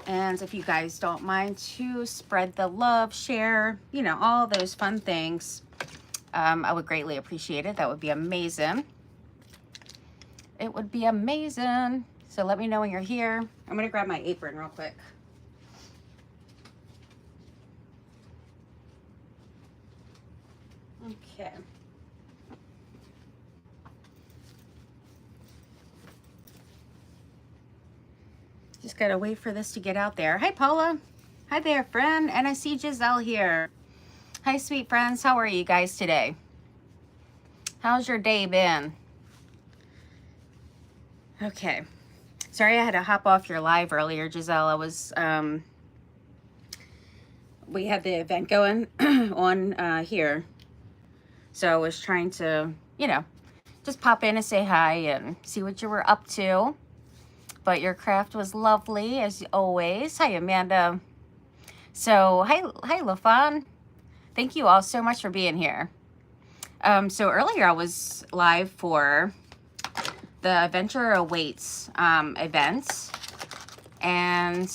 And if you guys don't mind to spread the love, share, you know, all those fun things, I would greatly appreciate it. That would be amazing. It would be amazing. So let me know when you're here. I'm going to grab my apron real quick. Okay. Just gotta wait for this to get out there. Hi, Paula. Hi there, friend. And I see Giselle here. Hi, sweet friends. How are you guys today? How's your day been? Okay. Sorry I had to hop off your live earlier, Giselle. I was, we had the event going on here. So I was trying to, you know, just pop in and say hi and see what you were up to. But your craft was lovely, as always. Hi, Amanda. So, hi, LaFon. Thank you all so much for being here. So earlier I was live for the Adventure Awaits event. And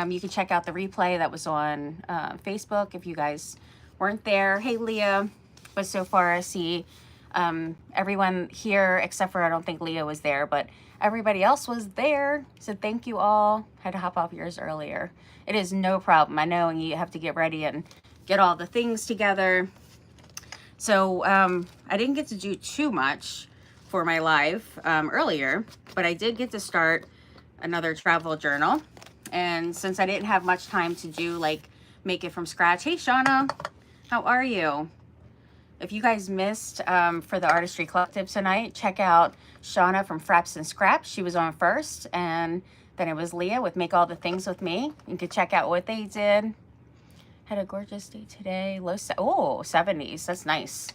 you can check out the replay that was on Facebook if you guys weren't there. Hey, Leah. But so far I see everyone here, except for I don't think Leah was there, but everybody else was there. So thank you all. Had to hop off yours earlier. It is no problem. I know you have to get ready and get all the things together. So I didn't get to do too much for my live earlier, but I did get to start another travel journal. And since I didn't have much time to do, like, make it from scratch. Hey, Shauna, how are you? If you guys missed for the Artistry Collective tonight, check out Shauna from Fraps and Scraps. She was on first, and then it was Leah with Make All the Things With Me. You could check out what they did. Had a gorgeous day today. Low 70s. That's nice.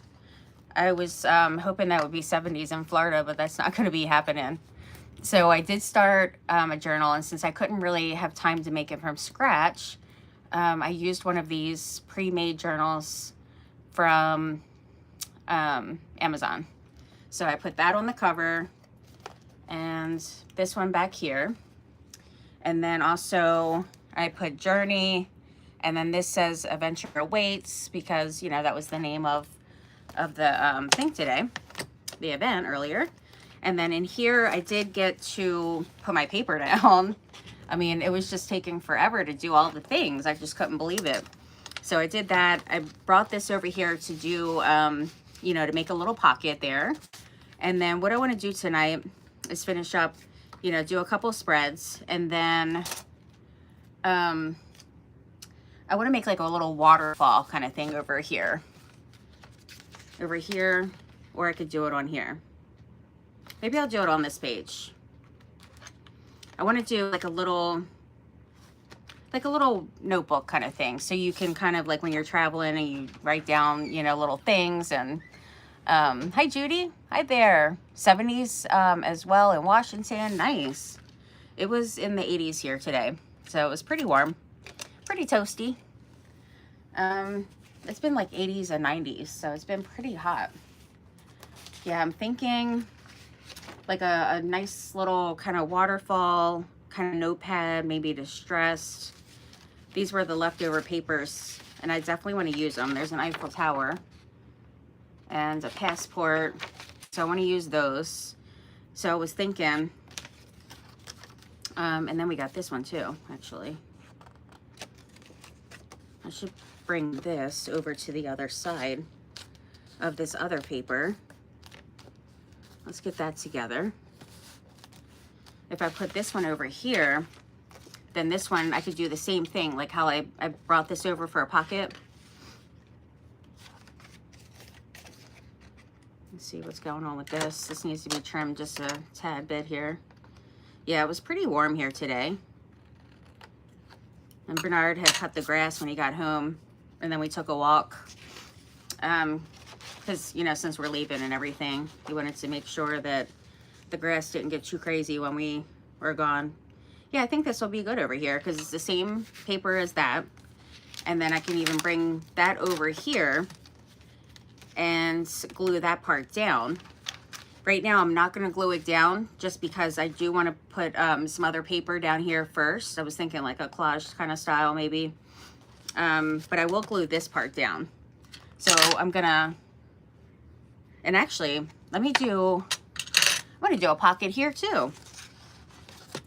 I was hoping that would be 70s in Florida, but that's not going to be happening. So I did start a journal, and since I couldn't really have time to make it from scratch, I used one of these pre-made journals from Amazon. So I put that on the cover and this one back here. And then also I put Journey, and then this says Adventure Awaits because, you know, that was the name of the thing today, the event earlier. And then in here I did get to put my paper down. I mean, it was just taking forever to do all the things. I just couldn't believe it. So I did that. I brought this over here to do, you know, to make a little pocket there. And then what I want to do tonight is finish up, you know, do a couple spreads. And then I want to make like a little waterfall kind of thing over here. Or I could do it on here. Maybe I'll do it on this page. I want to do like a little notebook kind of thing. So you can kind of like when you're traveling and you write down, you know, little things. And hi, Judy. Hi there. 70s as well in Washington. Nice. It was in the 80s here today. So it was pretty warm, pretty toasty. It's been like 80s and 90s. So it's been pretty hot. Yeah, I'm thinking like a nice little kind of waterfall kind of notepad, maybe distressed. These were the leftover papers, and I definitely want to use them. There's an Eiffel Tower and a passport, so I want to use those. So I was thinking, and then we got this one too, actually. I should bring this over to the other side of this other paper. Let's get that together. If I put this one over here, then this one, I could do the same thing, like how I brought this over for a pocket. Let's see what's going on with this. This needs to be trimmed just a tad bit here. Yeah, it was pretty warm here today. And Bernard had cut the grass when he got home, and then we took a walk. Because, you know, since we're leaving and everything, he wanted to make sure that the grass didn't get too crazy when we were gone. Yeah, I think this will be good over here because it's the same paper as that. And then I can even bring that over here and glue that part down. Right now, I'm not going to glue it down just because I do want to put some other paper down here first. I was thinking like a collage kind of style maybe. But I will glue this part down. So I'm going to, and actually, I'm going to do a pocket here too.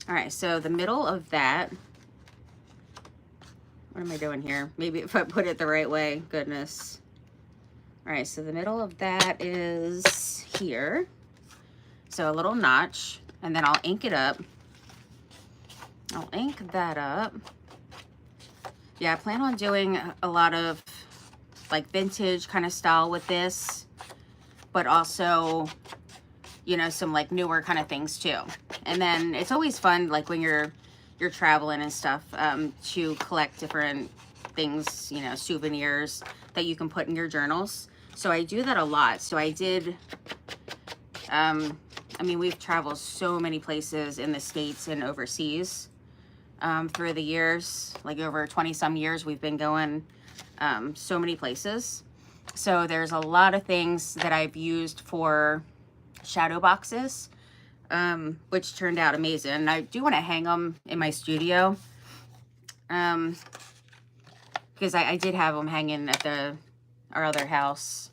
All right, so the middle of that, what am I doing here? Maybe if I put it the right way, goodness. All right, so the middle of that is here. So a little notch, and then I'll ink it up. I'll ink that up. Yeah, I plan on doing a lot of like vintage kind of style with this, but also, you know, some like newer kind of things too. And then it's always fun, like when you're traveling and stuff, to collect different things, you know, souvenirs that you can put in your journals. So I do that a lot. So I did, I mean, we've traveled so many places in the States and overseas through the years, like over 20 some years we've been going so many places. So there's a lot of things that I've used for shadow boxes, which turned out amazing. And I do want to hang them in my studio, because I did have them hanging at our other house,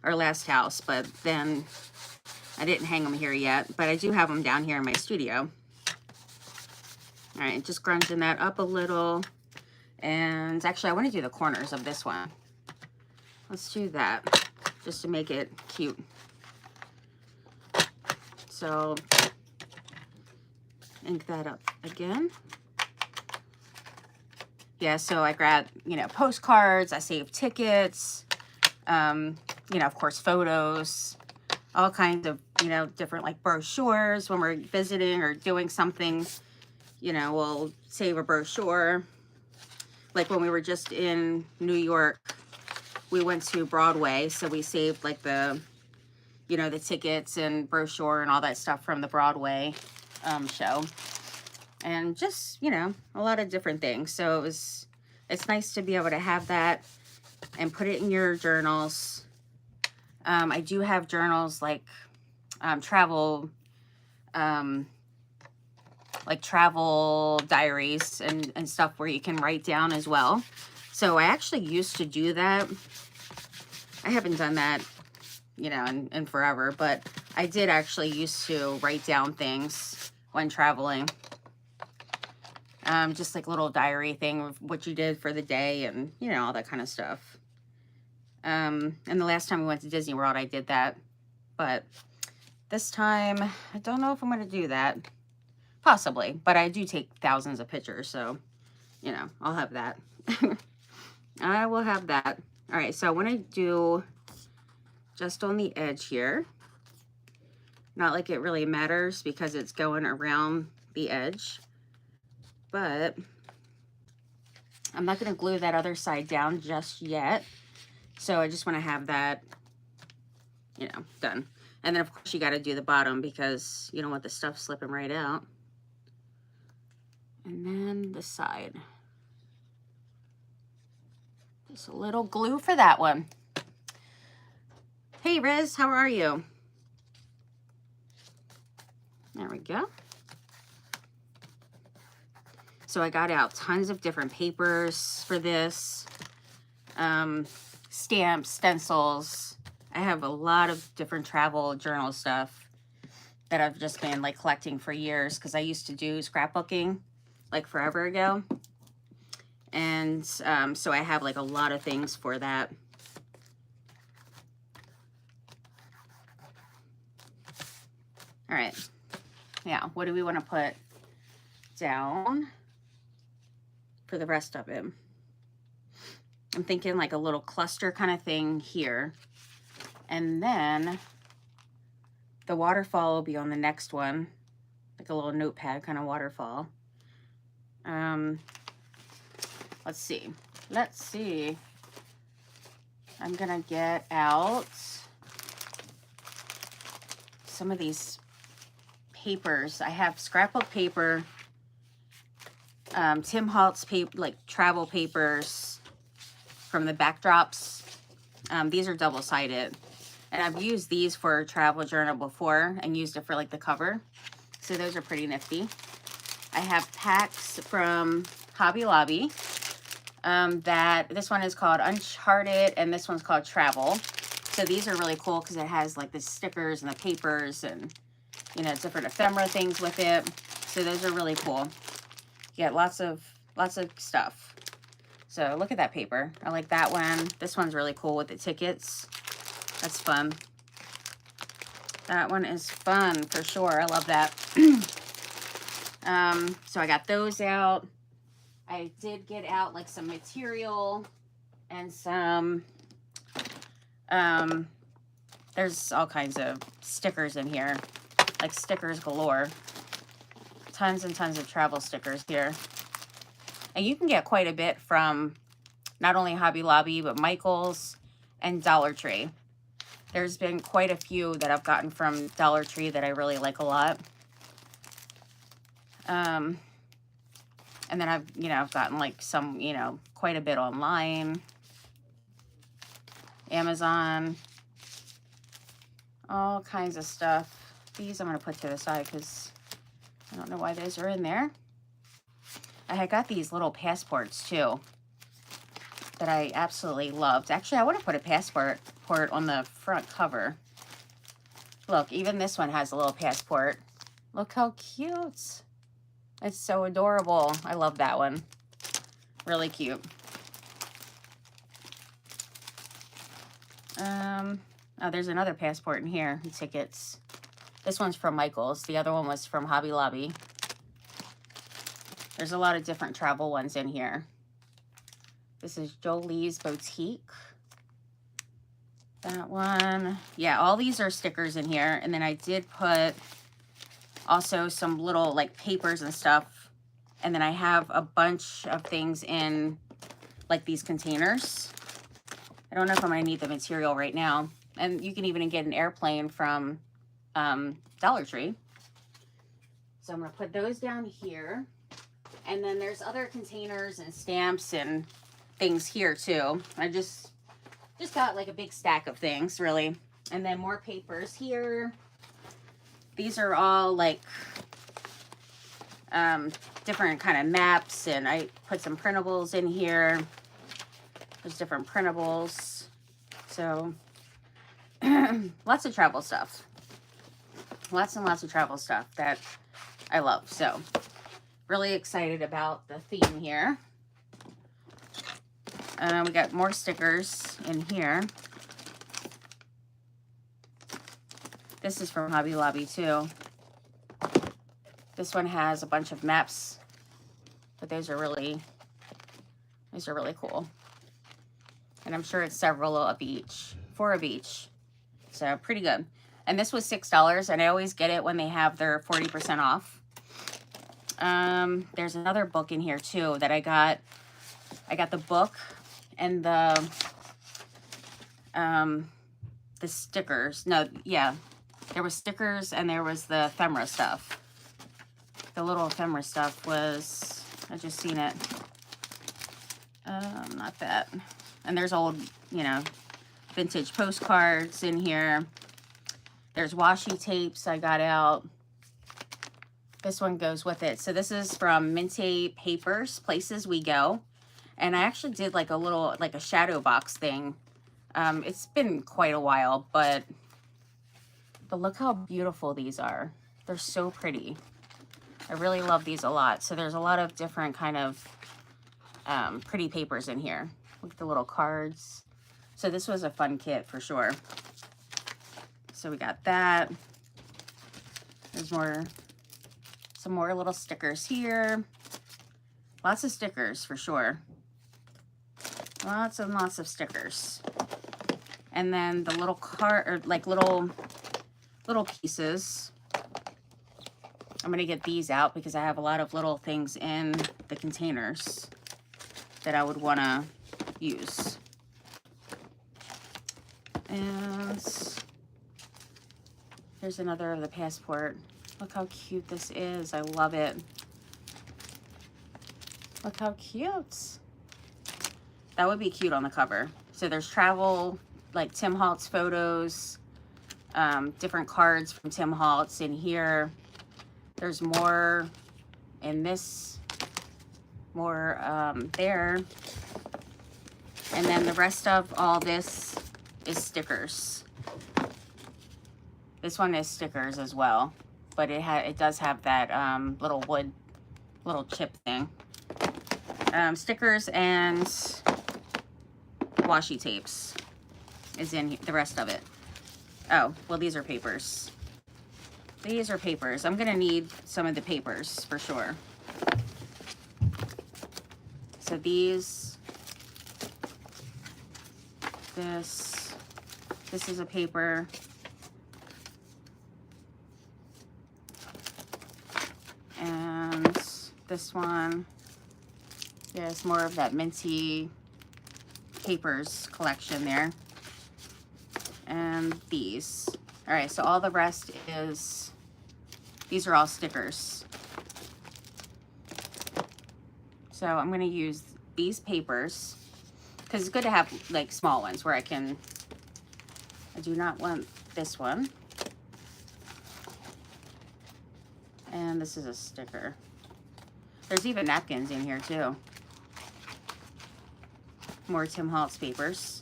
our last house, but then I didn't hang them here yet, but I do have them down here in my studio. All right, just grunging that up a little. And actually, I want to do the corners of this one. Let's do that just to make it cute. So ink that up again. Yeah, so I grabbed, you know, postcards, I saved tickets, you know, of course, photos, all kinds of, you know, different like brochures when we're visiting or doing something, you know, we'll save a brochure. Like when we were just in New York, we went to Broadway, so we saved like the, you know, the tickets and brochure and all that stuff from the Broadway show. And just, you know, a lot of different things. So it's nice to be able to have that and put it in your journals. I do have journals like travel diaries and stuff where you can write down as well. So I actually used to do that. I haven't done that, you know, in forever, but I did actually used to write down things when traveling. Just like a little diary thing of what you did for the day and, you know, all that kind of stuff. And the last time we went to Disney World, I did that. But this time, I don't know if I'm going to do that. Possibly. But I do take thousands of pictures, so, you know, I'll have that. I will have that. All right, so I want to do just on the edge here. Not like it really matters because it's going around the edge. But I'm not going to glue that other side down just yet. So I just want to have that, you know, done. And then, of course, you got to do the bottom because you don't want the stuff slipping right out. And then the side. Just a little glue for that one. Hey, Riz, how are you? There we go. So I got out tons of different papers for this. Stamps, stencils. I have a lot of different travel journal stuff that I've just been like collecting for years because I used to do scrapbooking like forever ago. And so I have like a lot of things for that. All right. Yeah, what do we want to put down for the rest of it? I'm thinking like a little cluster kind of thing here. And then the waterfall will be on the next one. Like a little notepad kind of waterfall. Let's see. Let's see. I'm going to get out some of these papers. I have scrapbook paper, Tim Holtz paper, like travel papers from the backdrops. These are double-sided. And I've used these for a travel journal before and used it for like the cover. So those are pretty nifty. I have packs from Hobby Lobby. This one is called Uncharted and this one's called Travel. So these are really cool because it has like the stickers and the papers and, you know, different ephemera things with it. So those are really cool. You get lots of stuff. So look at that paper. I like that one. This one's really cool with the tickets. That's fun. That one is fun for sure. I love that. So I got those out. I did get out like some material and some, there's all kinds of stickers in here, like stickers galore. Tons and tons of travel stickers here. And you can get quite a bit from not only Hobby Lobby, but Michael's and Dollar Tree. There's been quite a few that I've gotten from Dollar Tree that I really like a lot. And then I've gotten like some, quite a bit online. Amazon. All kinds of stuff. These I'm going to put to the side because I don't know why those are in there. I had got these little passports too that I absolutely loved. Actually, I want to put a passport on the front cover. Look, even this one has a little passport. Look how cute. It's so adorable. I love that one. Really cute. Oh, there's another passport in here. Tickets. This one's from Michael's. The other one was from Hobby Lobby. There's a lot of different travel ones in here. This is Jolie's Boutique. That one. Yeah, all these are stickers in here. And then I did put also some little like papers and stuff. And then I have a bunch of things in like these containers. I don't know if I'm going to need the material right now. And you can even get an airplane from Dollar Tree. So I'm going to put those down here. And then there's other containers and stamps and things here too. I just got like a big stack of things, really. And then more papers here. These are all like different kind of maps, and I put some printables in here. There's different printables. So lots of travel stuff. Lots and lots of travel stuff that I love. So really excited about the theme here. We got more stickers in here. This is from Hobby Lobby too. This one has a bunch of maps, but those are really cool. And I'm sure it's several of each, 4 of each. So pretty good. And this was $6, and I always get it when they have their 40% off. There's another book in here too that I got. I got the book and the stickers. No, yeah. There was stickers and there was the ephemera stuff. The little ephemera stuff was, I just seen it. Not that. And there's old, vintage postcards in here. There's washi tapes I got out. This one goes with it. So this is from Minty Papers, Places We Go. And I actually did like a little, like a shadow box thing. It's been quite a while, but look how beautiful these are. They're so pretty. I really love these a lot. So there's a lot of different kind of pretty papers in here. Look at the little cards. So this was a fun kit for sure. So we got that. There's some more little stickers here. Lots of stickers for sure. Lots and lots of stickers. And then the little card, or like little pieces. I'm going to get these out because I have a lot of little things in the containers that I would want to use. And here's another of the passport. Look how cute this is. I love it. Look how cute. That would be cute on the cover. So there's travel, like Tim Holtz photos. different cards from Tim Holtz in here. There's more in this, more there. And then the rest of all this is stickers. This one is stickers as well, but it does have that little wood, little chip thing. Stickers and washi tapes is in the rest of it. Oh, well, these are papers. These are papers. I'm gonna need some of the papers for sure. So these, this is a paper. And this one, there's more of that minty papers collection there. And these. All right, so all the rest is, these are all stickers. So I'm gonna use these papers because it's good to have like small ones where I do not want this one. And this is a sticker. There's even napkins in here too. More Tim Holtz papers.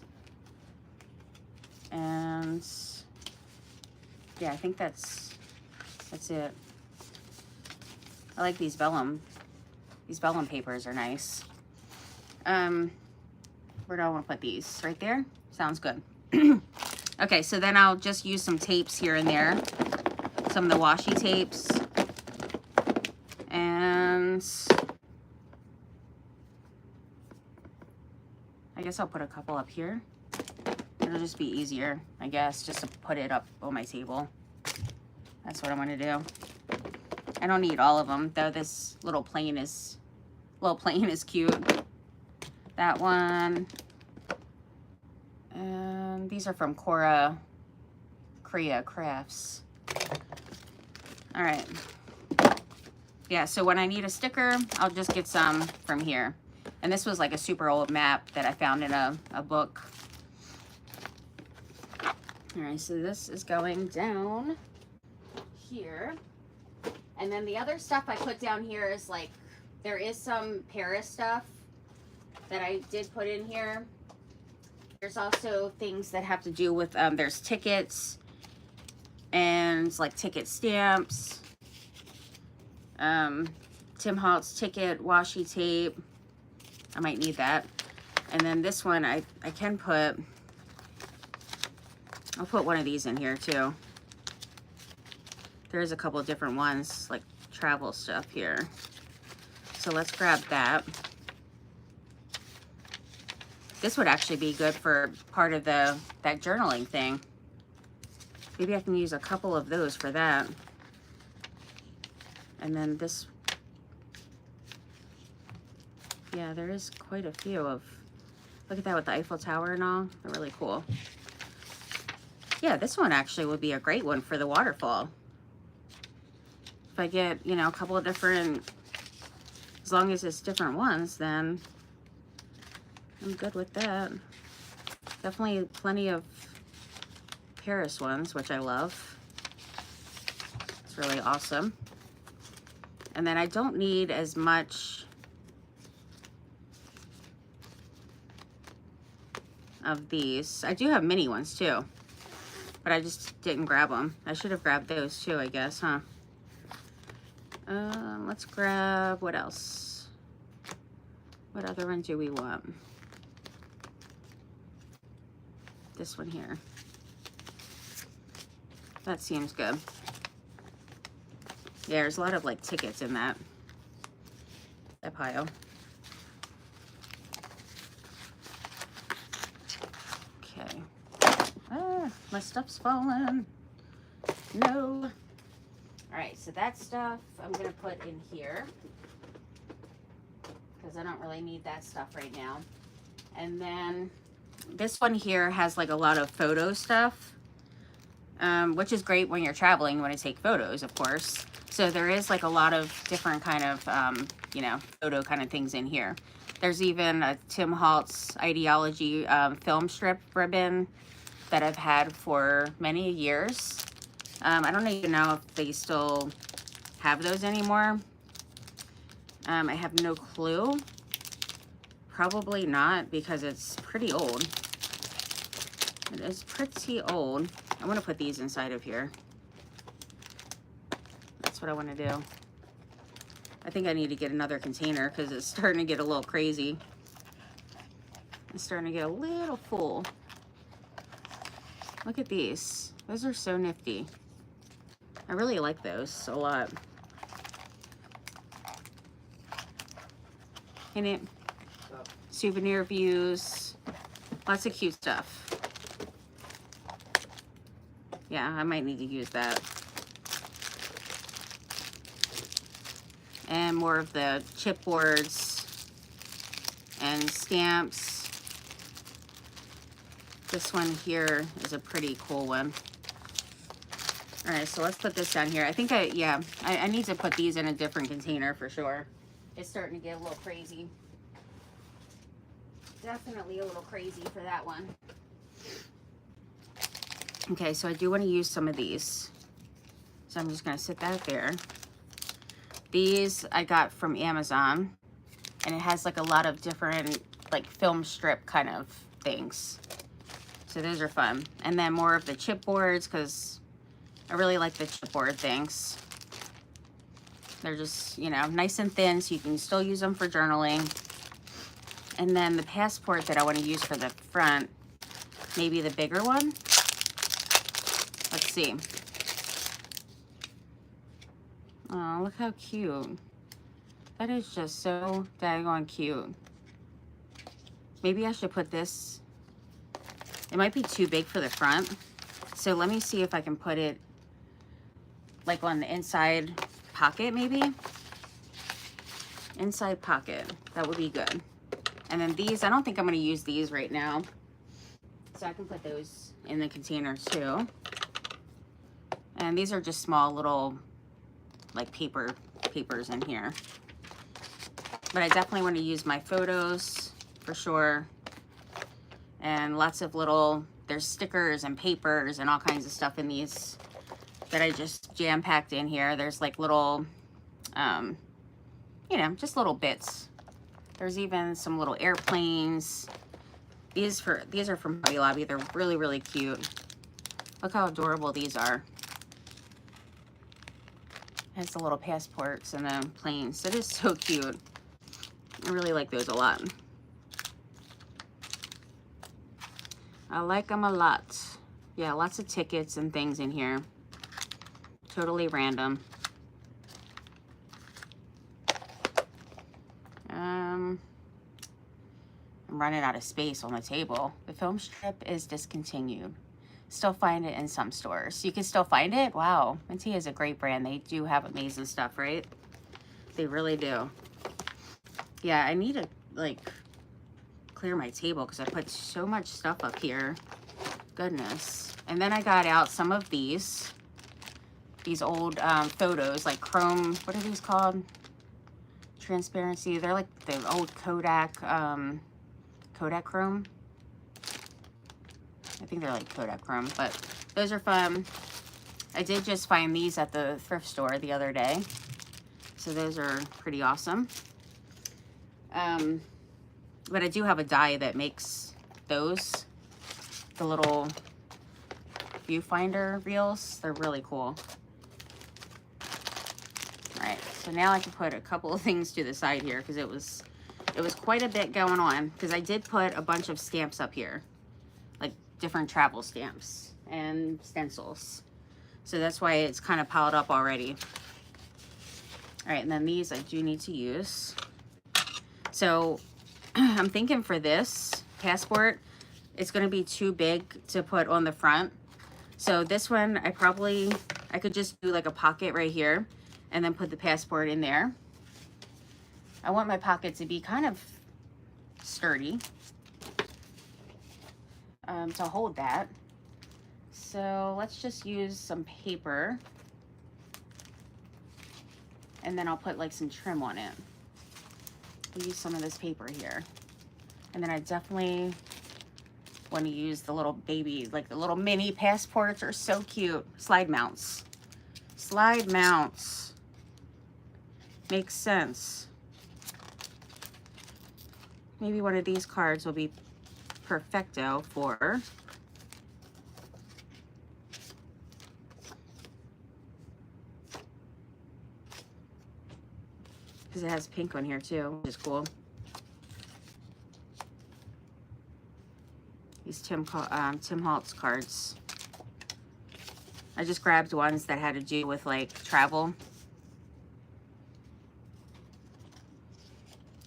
And yeah, I think that's it. I like these vellum. These vellum papers are nice. Where do I want to put these? Right there? Sounds good. Okay, so then I'll just use some tapes here and there. Some of the washi tapes. And I guess I'll put a couple up here. It'll just be easier, I guess, just to put it up on my table. That's what I'm gonna do. I don't need all of them, though. This little plane is cute. That one. And these are from Korea Crafts. All right. Yeah, so when I need a sticker, I'll just get some from here. And this was like a super old map that I found in a book. All right, so this is going down here. And then the other stuff I put down here is like, there is some Paris stuff that I did put in here. There's also things that have to do with, there's tickets and like ticket stamps. Tim Holtz ticket, washi tape. I might need that. And then this one, I can put, I'll put one of these in here too. There's a couple of different ones, like travel stuff here. So let's grab that. This would actually be good for part of that journaling thing. Maybe I can use a couple of those for that. And then this, yeah, there is quite a few of, look at that with the Eiffel Tower and all. They're really cool. Yeah, this one actually would be a great one for the waterfall. If I get, you know, a couple of different, as long as it's different ones, then I'm good with that. Definitely plenty of Paris ones, which I love. It's really awesome. And then I don't need as much of these. I do have mini ones too, but I just didn't grab them. I should have grabbed those too, I guess, huh? Let's grab, what else? What other one do we want? This one here. That seems good. Yeah, there's a lot of like tickets in that pile. Okay. Ah, my stuff's falling. No. All right, so that stuff I'm gonna put in here because I don't really need that stuff right now. And then this one here has like a lot of photo stuff, which is great when you're traveling, when I take photos, of course. So there is like a lot of different kind of, you know, photo kind of things in here. There's even a Tim Holtz Ideology film strip ribbon that I've had for many years. I don't even know if they still have those anymore. I have no clue. Probably not, because it's pretty old. It is pretty old. I want to put these inside of here. That's what I want to do. I think I need to get another container because it's starting to get a little crazy. It's starting to get a little full. Look at these. Those are so nifty. I really like those a lot. In it, souvenir views, lots of cute stuff. Yeah, I might need to use that. And more of the chipboards and stamps. This one here is a pretty cool one. All right, so let's put this down here. I think I need to put these in a different container for sure. It's starting to get a little crazy. Definitely a little crazy for that one. Okay, so I do want to use some of these. So I'm just going to sit that there. These I got from Amazon. And it has like a lot of different like film strip kind of things. So those are fun. And then more of the chipboards, because I really like the chipboard things. They're just, you know, nice and thin, so you can still use them for journaling. And then the passport that I want to use for the front, maybe the bigger one. Let's see. Oh, look how cute. That is just so daggone cute. Maybe I should put this. It might be too big for the front. So let me see if I can put it like on the inside pocket, maybe. Inside pocket. That would be good. And then these, I don't think I'm going to use these right now. So I can put those in the containers too. And these are just small little like papers in here. But I definitely want to use my photos for sure. And lots of little, there's stickers and papers and all kinds of stuff in these that I just jam-packed in here. There's like little, you know, just little bits. There's even some little airplanes. These are from Hobby Lobby. They're really, really cute. Look how adorable these are. It has the little passports and the planes. It is so cute. I really like those a lot. I like them a lot. Yeah, lots of tickets and things in here. Totally random. I'm running out of space on the table. The film strip is discontinued. Still find it in some stores. You can still find it? Wow. Minty is a great brand. They do have amazing stuff, right? They really do. Yeah, I need to, like, clear my table because I put so much stuff up here. Goodness. And then I got out some of these old photos, like chrome, what are these called? Transparency. They're like the old Kodak chrome. I think they're like Kodak chrome, but those are fun. I did just find these at the thrift store the other day. So those are pretty awesome. But I do have a die that makes those, the little viewfinder reels. They're really cool. All right, so now I can put a couple of things to the side here because it was quite a bit going on, because I did put a bunch of stamps up here, like different travel stamps and stencils. So that's why it's kind of piled up already. All right, and then these I do need to use. So I'm thinking for this passport, it's going to be too big to put on the front. So this one, I could just do like a pocket right here and then put the passport in there. I want my pocket to be kind of sturdy to hold that. So let's just use some paper, and then I'll put like some trim on it. I'll use some of this paper here. And then I definitely when you use the little baby, like the little mini passports are so cute. Slide mounts. Slide mounts. Makes sense. Maybe one of these cards will be perfecto for because it has pink on here too, which is cool. These Tim Holtz cards. I just grabbed ones that had to do with like travel.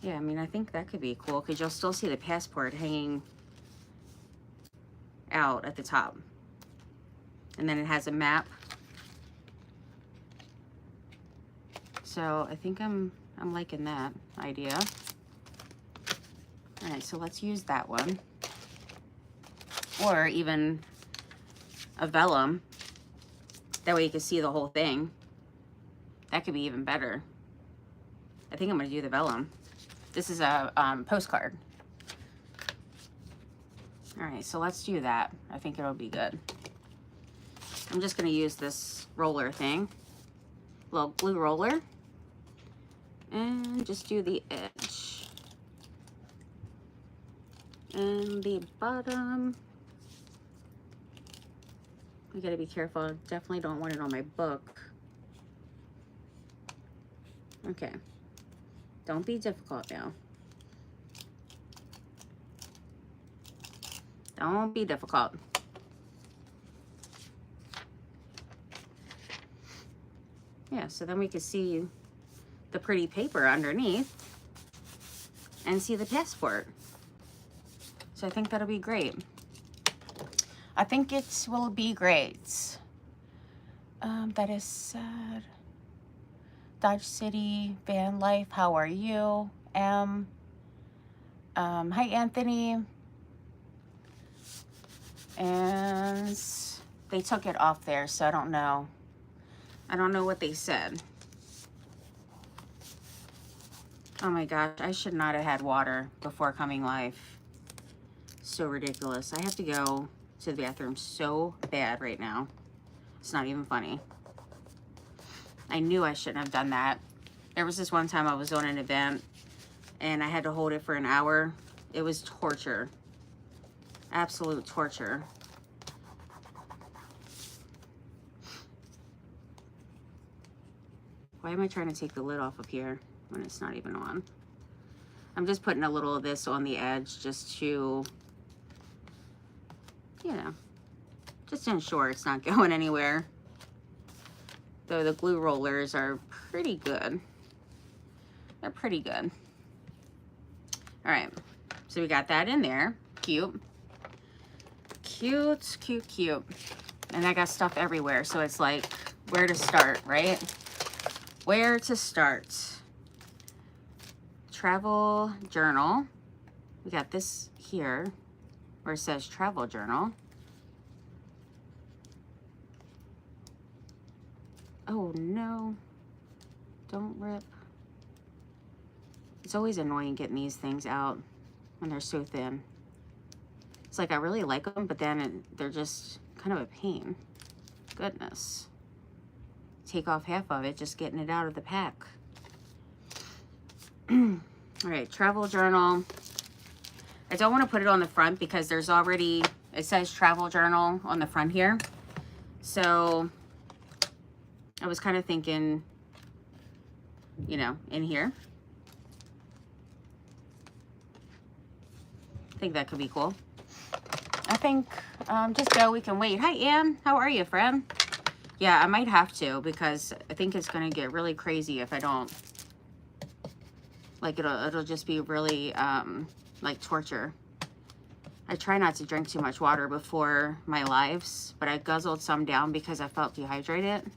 Yeah, I mean, I think that could be cool because you'll still see the passport hanging out at the top. And then it has a map. So I think I'm liking that idea. All right, so let's use that one. Or even a vellum. That way you can see the whole thing. That could be even better. I think I'm gonna do the vellum. This is a postcard. All right, so let's do that. I think it'll be good. I'm just gonna use this roller thing, little glue roller, and just do the edge and the bottom. I gotta be careful. Definitely don't want it on my book. Okay. Don't be difficult now. Don't be difficult. Yeah, so then we can see the pretty paper underneath and see the passport. So I think that'll be great. I think it will be great. That is sad. Dodge City, van life, how are you? Hi Anthony. And they took it off there, so I don't know. I don't know what they said. Oh my gosh, I should not have had water before coming live. So ridiculous. I have to go to the bathroom so bad right now. It's not even funny. I knew I shouldn't have done that. There was this one time I was on an event and I had to hold it for an hour. It was torture. Absolute torture. Why am I trying to take the lid off of here when it's not even on? I'm just putting a little of this on the edge just to, you know, just to ensure it's not going anywhere. Though the glue rollers are pretty good. They're pretty good. All right, so we got that in there. Cute. Cute, cute, cute. And I got stuff everywhere, so it's like, where to start, right? Where to start? Travel journal. We got this here where it says travel journal. Oh no, don't rip. It's always annoying getting these things out when they're so thin. It's like I really like them, but then they're just kind of a pain. Goodness. Take off half of it, just getting it out of the pack. All right, travel journal. I don't want to put it on the front because there's already, it says travel journal on the front here. So I was kind of thinking, you know, in here. I think that could be cool. I think just go, we can wait. Hi, Ann. How are you, friend? Yeah, I might have to because I think it's going to get really crazy if I don't. Like, it'll just be really, like, torture. I try not to drink too much water before my lives, but I guzzled some down because I felt dehydrated.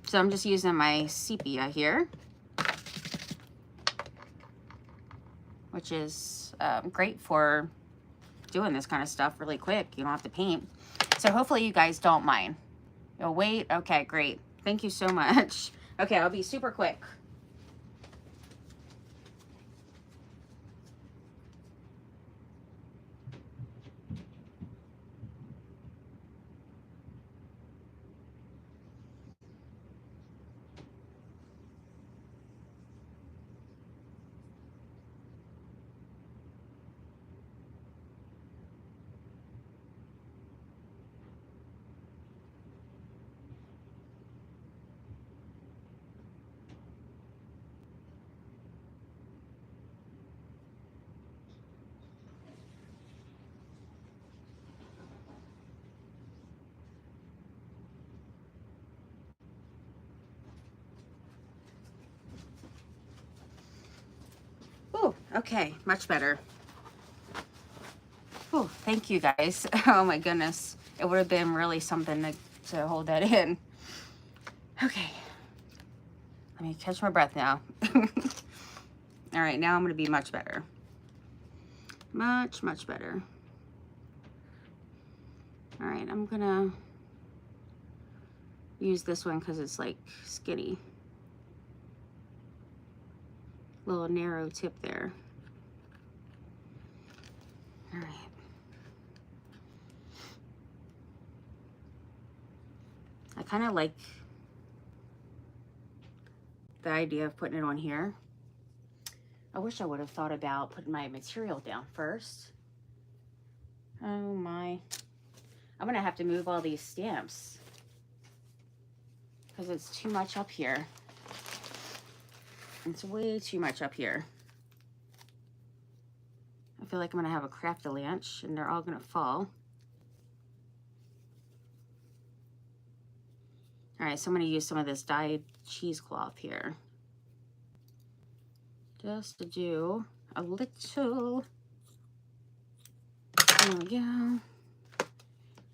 So I'm just using my sepia here, which is great for doing this kind of stuff really quick. You don't have to paint. So hopefully you guys don't mind. You'll wait? Okay, great. Thank you so much. Okay, I'll be super quick. Oh, okay, much better. Oh, thank you guys. Oh my goodness. It would have been really something to hold that in. Okay. Let me catch my breath now. All right, now I'm going to be much better. Much, much better. All right, I'm going to use this one because it's like skinny. Little narrow tip there. All right. I kind of like the idea of putting it on here. I wish I would have thought about putting my material down first. Oh my. I'm gonna have to move all these stamps because it's too much up here. It's way too much up here. I feel like I'm gonna have a craft-a-lanch and they're all gonna fall. All right, so I'm gonna use some of this dyed cheesecloth here. Just to do a little. There we go.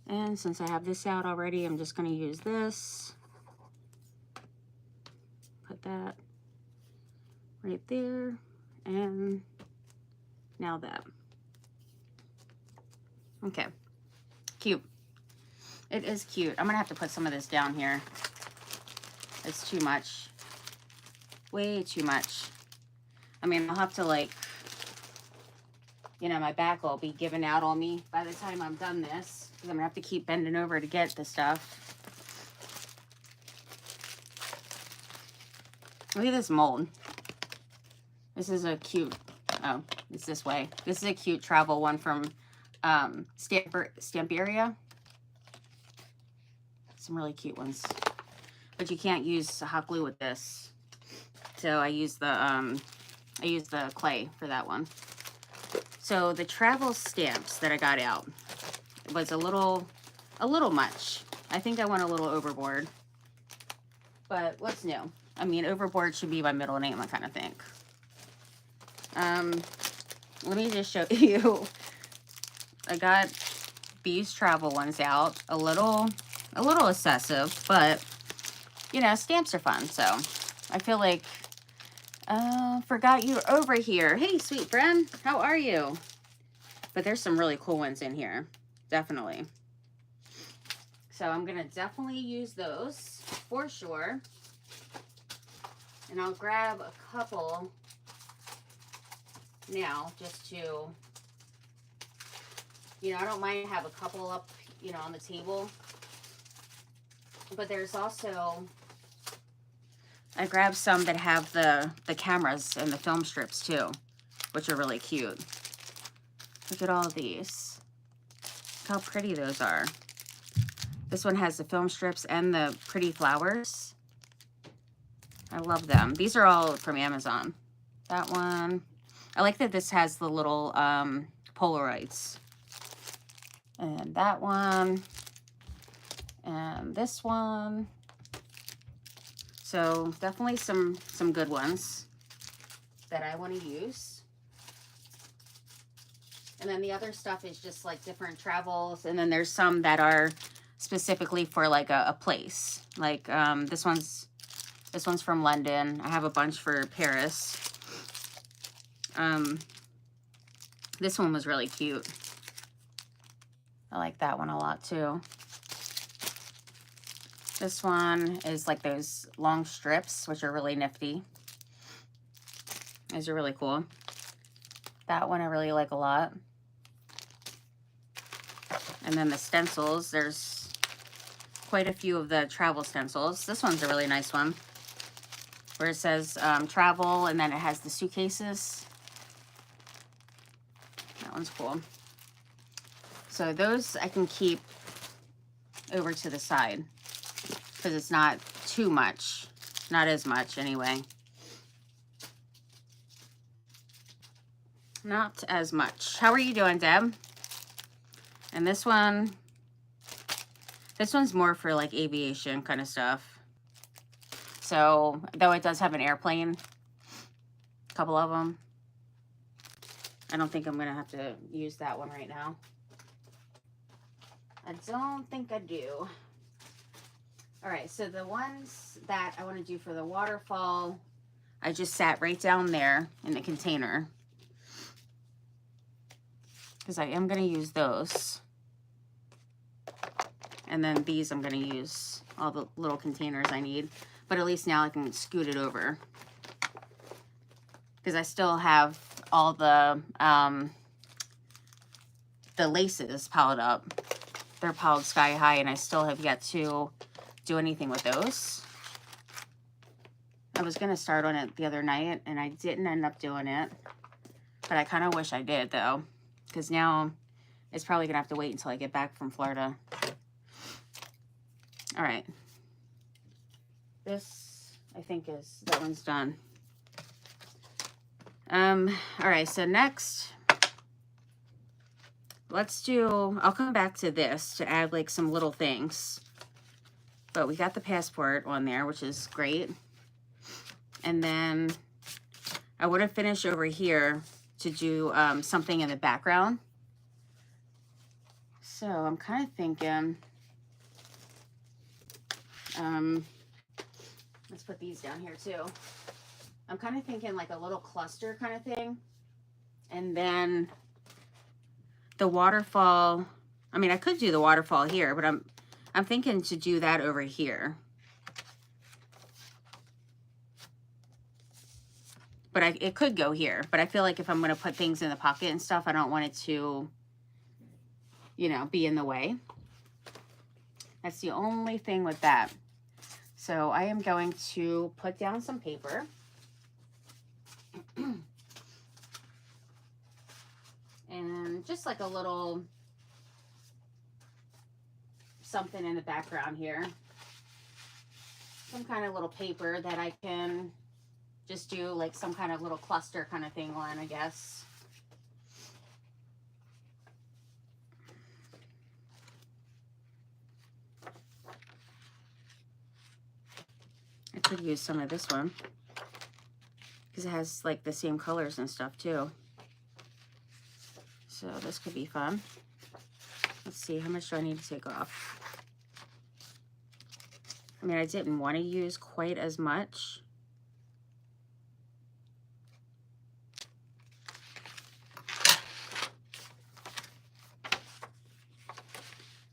And since I have this out already, I'm just gonna use this. Put that right there. And now that. Okay, cute. It is cute. I'm gonna have to put some of this down here. It's too much. Way too much. I mean, I'll have to like, you know, my back will be giving out on me by the time I'm done this. Because I'm gonna have to keep bending over to get the stuff. Look at this mold. This is a cute, oh, it's this way. This is a cute travel one from Stamperia. Some really cute ones. But you can't use hot glue with this. So I use the clay for that one. So the travel stamps that I got out was a little much. I think I went a little overboard. But what's new? I mean, overboard should be my middle name, I kind of think. Let me just show you. I got these travel ones out. A little excessive, but you know, stamps are fun. So I feel like, forgot you're over here. Hey, sweet friend, how are you? But there's some really cool ones in here, definitely. So I'm gonna definitely use those for sure. And I'll grab a couple now just to, you know, I don't mind to have a couple up, you know, on the table. But there's also, I grabbed some that have the cameras and the film strips too, which are really cute. Look at all of these. Look how pretty those are. This one has the film strips and the pretty flowers. I love them. These are all from Amazon. That one. I like that this has the little Polaroids. And that one. And this one. So definitely some good ones that I want to use. And then the other stuff is just like different travels. And then there's some that are specifically for like a place. Like this one's from London. I have a bunch for Paris. This one was really cute. I like that one a lot too. This one is like those long strips, which are really nifty. These are really cool. That one I really like a lot. And then the stencils, there's quite a few of the travel stencils. This one's a really nice one, where it says travel, and then it has the suitcases. That one's cool. So those I can keep over to the side because it's not too much. Not as much anyway. Not as much. How are you doing, Deb? And this one's more for like aviation kind of stuff. So, though it does have an airplane, a couple of them. I don't think I'm going to have to use that one right now. I don't think I do. All right, so the ones that I want to do for the waterfall, I just sat right down there in the container because I am going to use those. And then these I'm going to use all the little containers I need. But at least now I can scoot it over. Because I still have all the laces piled up. They're piled sky high and I still have yet to do anything with those. I was going to start on it the other night and I didn't end up doing it. But I kind of wish I did though. Because now it's probably going to have to wait until I get back from Florida. All right. This, I think, that one's done. All right, so next, I'll come back to this to add like some little things. But we got the passport on there, which is great. And then I want to finish over here to do something in the background. So I'm kind of thinking, let's put these down here too. I'm kind of thinking like a little cluster kind of thing. And then the waterfall, I mean, I could do the waterfall here, but I'm thinking to do that over here. But it could go here. But I feel like if I'm going to put things in the pocket and stuff, I don't want it to, you know, be in the way. That's the only thing with that. So I am going to put down some paper. And just like a little something in the background here. Some kind of little paper that I can just do like some kind of little cluster kind of thing on, I guess. I could use some of this one because it has like the same colors and stuff too. So this could be fun. Let's see, how much do I need to take off? I mean, I didn't want to use quite as much.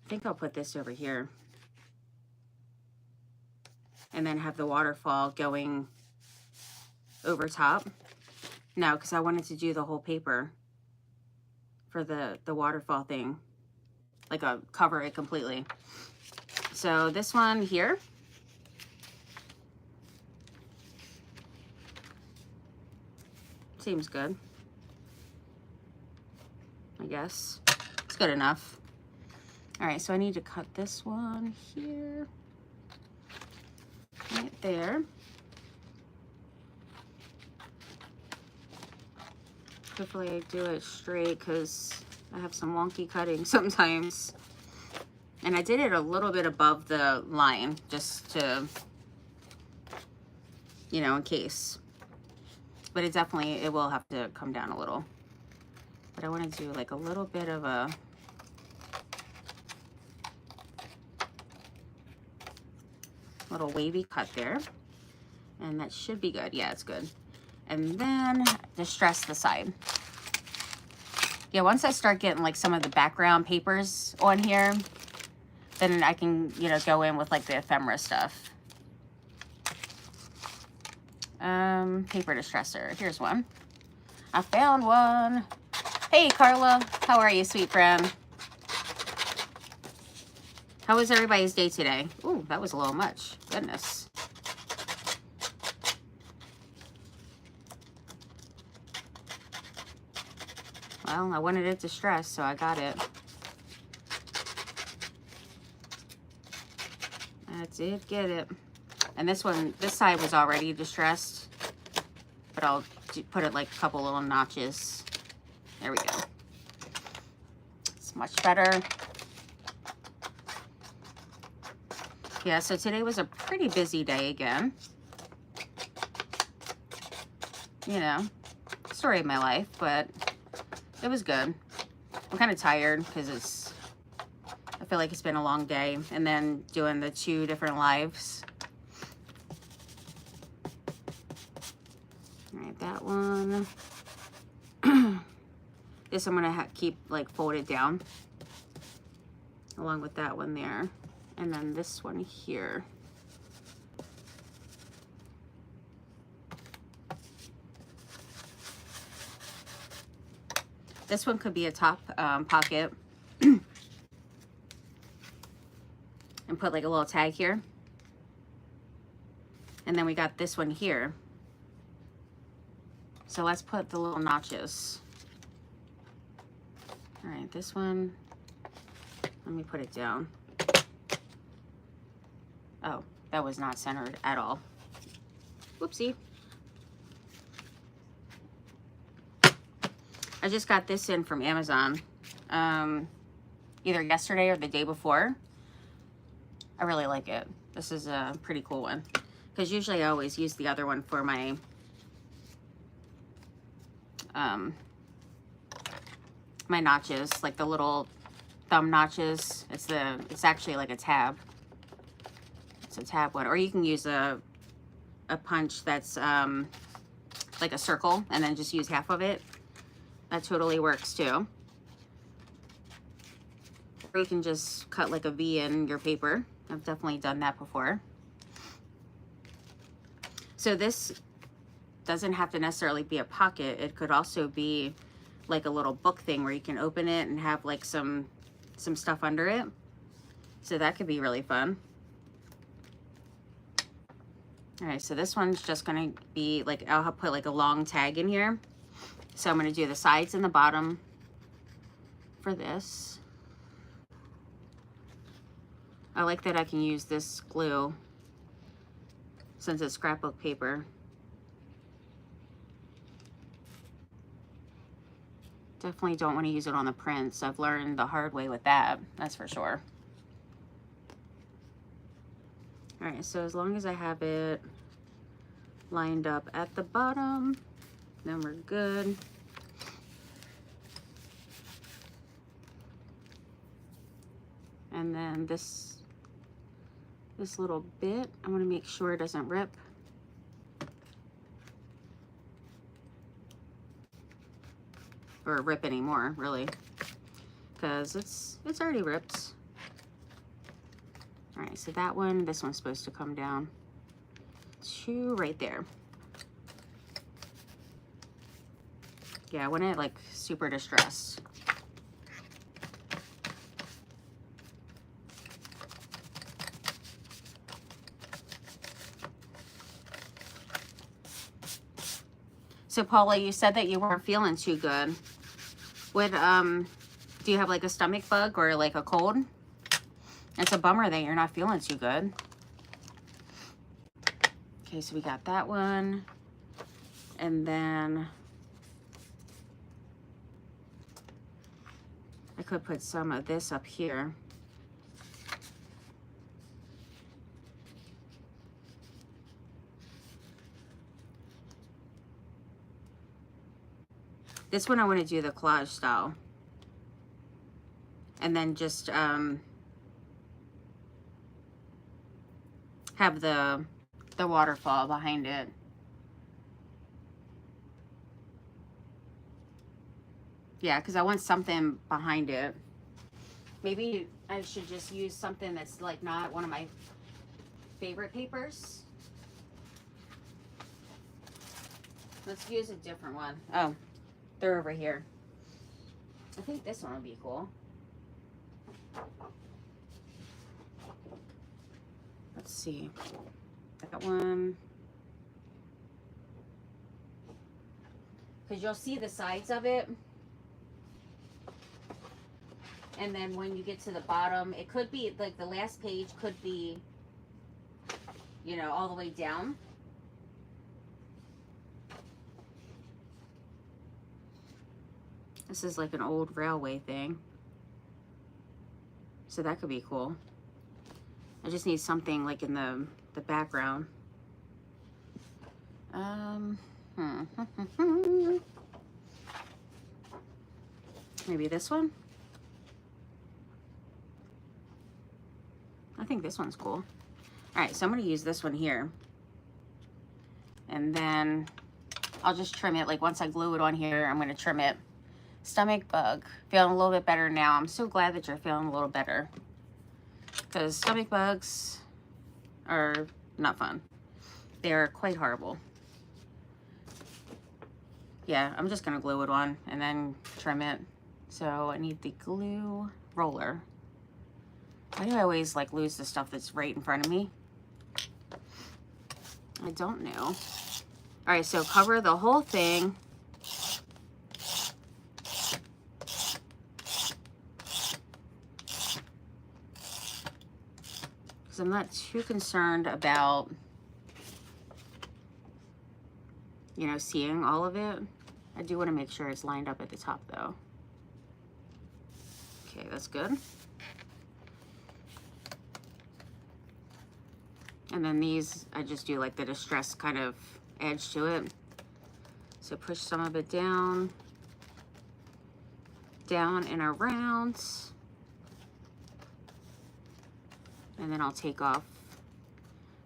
I think I'll put this over here. And then have the waterfall going over top. No, because I wanted to do the whole paper for the waterfall thing. Like cover it completely. So this one here. Seems good. I guess. It's good enough. All right, so I need to cut this one here. Right there. Hopefully I do it straight because I have some wonky cutting sometimes. And I did it a little bit above the line just to, you know, in case. But it will have to come down a little. But I want to do like a little bit of a little wavy cut there. And that should be good. Yeah, it's good. And then distress the side. Yeah, once I start getting like some of the background papers on here, then I can, you know, go in with like the ephemera stuff. Paper distresser. Here's one. I found one. Hey, Carla. How are you, sweet friend? How was everybody's day today? Ooh, that was a little much. Goodness. Well, I wanted it distressed, so I got it. I did get it. And this side was already distressed, but I'll put it like a couple little notches. There we go. It's much better. Yeah, so today was a pretty busy day again. You know, story of my life, but it was good. I'm kind of tired because I feel like it's been a long day, and then doing the 2 different lives. All right, that one. This I'm gonna keep like folded down along with that one there, and then this one here. This one could be a top pocket. And put like a little tag here. And then we got this one here. So let's put the little notches. All right, this one, let me put it down. Oh, that was not centered at all. Whoopsie. I just got this in from Amazon, either yesterday or the day before. I really like it. This is a pretty cool one, because usually I always use the other one for my my notches, like the little thumb notches. It's actually like a tab. It's a tab one, or you can use a punch that's like a circle, and then just use half of it. That totally works too. Or you can just cut like a V in your paper. I've definitely done that before. So this doesn't have to necessarily be a pocket. It could also be like a little book thing where you can open it and have like some stuff under it. So that could be really fun. All right, so this one's just gonna be like, I'll put like a long tag in here. So I'm gonna do the sides and the bottom for this. I like that I can use this glue since it's scrapbook paper. Definitely don't want to use it on the prints. I've learned the hard way with that, that's for sure. All right, so as long as I have it lined up at the bottom, then we're good. And then this little bit, I want to make sure it doesn't rip. Or rip anymore, really, because it's already ripped. All right, so that one, this one's supposed to come down to right there. Yeah, I want it like super distressed. So Paula, you said that you weren't feeling too good. Would do you have like a stomach bug or like a cold? It's a bummer that you're not feeling too good. Okay, so we got that one. And then I could put some of this up here. This one I want to do the collage style. And then just have the waterfall behind it. Yeah, because I want something behind it. Maybe I should just use something that's like not one of my favorite papers. Let's use a different one. Oh, they're over here. I think this one would be cool. Let's see. That one. Because you'll see the sides of it. And then when you get to the bottom, it could be like the last page could be, you know, all the way down. This is like an old railway thing. So that could be cool. I just need something like in the background. Maybe this one? I think this one's cool. All right, so I'm gonna use this one here. And then I'll just trim it. Like once I glue it on here, I'm gonna trim it. Stomach bug, feeling a little bit better now. I'm so glad that you're feeling a little better, because stomach bugs are not fun. They are quite horrible. Yeah, I'm just gonna glue it on and then trim it. So I need the glue roller. Why do I always like lose the stuff that's right in front of me? I don't know. All right, so cover the whole thing. Because I'm not too concerned about, you know, seeing all of it. I do want to make sure it's lined up at the top though. Okay, that's good. And then these, I just do like the distressed kind of edge to it. So push some of it down, down and around. And then I'll take off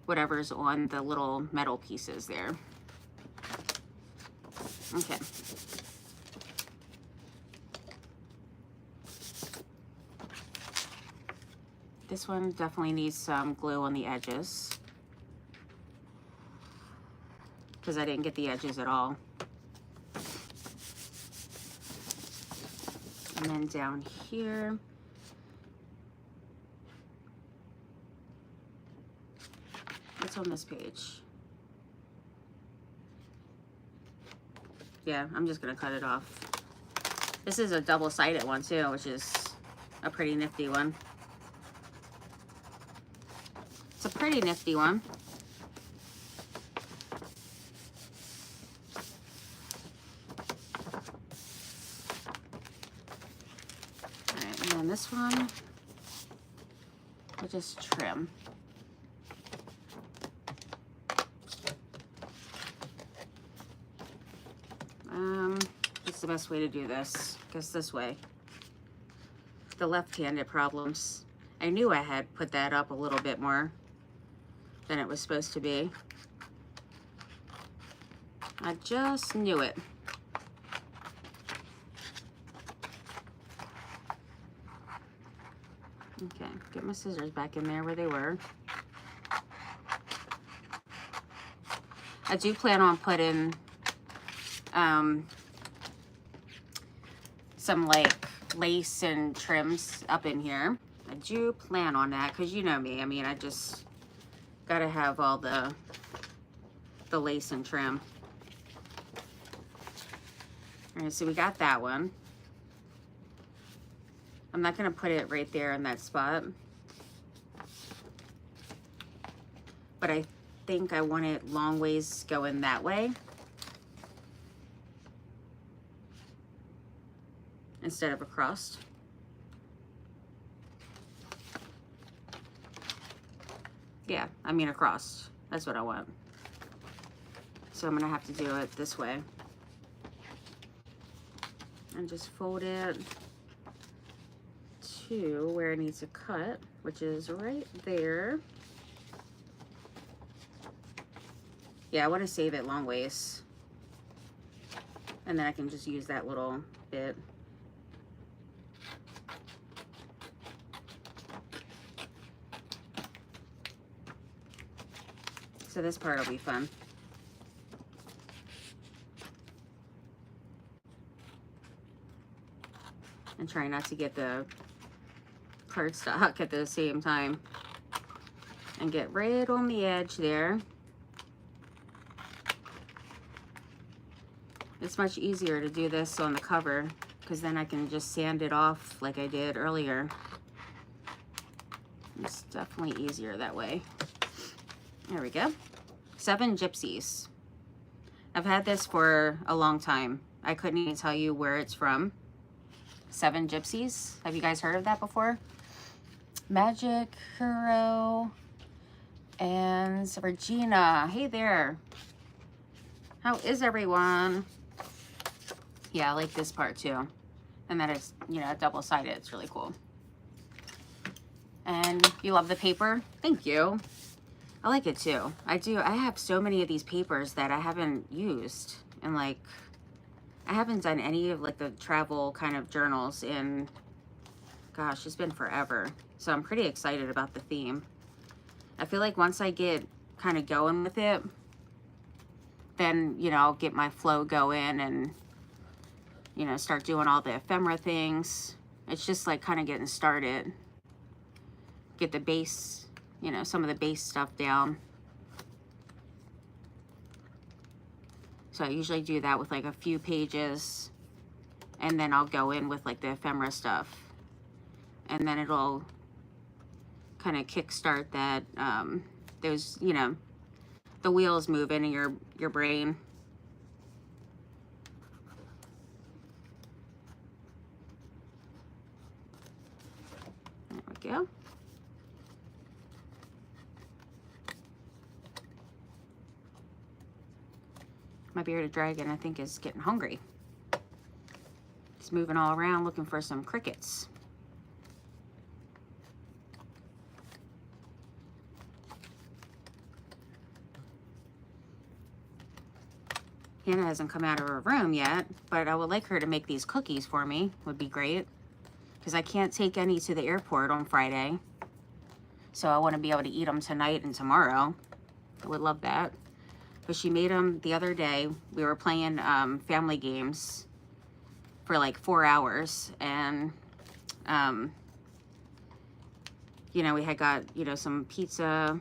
whatever's on the little metal pieces there. Okay. This one definitely needs some glue on the edges, because I didn't get the edges at all. And then down here, what's on this page? Yeah, I'm just gonna cut it off. This is a double-sided one too, which is a pretty nifty one. It's a pretty nifty one. All right, and then this one, I'll just trim. What's the best way to do this? I guess this way. The left-handed problems. I knew I had put that up a little bit more than it was supposed to be. I just knew it. Okay, get my scissors back in there where they were. I do plan on putting some like lace and trims up in here. I do plan on that, because you know me. I mean, I just gotta have all the lace and trim. All right, so we got that one. I'm not gonna put it right there in that spot, but I think I want it long ways going that way instead of across. Yeah, I mean across. That's what I want. So I'm gonna have to do it this way. And just fold it to where it needs to cut, which is right there. Yeah, I want to save it long ways. And then I can just use that little bit. So this part will be fun. And try not to get the cardstock at the same time. And get right on the edge there. It's much easier to do this on the cover, because then I can just sand it off like I did earlier. It's definitely easier that way. There we go. 7 Gypsies. I've had this for a long time. I couldn't even tell you where it's from. 7 Gypsies. Have you guys heard of that before? Magic, Hero, and Regina. Hey there. How is everyone? Yeah, I like this part too. And that is, you know, double-sided. It's really cool. And you love the paper? Thank you. I like it too. I do. I have so many of these papers that I haven't used. And like, I haven't done any of like the travel kind of journals in, gosh, it's been forever. So I'm pretty excited about the theme. I feel like once I get kind of going with it, then, you know, I'll get my flow going and, you know, start doing all the ephemera things. It's just like kind of getting started. Get the base, you know, some of the base stuff down. So I usually do that with like a few pages, and then I'll go in with like the ephemera stuff, and then it'll kind of kickstart that, those, you know, the wheels moving in your brain. There we go. My bearded dragon, I think, is getting hungry. He's moving all around looking for some crickets. Hannah hasn't come out of her room yet, but I would like her to make these cookies for me. Would be great. Because I can't take any to the airport on Friday. So I want to be able to eat them tonight and tomorrow. I would love that. But she made them the other day. We were playing family games for like 4 hours. And, you know, we had got, you know, some pizza.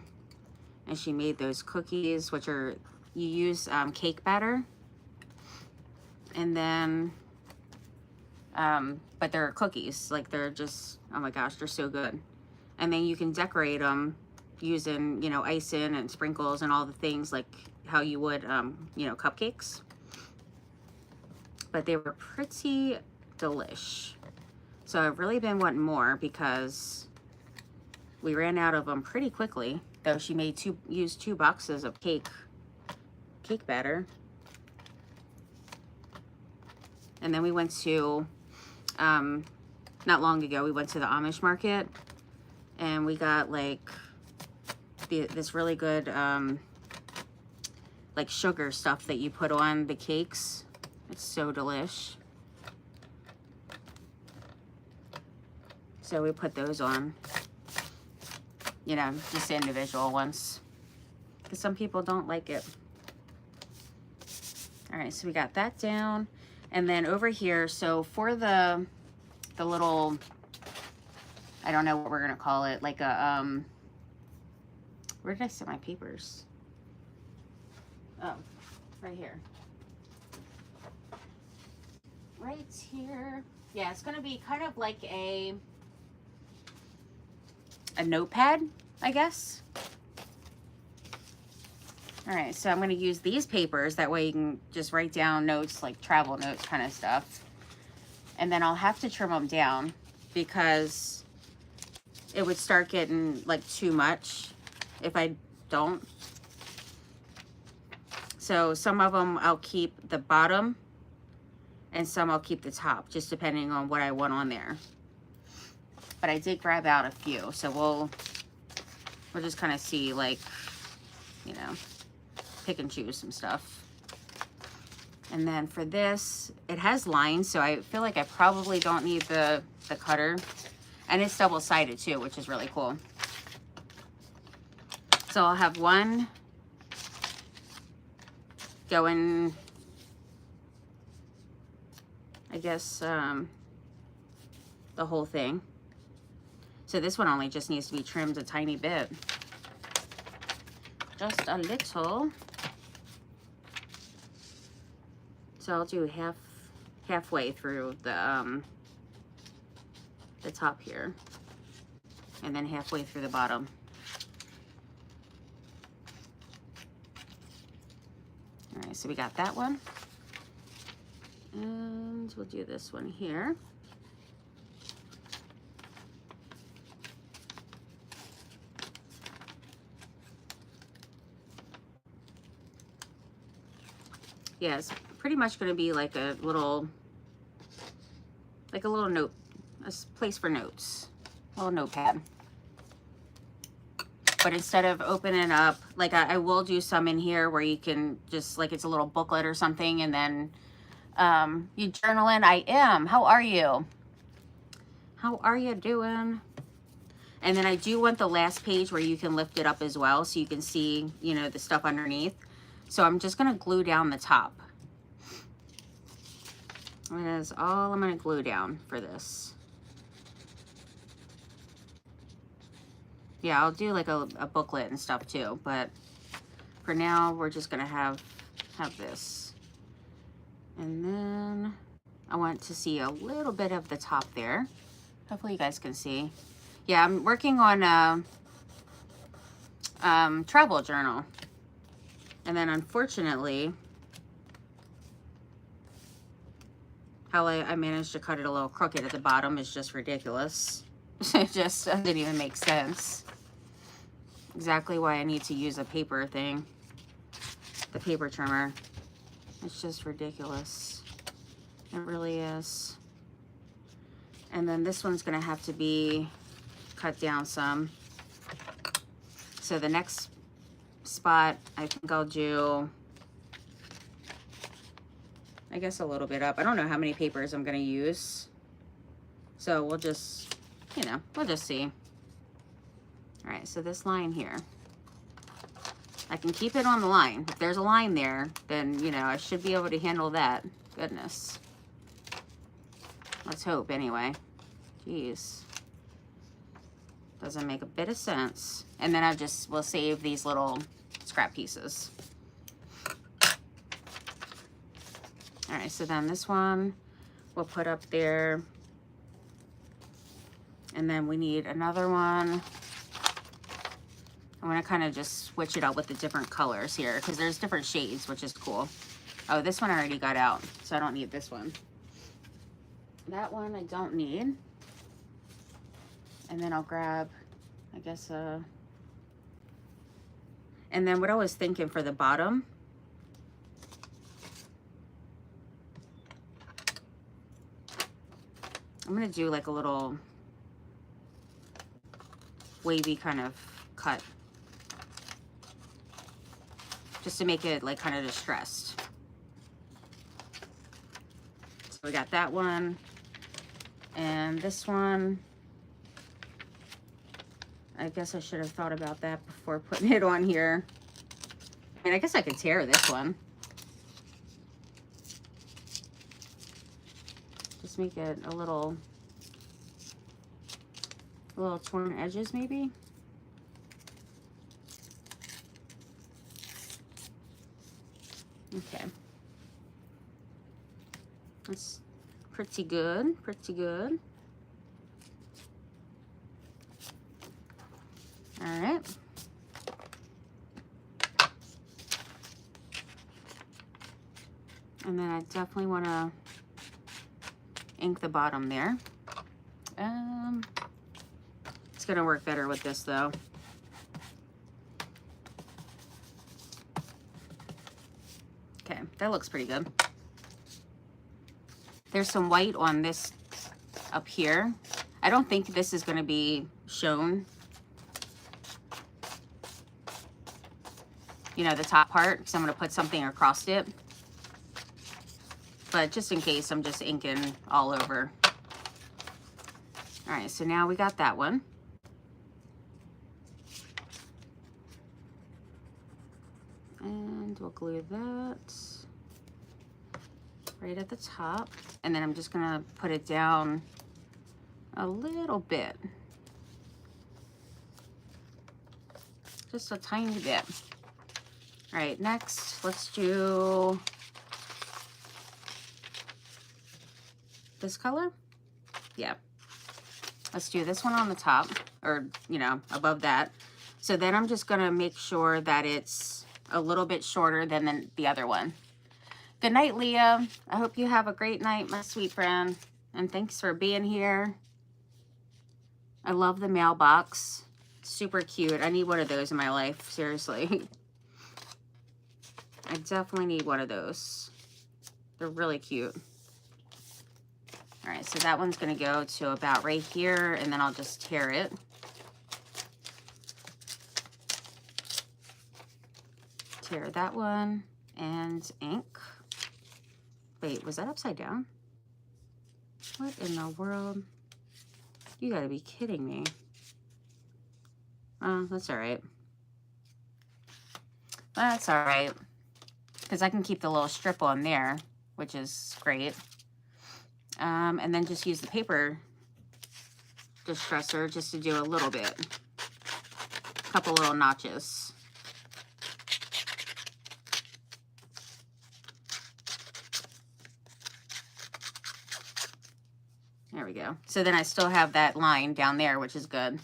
And she made those cookies, which are, you use cake batter. And then, but they're cookies. Like, they're just, oh my gosh, they're so good. And then you can decorate them using, you know, icing and sprinkles and all the things like how you would, you know, cupcakes. But they were pretty delish. So I've really been wanting more because we ran out of them pretty quickly. Though she made used 2 boxes of cake batter. And then we went to, not long ago, we went to the Amish market. And we got like this really good like sugar stuff that you put on the cakes. It's so delish. So we put those on, you know, just individual ones, because some people don't like it. All right, so we got that down. And then over here, so for the little, I don't know what we're gonna call it, like a, where did I set my papers? Oh, right here. Right here. Yeah, it's gonna be kind of like a notepad, I guess. All right, so I'm gonna use these papers. That way you can just write down notes, like travel notes kind of stuff. And then I'll have to trim them down because it would start getting like too much if I don't. So some of them I'll keep the bottom and some I'll keep the top, just depending on what I want on there. But I did grab out a few, so we'll just kind of see, like, you know, pick and choose some stuff. And then for this, it has lines, so I feel like I probably don't need the cutter. And it's double-sided too, which is really cool. So I'll have one going, I guess, the whole thing. So this one only just needs to be trimmed a tiny bit. Just a little. So I'll do halfway through the top here, and then halfway through the bottom. All right, so we got that one, and we'll do this one here. Yeah, it's pretty much going to be like a little like a little note, place for notes, a little notepad. But instead of opening up, like I will do some in here where you can just, like it's a little booklet or something, and then you journal in. I am. How are you? How are you doing? And then I do want the last page where you can lift it up as well so you can see, you know, the stuff underneath. So I'm just going to glue down the top. That is all I'm going to glue down for this. Yeah, I'll do like a booklet and stuff too, but for now we're just gonna have this. And then I want to see a little bit of the top there. Hopefully you guys can see. Yeah, I'm working on a travel journal. And then unfortunately, how I managed to cut it a little crooked at the bottom is just ridiculous. It just doesn't even make sense. Exactly why I need to use a paper thing, the paper trimmer. It's just ridiculous. It really is. And then this one's gonna have to be cut down some. So the next spot, I think I'll do, I guess a little bit up. I don't know how many papers I'm gonna use. So we'll just, you know, we'll just see. All right, so this line here, I can keep it on the line. If there's a line there, then, you know, I should be able to handle that. Goodness. Let's hope anyway. Jeez. Doesn't make a bit of sense. And then we'll save these little scrap pieces. All right, so then this one we'll put up there. And then we need another one. I'm gonna kind of just switch it up with the different colors here because there's different shades, which is cool. Oh, this one I already got out, so I don't need this one. That one I don't need. And then I'll grab, I guess, and then what I was thinking for the bottom, I'm gonna do like a little wavy kind of cut, just to make it like kind of distressed. So we got that one, and this one, I guess I should have thought about that before putting it on here. I mean, I guess I could tear this one. Just make it a little torn edges maybe. Okay. That's pretty good, pretty good. All right. And then I definitely want to ink the bottom there. It's going to work better with this though. Okay, that looks pretty good. There's some white on this up here. I don't think this is going to be shown, you know, the top part, because I'm going to put something across it. But just in case, I'm just inking all over. All right, so now we got that one. And we'll glue that right at the top. And then I'm just gonna put it down a little bit. Just a tiny bit. All right, next, let's do this color. Yeah. Let's do this one on the top, or, you know, above that. So then I'm just gonna make sure that it's a little bit shorter than the other one. Good night, Leah. I hope you have a great night, my sweet friend. And thanks for being here. I love the mailbox. Super cute. I need one of those in my life, seriously. I definitely need one of those. They're really cute. All right, so that one's going to go to about right here, and then I'll just tear it. Tear that one, and ink. Wait, was that upside down? What in the world? You gotta be kidding me. Oh, that's all right. That's all right, because I can keep the little strip on there, which is great. And then just use the paper distresser just to do a little bit. A couple little notches. There we go. So then I still have that line down there, which is good.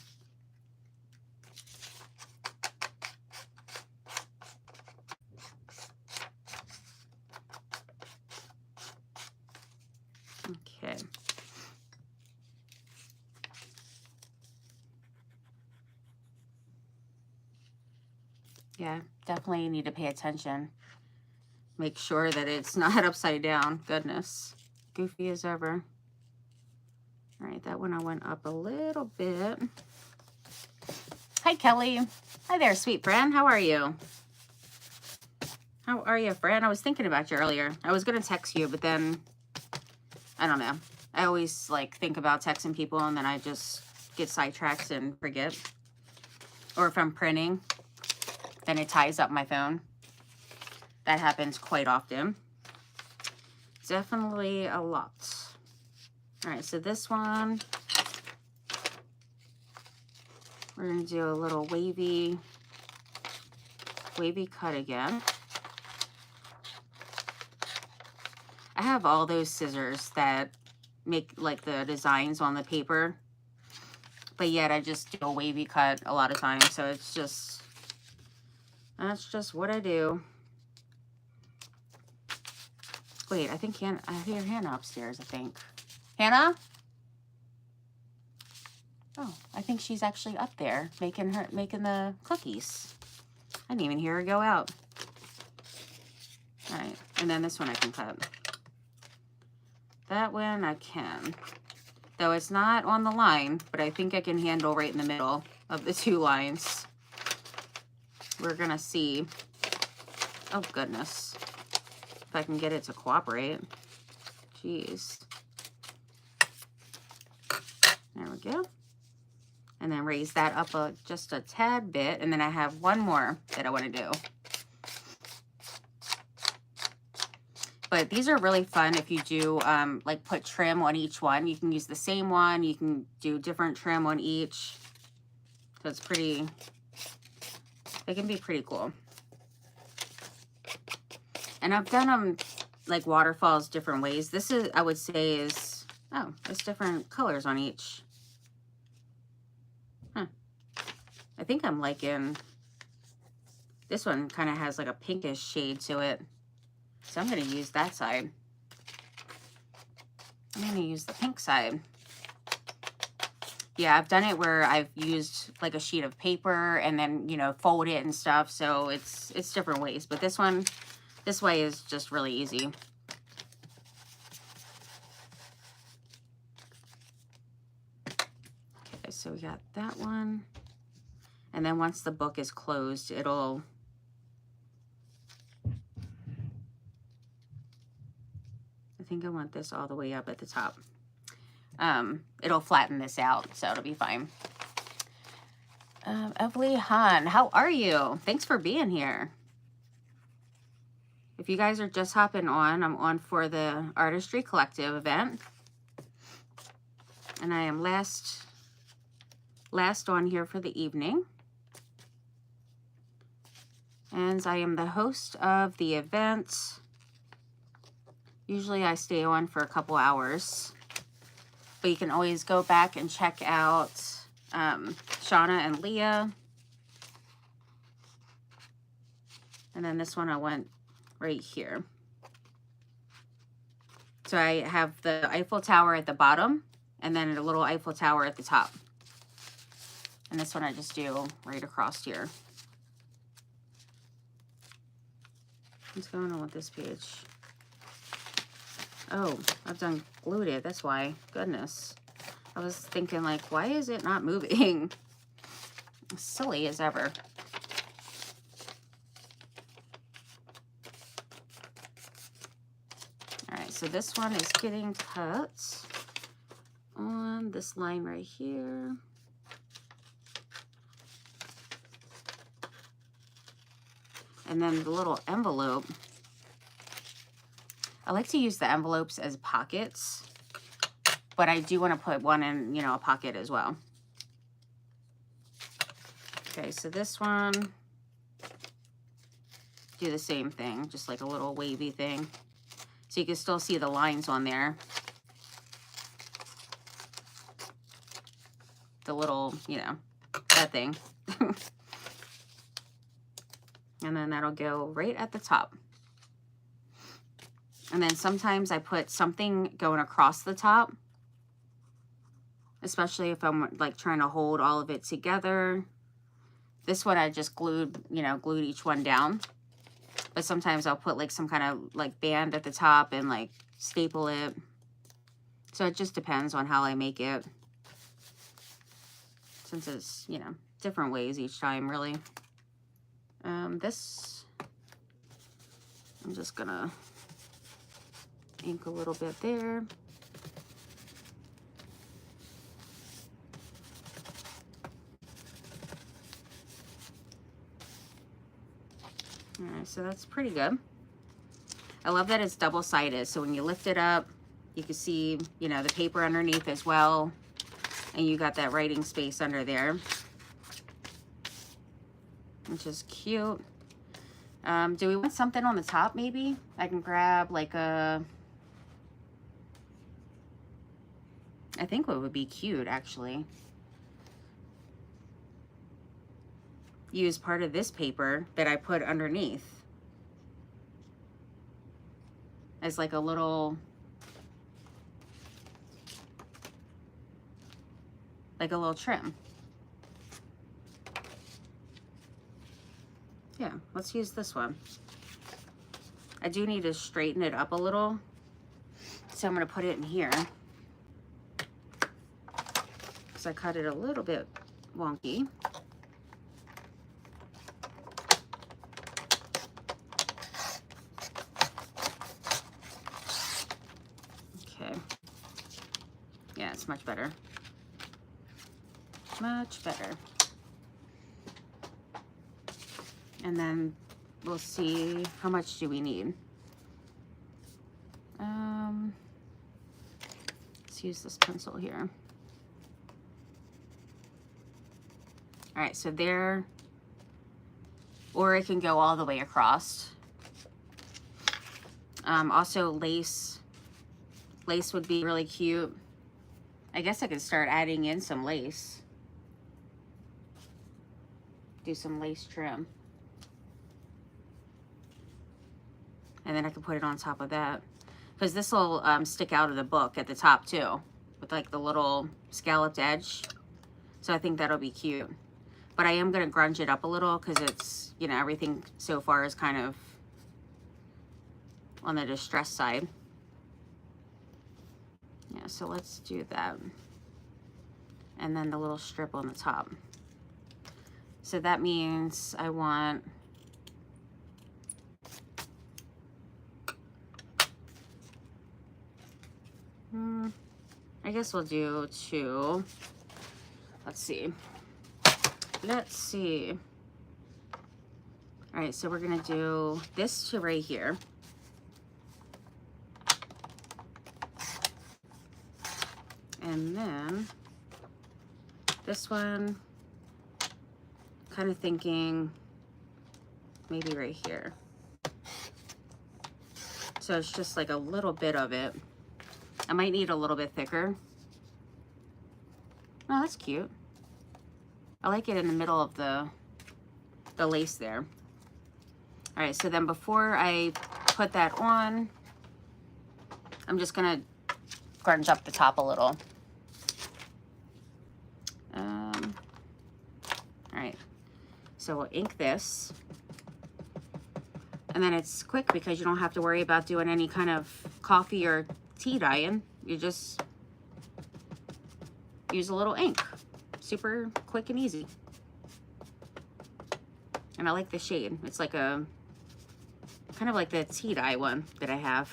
Okay. Yeah, definitely need to pay attention. Make sure that it's not upside down. Goodness. Goofy as ever. All right, that one I went up a little bit. Hi, Kelly. Hi there, sweet friend. How are you? How are you, friend? I was thinking about you earlier. I was going to text you, but then, I don't know. I always, like, think about texting people, and then I just get sidetracked and forget. Or if I'm printing, then it ties up my phone. That happens quite often. Definitely a lot. All right, so this one, we're going to do a little wavy cut again. I have all those scissors that make like the designs on the paper, but yet I just do a wavy cut a lot of times. So it's just, that's just what I do. Wait, I think I hear Hannah upstairs, I think. Hannah? Oh, I think she's actually up there making the cookies. I didn't even hear her go out. All right, and then this one I can cut. That one I can. Though it's not on the line, but I think I can handle right in the middle of the two lines. We're gonna see. Oh goodness. If I can get it to cooperate. Jeez. There we go. And then raise that up just a tad bit. And then I have one more that I want to do. But these are really fun if you do like put trim on each one. You can use the same one. You can do different trim on each. So it's pretty, they can be pretty cool. And I've done them like waterfalls different ways. This is, I would say is, oh, there's different colors on each. Huh. I think I'm liking, this one kind of has like a pinkish shade to it. So I'm going to use that side. I'm going to use the pink side. Yeah, I've done it where I've used like a sheet of paper and then, you know, fold it and stuff. So it's different ways. But this one, this way is just really easy. Okay, so we got that one. And then once the book is closed, it'll... I think I want this all the way up at the top. It'll flatten this out, so it'll be fine. Evely Han, how are you? Thanks for being here. If you guys are just hopping on, I'm on for the Artistry Collective event. And I am last on here for the evening. And I am the host of the event. Usually I stay on for a couple hours. But you can always go back and check out Shauna and Leah. And then this one I went right here. So I have the Eiffel Tower at the bottom and then a little Eiffel Tower at the top. And this one I just do right across here. What's going on with this page? Oh, I've done glued it. That's why. Goodness. I was thinking, like, why is it not moving? Silly as ever. All right, so this one is getting cut on this line right here. And then the little envelope, I like to use the envelopes as pockets, but I do want to put one in, you know, a pocket as well. Okay, so this one, do the same thing, just like a little wavy thing. So you can still see the lines on there. The little, you know, that thing. And then that'll go right at the top. And then sometimes I put something going across the top, especially if I'm like trying to hold all of it together. This one I just glued, you know, glued each one down. But sometimes I'll put like some kind of like band at the top and like staple it. So it just depends on how I make it. Since it's, you know, different ways each time, really. This, I'm just gonna ink a little bit there. All right, so that's pretty good. I love that it's double-sided, so when you lift it up, you can see, you know, the paper underneath as well, and you got that writing space under there, which is cute. Do we want something on the top, maybe? I can grab like a, I think what would be cute, actually. Use part of this paper that I put underneath as like a little, trim. Yeah, let's use this one. I do need to straighten it up a little, so I'm going to put it in here because I cut it a little bit wonky. Okay. Yeah, it's much better. Much better. And then we'll see how much do we need. Let's use this pencil here. All right, so there, or it can go all the way across. Also lace. Lace would be really cute. I guess I could start adding in some lace. Do some lace trim. And then I can put it on top of that. Because this will stick out of the book at the top too. With like the little scalloped edge. So I think that'll be cute. But I am going to grunge it up a little because it's, you know, everything so far is kind of on the distressed side. Yeah, so let's do that. And then the little strip on the top. So that means I want I guess we'll do 2. Let's see. Let's see. All right, so we're gonna do this to right here. And then this one, kind of thinking maybe right here. So it's just like a little bit of it. I might need a little bit thicker. Oh, that's cute. I like it in the middle of the lace there. All right, so then before I put that on, I'm just gonna grunge up the top a little. All right, so we'll ink this. And then it's quick because you don't have to worry about doing any kind of coffee or tea dye in. You just use a little ink. Super quick and easy. And I like the shade. It's like a, kind of like the tea dye one that I have.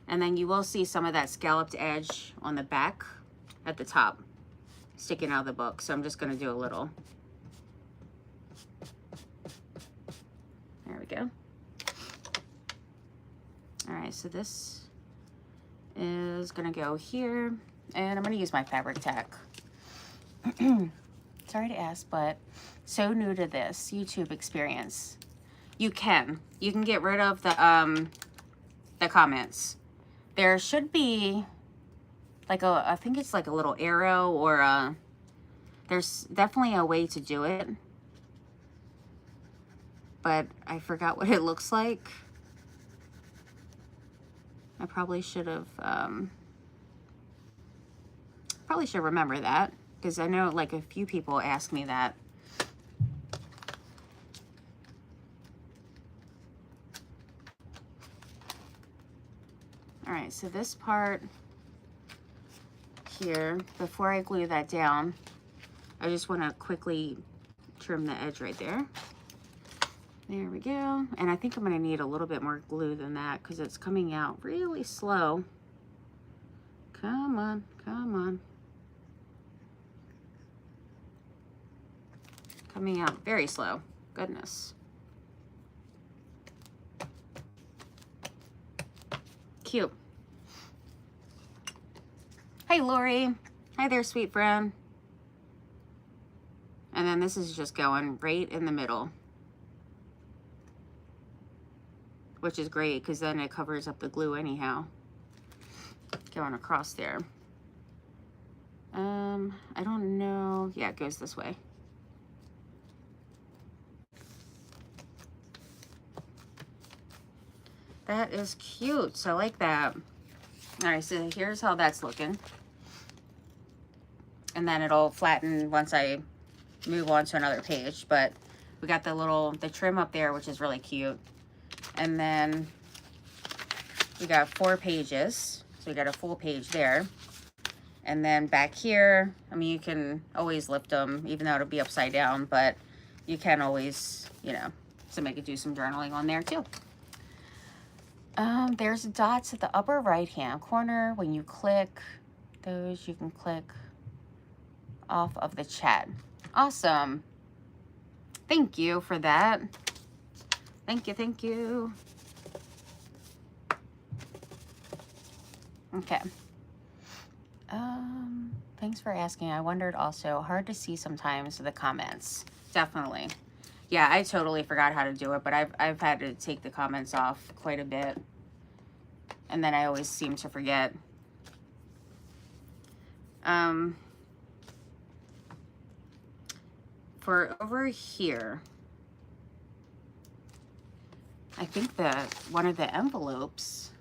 And then you will see some of that scalloped edge on the back at the top sticking out of the book. So I'm just going to do a little. There we go. All right, so this is going to go here. And I'm going to use my fabric tack. Sorry to ask, but so new to this YouTube experience. You can get rid of the comments. There should be like a, I think it's like a little arrow or a, there's definitely a way to do it, but I forgot what it looks like. I probably should have, probably should remember that, because I know like a few people ask me that. All right, so this part here, before I glue that down, I just want to quickly trim the edge right there. There we go. And I think I'm going to need a little bit more glue than that because it's coming out really slow. Come on, come on. Coming out very slow. Goodness. Cute. Hi, Lori. Hi there, sweet friend. And then this is just going right in the middle, which is great because then it covers up the glue anyhow. Going across there. I don't know. Yeah, it goes this way. That is cute. So I like that. All right, so here's how that's looking. And then it'll flatten once I move on to another page. But we got the trim up there, which is really cute. And then we got 4 pages. So we got a full page there. And then back here, I mean, you can always lift them, even though it'll be upside down, but you can always, you know, so make it do some journaling on there too. There's dots at the upper right hand corner. When you click those, you can click off of the chat. Awesome. Thank you for that. Thank you, thank you. Okay. Thanks for asking. I wondered also, hard to see sometimes the comments. Definitely. Yeah, I totally forgot how to do it, but I've had to take the comments off quite a bit. And then I always seem to forget. For over here, I think that one of the envelopes,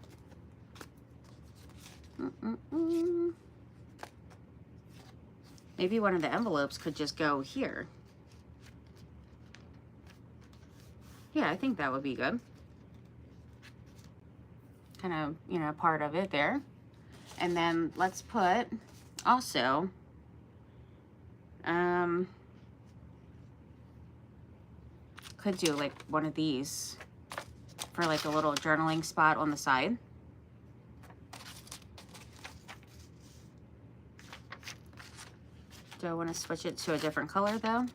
maybe one of the envelopes could just go here. Yeah, I think that would be good. Kind of, you know, part of it there. And then let's put also, could do like one of these for like a little journaling spot on the side. Do I want to switch it to a different color though?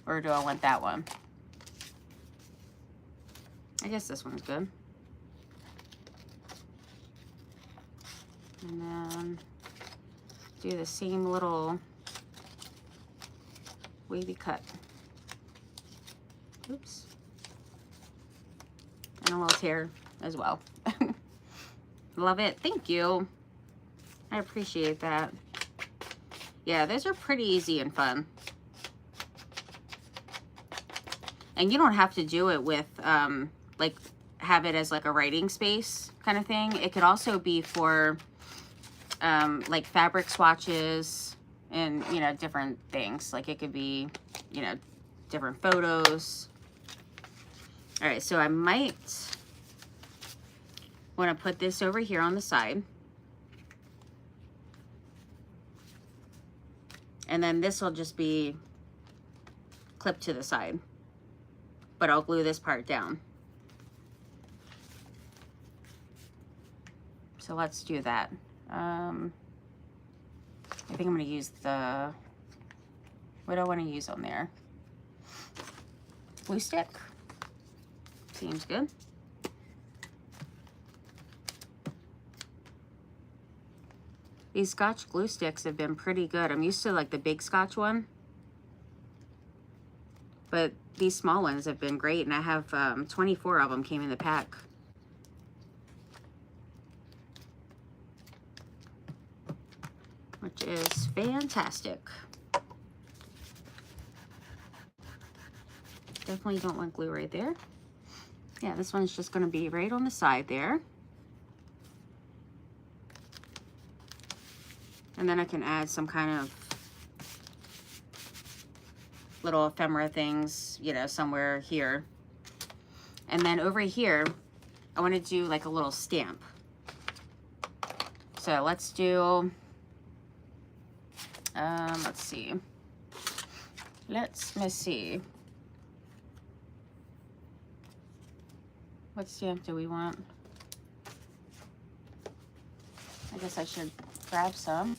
Or do I want that one? I guess this one's good. And then do the same little wavy cut. Oops. And a little tear as well. Love it. Thank you. I appreciate that. Yeah, those are pretty easy and fun. And you don't have to do it with, like, have it as like a writing space kind of thing. It could also be for, like, fabric swatches and, you know, different things. Like, it could be, you know, different photos. All right, so I might want to put this over here on the side. And then this will just be clipped to the side. But I'll glue this part down. So let's do that. I think I'm going to use the, what do I want to use on there? Glue stick. Seems good. These Scotch glue sticks have been pretty good. I'm used to like the big Scotch one, but these small ones have been great, and I have 24 of them came in the pack. Which is fantastic. Definitely don't want glue right there. Yeah, this one's just going to be right on the side there. And then I can add some kind of little ephemera things, you know, somewhere here. And then over here, I want to do like a little stamp. So let's do, let's see. Let's see. What stamp do we want? I guess I should grab some.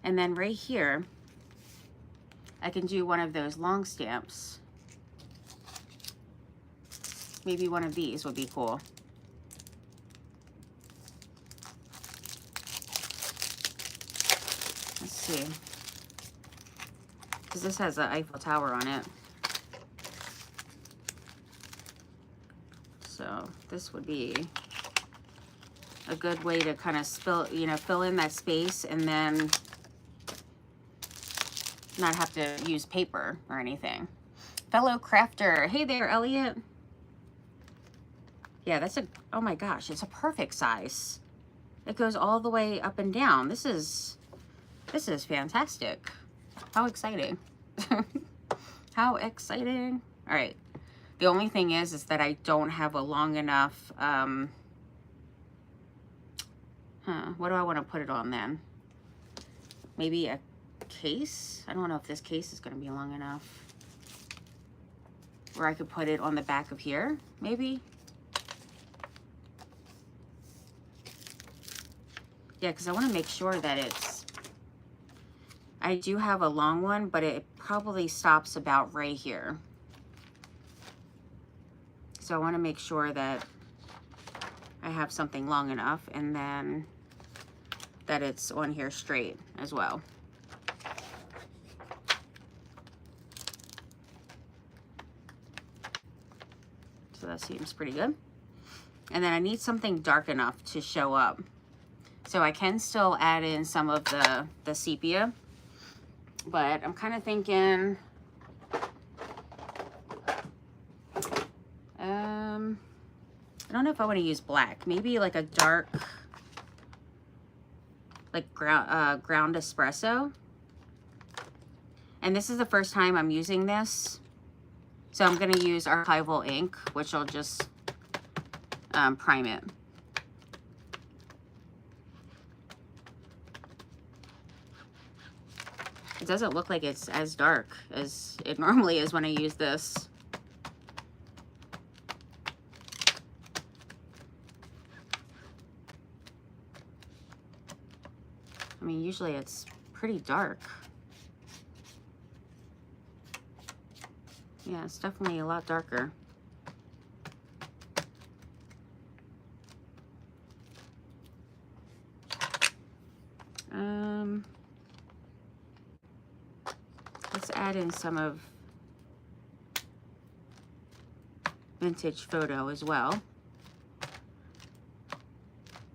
And then right here, I can do one of those long stamps. Maybe one of these would be cool. Let's see. Because this has an Eiffel Tower on it. So this would be a good way to kind of fill in that space and then not have to use paper or anything. Fellow crafter. Hey there, Elliot. Yeah, that's oh my gosh, it's a perfect size. It goes all the way up and down. This is fantastic. How exciting. How exciting. All right. The only thing is that I don't have a long enough, what do I want to put it on then? Maybe a case? I don't know if this case is going to be long enough. Where I could put it on the back of here, maybe? Yeah, because I want to make sure that it's, I do have a long one, but it probably stops about right here. So I want to make sure that I have something long enough, and then that it's on here straight as well. So that seems pretty good. And then I need something dark enough to show up. So I can still add in some of the sepia, but I'm kind of thinking, I don't know if I want to use black. Maybe like a dark, like ground espresso. And this is the first time I'm using this. So I'm going to use archival ink, which will just prime it. It doesn't look like it's as dark as it normally is when I use this. I mean, usually it's pretty dark. Yeah, it's definitely a lot darker. Let's add in some of Vintage Photo as well,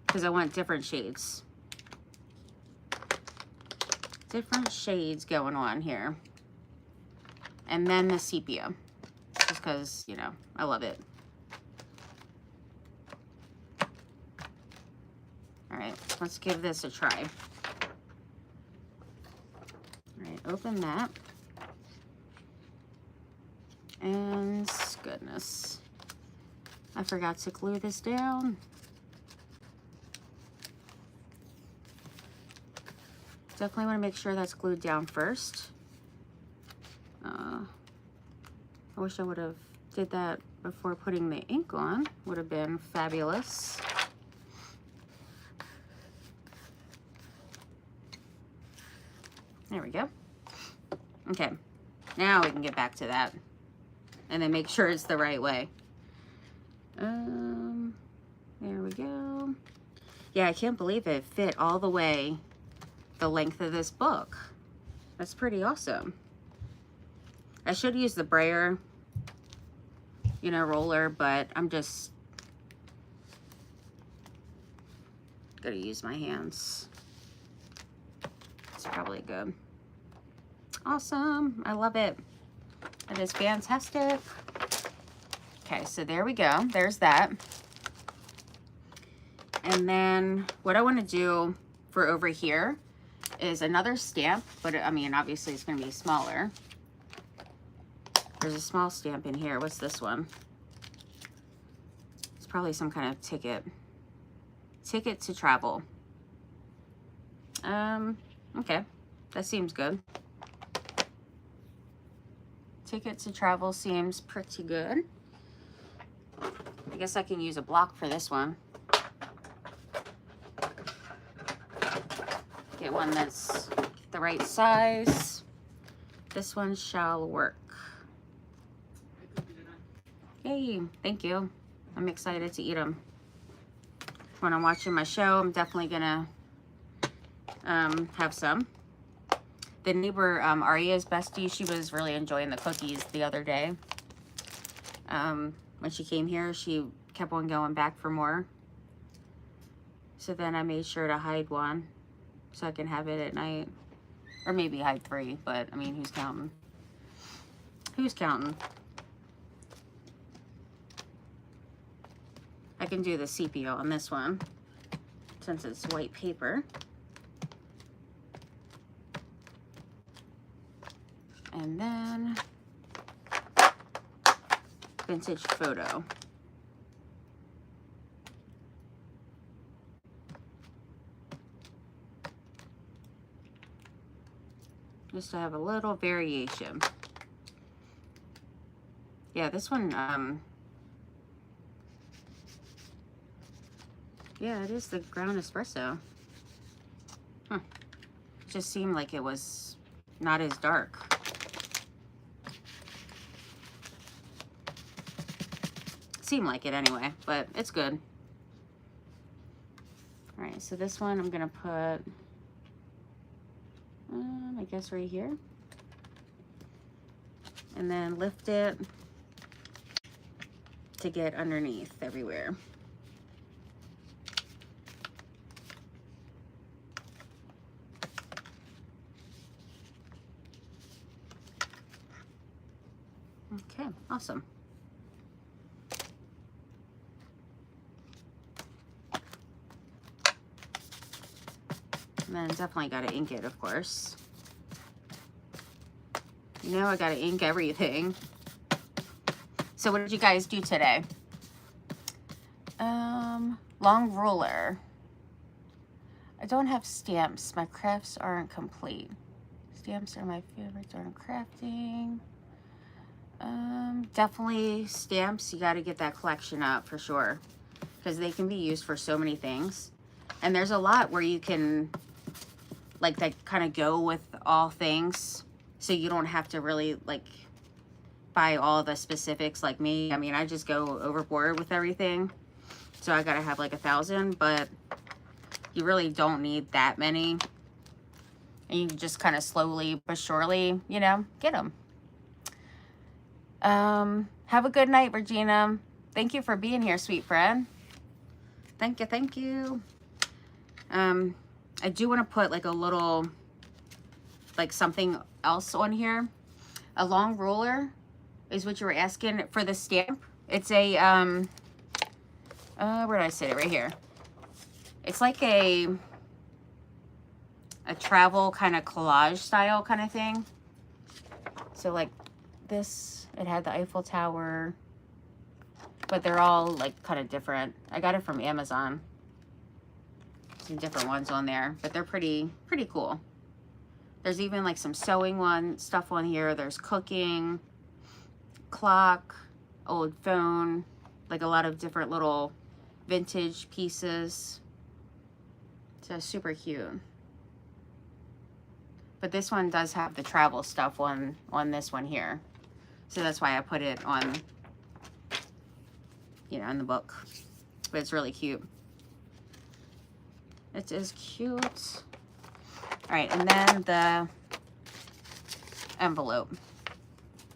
because I want different shades. Different shades going on here. And then the sepia, just because, you know, I love it. All right, let's give this a try. All right, open that. And goodness, I forgot to glue this down. Definitely want to make sure that's glued down first. I wish I would have did that before putting the ink on. Would have been fabulous. There we go. Okay, now we can get back to that and then make sure it's the right way. There we go. Yeah, I can't believe it fit all the way the length of this book. That's pretty awesome. I should use the brayer, you know, roller, but I'm just gonna use my hands. It's probably good. Awesome, I love it. That is fantastic. Okay, so there we go, there's that. And then what I wanna do for over here is another stamp, but I mean, obviously it's gonna be smaller. There's a small stamp in here. What's this one? It's probably some kind of ticket. Ticket to travel. Okay, that seems good. Ticket to travel seems pretty good. I guess I can use a block for this one. Get one that's the right size. This one shall work. Yay, thank you. I'm excited to eat them. When I'm watching my show, I'm definitely gonna have some. The neighbor, Aria's bestie, she was really enjoying the cookies the other day. When she came here, she kept on going back for more. So then I made sure to hide one so I can have it at night. Or maybe hide 3, but I mean, who's counting? Who's counting? I can do the sepia on this one since it's white paper. And then vintage photo. Just to have a little variation. Yeah, this one, yeah, it is the ground espresso. Huh. It just seemed like it was not as dark. Seemed like it anyway, but it's good. All right, so this one I'm gonna put, I guess right here. And then lift it to get underneath everywhere. Okay, awesome. And then definitely got to ink it, of course. You know I got to ink everything. So what did you guys do today? Long ruler. I don't have stamps. My crafts aren't complete. Stamps are my favorites on crafting. Definitely stamps. You got to get that collection up for sure, because they can be used for so many things. And there's a lot where you can, like, that kind of go with all things, so you don't have to really, like, buy all the specifics like me. I mean, I just go overboard with everything, so I gotta have like 1,000, but you really don't need that many. And you can just kind of slowly but surely, you know, get them. Have a good night, Regina. Thank you for being here, sweet friend. Thank you, thank you. I do want to put like a little, like something else on here. A long ruler is what you were asking for the stamp. It's a, where did I say it? Right here. It's like a travel kind of collage style kind of thing. So like this It had the Eiffel Tower, but they're all like kind of different. I got it from Amazon. Some different ones on there, but they're pretty cool. There's even like some sewing stuff on here. There's cooking, clock, old phone, like a lot of different little vintage pieces. So super cute. But this one does have the travel stuff on this one here. So that's why I put it on, you know, in the book. But it's really cute. It is cute. All right, and then the envelope.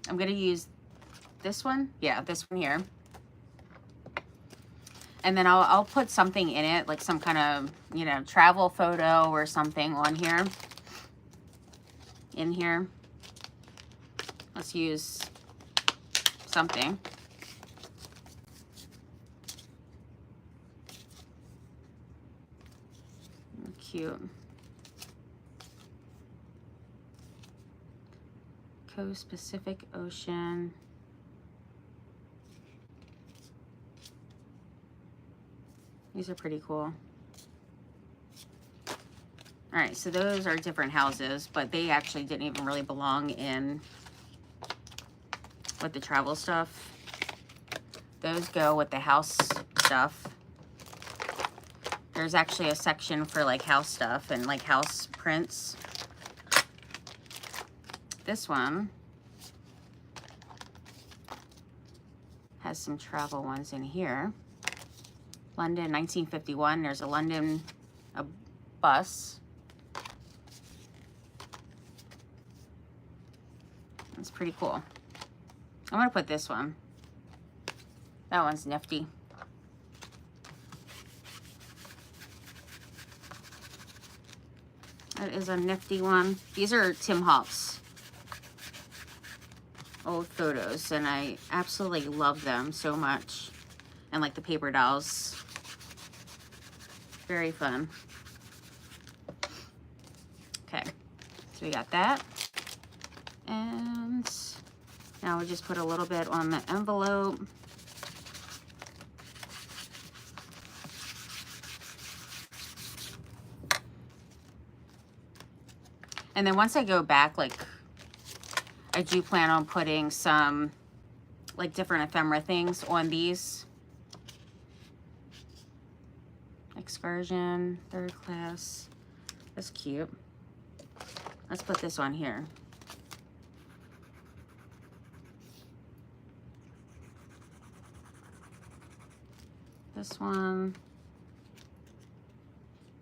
I'm gonna use this one. Yeah, this one here. And then I'll put something in it, like some kind of, you know, travel photo or something on here. In here. Let's use something. Cute. Coast Pacific Ocean. These are pretty cool. All right, so those are different houses, but they actually didn't even really belong in with the travel stuff. Those go with the house stuff. There's actually a section for like house stuff and like house prints. This one has some travel ones in here. London, 1951. There's a London bus. It's pretty cool. I'm gonna put this one. That one's nifty. That is a nifty one. These are Tim Holtz old photos, and I absolutely love them so much. And like the paper dolls. Very fun. Okay, so we got that. And now we'll just put a little bit on the envelope. And then once I go back, like, I do plan on putting some, like, different ephemera things on these. Excursion, third class. That's cute. Let's put this on here. This one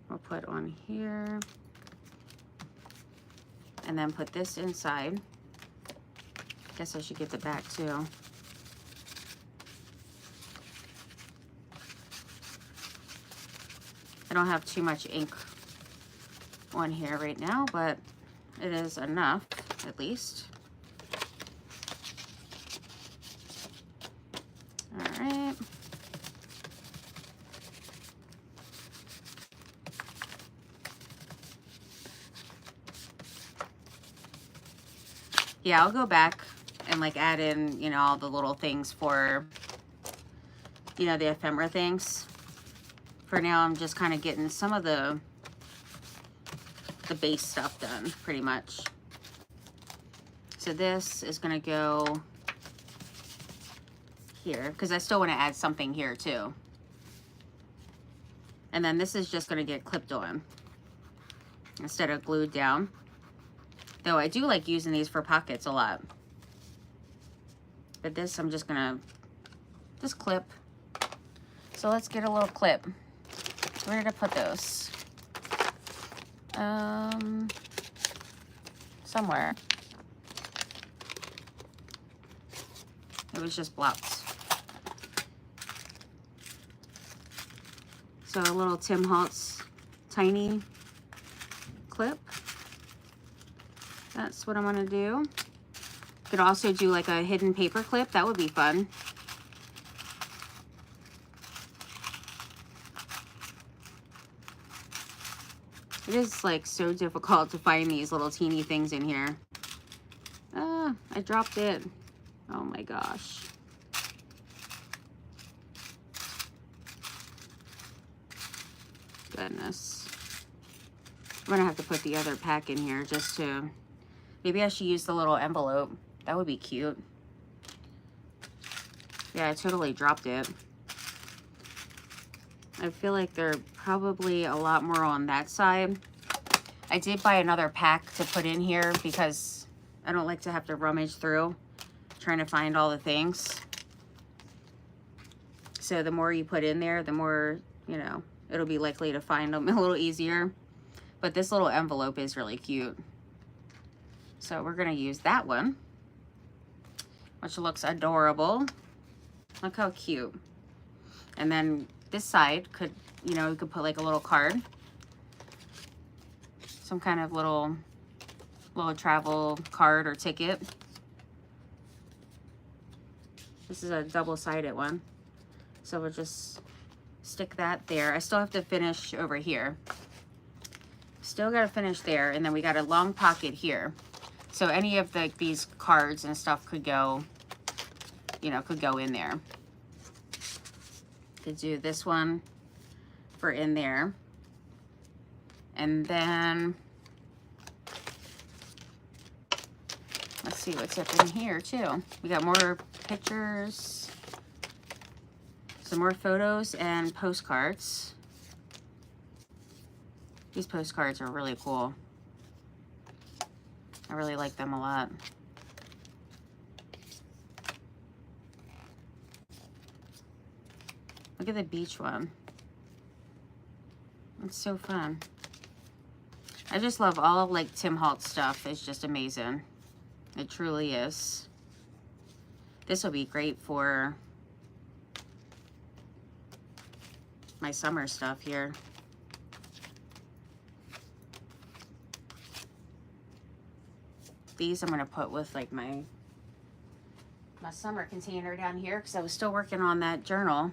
we'll put on here. And then put this inside. Guess I should get the back too. I don't have too much ink on here right now, but it is enough, at least. All right. Yeah, I'll go back and like add in, you know, all the little things for, you know, the ephemera things. For now, I'm just kind of getting some of the base stuff done, pretty much. So this is going to go here, because I still want to add something here too. And then this is just going to get clipped on instead of glued down. Though I do like using these for pockets a lot. But this, I'm just gonna just clip. So let's get a little clip. Where did I put those? Somewhere. It was just blocked. So a little Tim Holtz tiny clip. That's what I'm gonna do. Could also do like a hidden paper clip. That would be fun. It is like so difficult to find these little teeny things in here. I dropped it. Oh my gosh. Goodness. I'm gonna have to put the other pack in here just to, maybe I should use the little envelope. That would be cute. Yeah, I totally dropped it. I feel like they're probably a lot more on that side. I did buy another pack to put in here because I don't like to have to rummage through trying to find all the things. So the more you put in there, the more, you know, it'll be likely to find them a little easier. But this little envelope is really cute. So we're gonna use that one, which looks adorable. Look how cute. And then this side could, you know, you could put like a little card. Some kind of little travel card or ticket. This is a double-sided one. So we'll just stick that there. I still have to finish over here. Still got to finish there, and then we got a long pocket here. So any of these cards and stuff could go, you know, could go in there. Could do this one for in there. And then let's see what's up in here too. We got more pictures, some more photos and postcards. These postcards are really cool. I really like them a lot. Look at the beach one. It's so fun. I just love all of like Tim Holtz stuff. It's just amazing. It truly is. This will be great for my summer stuff here. These I'm gonna put with like my summer container down here because I was still working on that journal.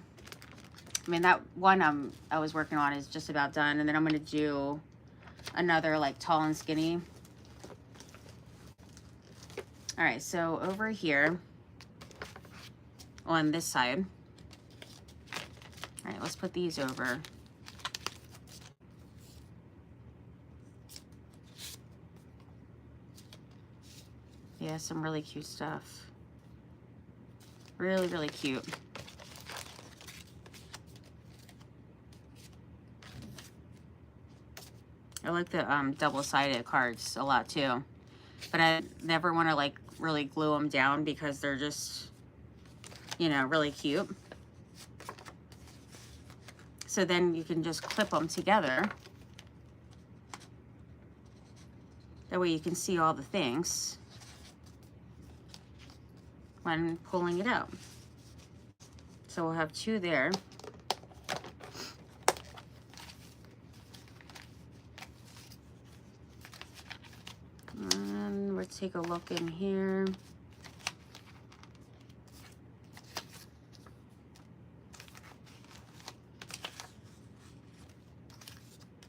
I mean, that one I was working on is just about done, and then I'm gonna do another like tall and skinny. All right, so over here on this side, all right, let's put these over. Yeah, some really cute stuff. Really, really cute. I like the double-sided cards a lot too, but I never want to like really glue them down because they're just, you know, really cute. So then you can just clip them together. That way you can see all the things when pulling it out. So we'll have two there. And we'll take a look in here.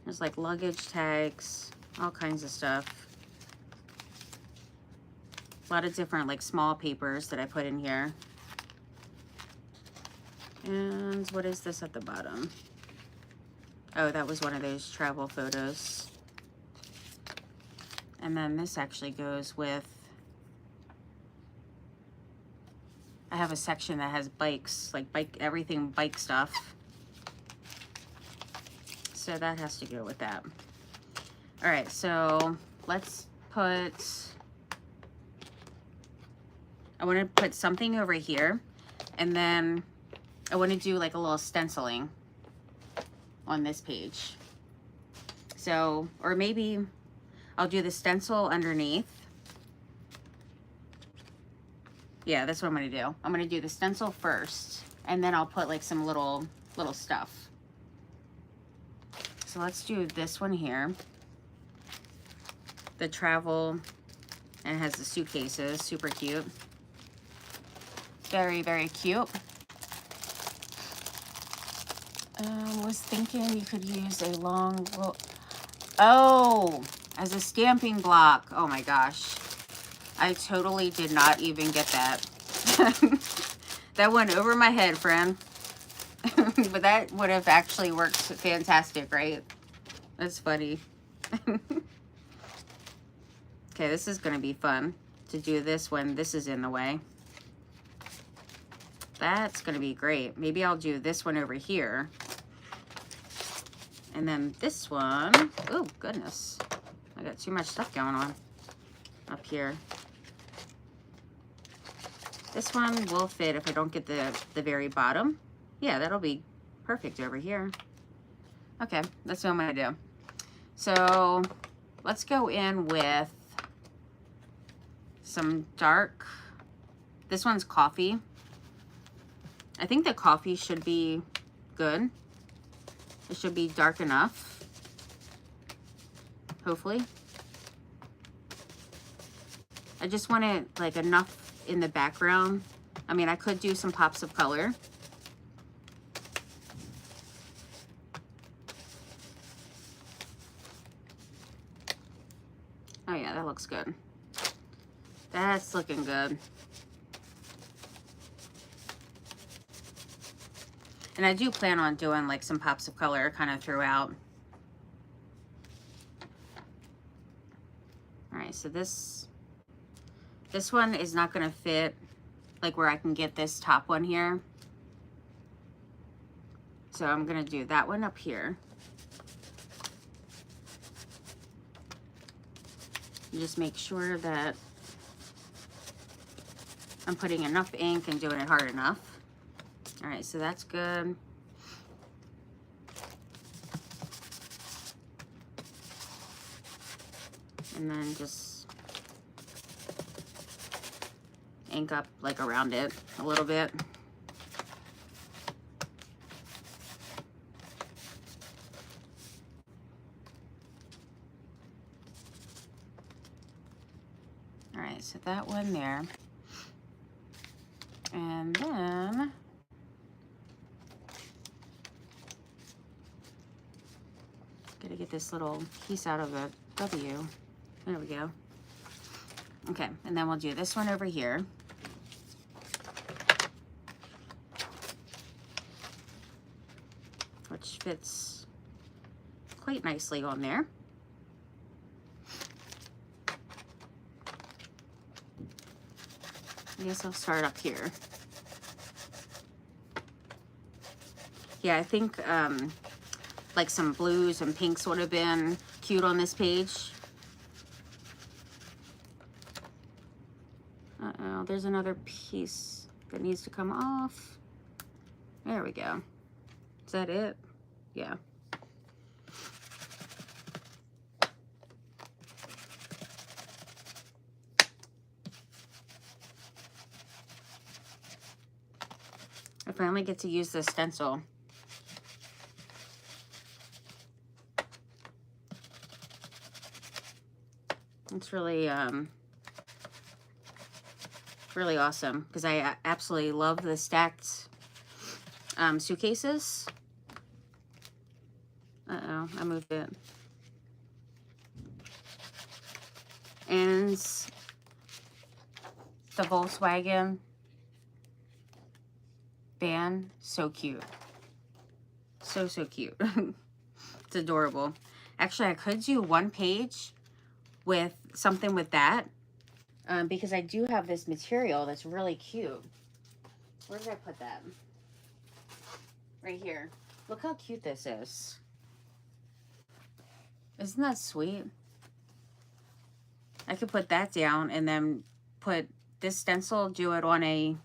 There's like luggage tags, all kinds of stuff. A lot of different like small papers that I put in here. And what is this at the bottom? Oh, that was one of those travel photos. And then this actually goes with, I have a section that has bikes, like everything bike stuff. So that has to go with that. All right, so let's put, I want to put something over here, and then I want to do like a little stenciling on this page. So, or maybe I'll do the stencil underneath. Yeah, that's what I'm going to do. I'm going to do the stencil first, and then I'll put like some little stuff. So let's do this one here. The travel, and it has the suitcases, super cute. Very, very cute. Was thinking you could use a long, oh, as a stamping block. Oh my gosh. I totally did not even get that. That went over my head, friend. But that would have actually worked fantastic, right? That's funny. Okay, this is going to be fun to do this when this is in the way. That's going to be great. Maybe I'll do this one over here. And then this one. Oh, goodness. I got too much stuff going on up here. This one will fit if I don't get the very bottom. Yeah, that'll be perfect over here. Okay, that's what I'm going to do. So let's go in with some dark. This one's coffee. I think the coffee should be good. It should be dark enough, hopefully. I just want it like enough in the background. I mean, I could do some pops of color. Oh yeah, that looks good. That's looking good. And I do plan on doing like some pops of color kind of throughout. All right, so this one is not going to fit like where I can get this top one here. So I'm going to do that one up here. Just make sure that I'm putting enough ink and doing it hard enough. All right, so that's good. And then just ink up like around it a little bit. All right, so that one there. And then gotta get this little piece out of the W. There we go. Okay, and then we'll do this one over here. Which fits quite nicely on there. I guess I'll start up here. Yeah, I think like some blues and pinks would have been cute on this page. Uh-oh, there's another piece that needs to come off. There we go. Is that it? Yeah. I finally get to use the stencil. It's really, really awesome because I absolutely love the stacked suitcases. Uh-oh, I moved it. And the Volkswagen van, so cute. So cute. It's adorable. Actually, I could do one page with something with that because I do have this material that's really cute. Where did I put that? Right here. Look how cute this is. Isn't that sweet? I could put that down and then put this stencil, do it on a,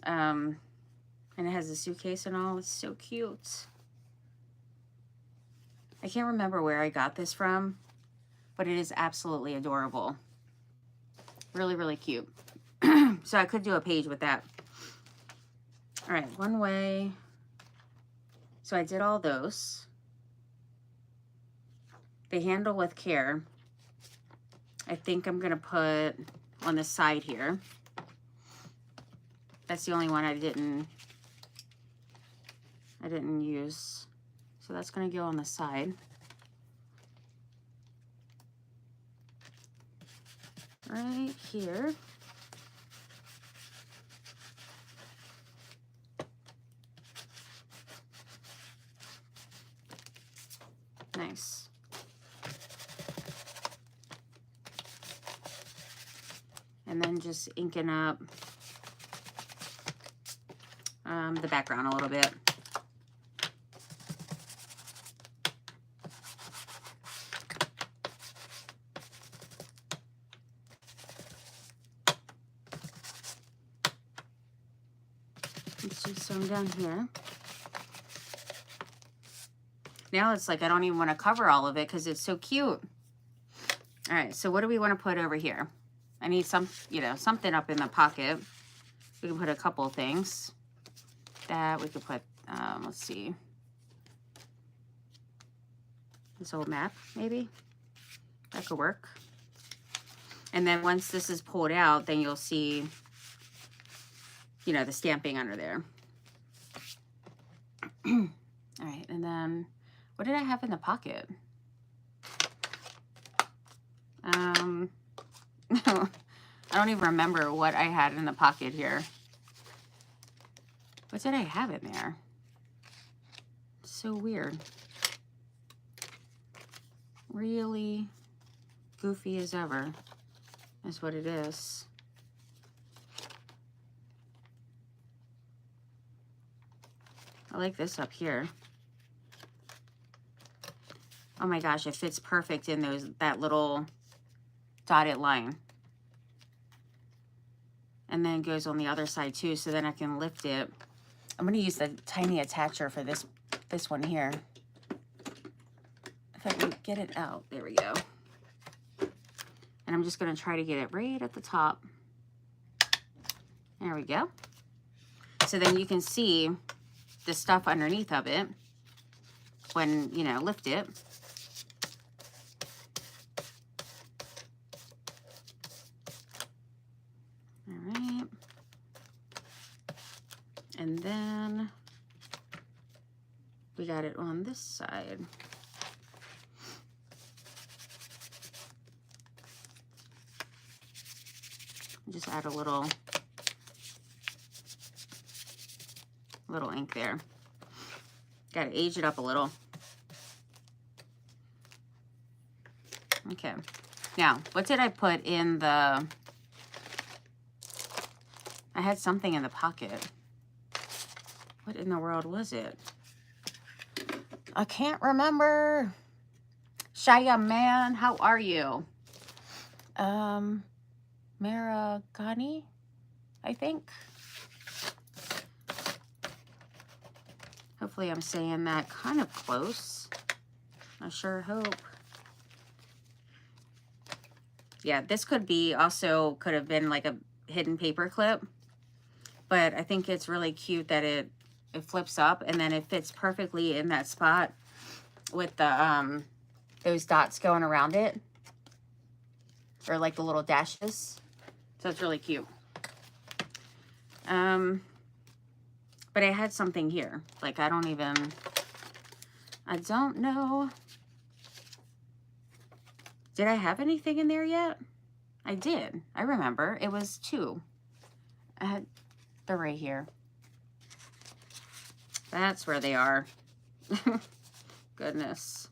and it has a suitcase and all. It's so cute. I can't remember where I got this from, but it is absolutely adorable. Really, really cute. So I could do a page with that. All right, one way. So I did all those. The handle with care. I think I'm gonna put on the side here. That's the only one I didn't use. So that's gonna go on the side. Right here. Nice. And then just inking up the background a little bit. Let's do some down here. Now it's like I don't even want to cover all of it because it's so cute. All right, so what do we want to put over here? I need some, you know, something up in the pocket. We can put a couple of things. That we could put, let's see. This old map, maybe. That could work. And then once this is pulled out, then you'll see, you know, the stamping under there. All right, and then what did I have in the pocket? I don't even remember what I had in the pocket here. What did I have in there? So weird. Really goofy as ever. That's what it is. I like this up here. Oh my gosh, it fits perfect in that little dotted line. And then goes on the other side too, so then I can lift it. I'm going to use the tiny attacher for this one here. If I can get it out. There we go. And I'm just going to try to get it right at the top. There we go. So then you can see the stuff underneath of it when, you know, lift it. All right. And then we got it on this side. Just add a little ink there. Got to age it up a little. Okay. Now, what did I put in the... I had something in the pocket. What in the world was it? I can't remember. Shia man, how are you? Maragani, I think. Hopefully I'm saying that kind of close. I sure hope. Yeah, this could have been like a hidden paper clip, but I think it's really cute that it flips up and then it fits perfectly in that spot with the those dots going around it, or like the little dashes. So it's really cute. But I had something here. Like I don't know. Did I have anything in there yet? I did. I remember. It was 2. They're right here. That's where they are. Goodness.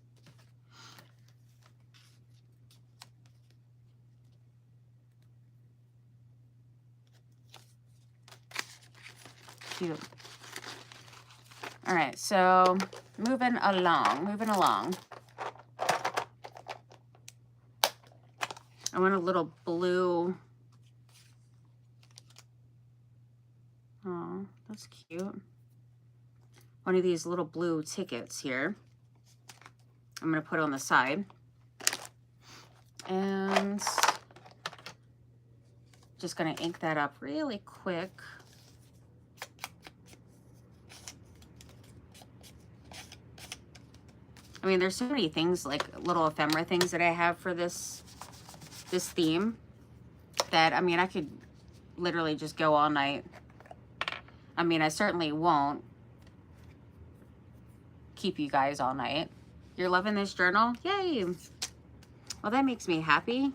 Cute. All right, so moving along. I want a little blue. Oh, that's cute. One of these little blue tickets here. I'm going to put on the side. And just going to ink that up really quick. I mean, there's so many things, like little ephemera things that I have for this theme that, I mean, I could literally just go all night. I mean, I certainly won't keep you guys all night. You're loving this journal? Yay! Well, that makes me happy.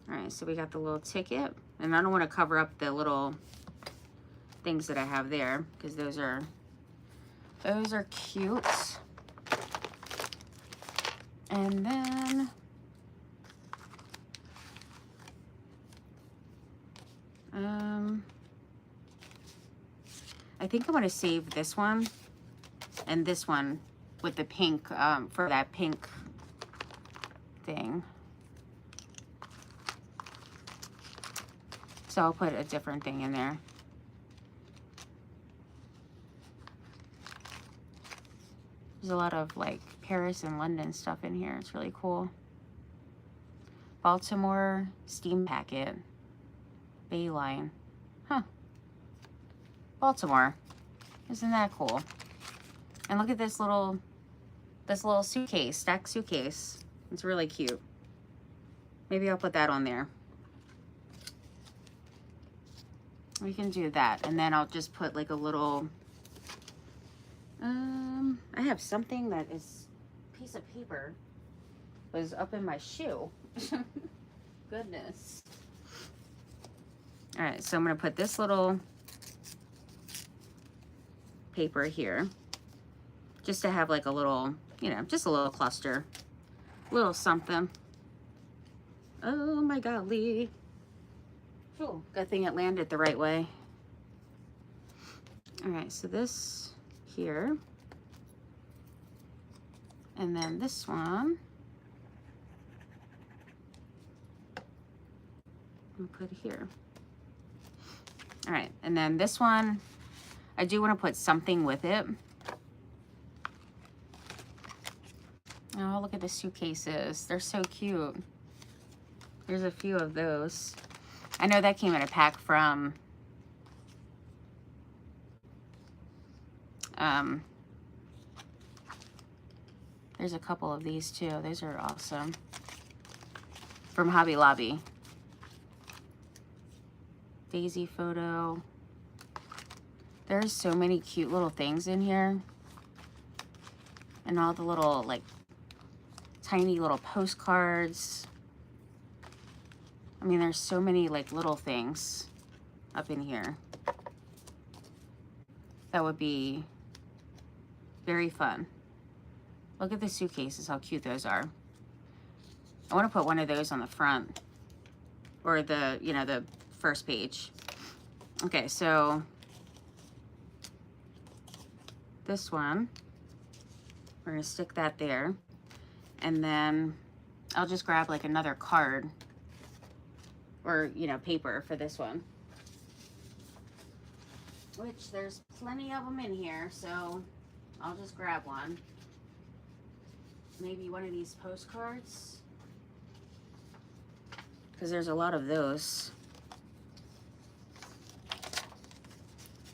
All right, so we got the little ticket, and I don't want to cover up the things that I have there, because those are cute. And then I think I'm going to save this one and this one with the pink for that pink thing. So I'll put a different thing in there. There's a lot of like Paris and London stuff in here. It's really cool. Baltimore steam packet. Bayline. Huh. Baltimore. Isn't that cool? And look at this little suitcase, stack suitcase. It's really cute. Maybe I'll put that on there. We can do that. And then I'll just put like a little, I have something that is a piece of paper was up in my shoe. Goodness. All right, so I'm gonna put this little paper here just to have like a little, you know, just a little cluster, little something. Oh my golly. Oh, good thing it landed the right way. All right, so this here, and then this one, I'll put here. All right, and then this one, I do want to put something with it. Oh, look at the suitcases. They're so cute. There's a few of those. I know that came in a pack from there's a couple of these too. Those are awesome. From Hobby Lobby. Daisy photo. There's so many cute little things in here. And all the little like tiny little postcards. I mean, there's so many like little things up in here. That would be very fun. Look at the suitcases, how cute those are. I want to put one of those on the front or the, you know, the first page. Okay, so this one, we're going to stick that there. And then I'll just grab like another card or, you know, paper for this one. Which there's plenty of them in here, so I'll just grab one. Maybe one of these postcards, because there's a lot of those.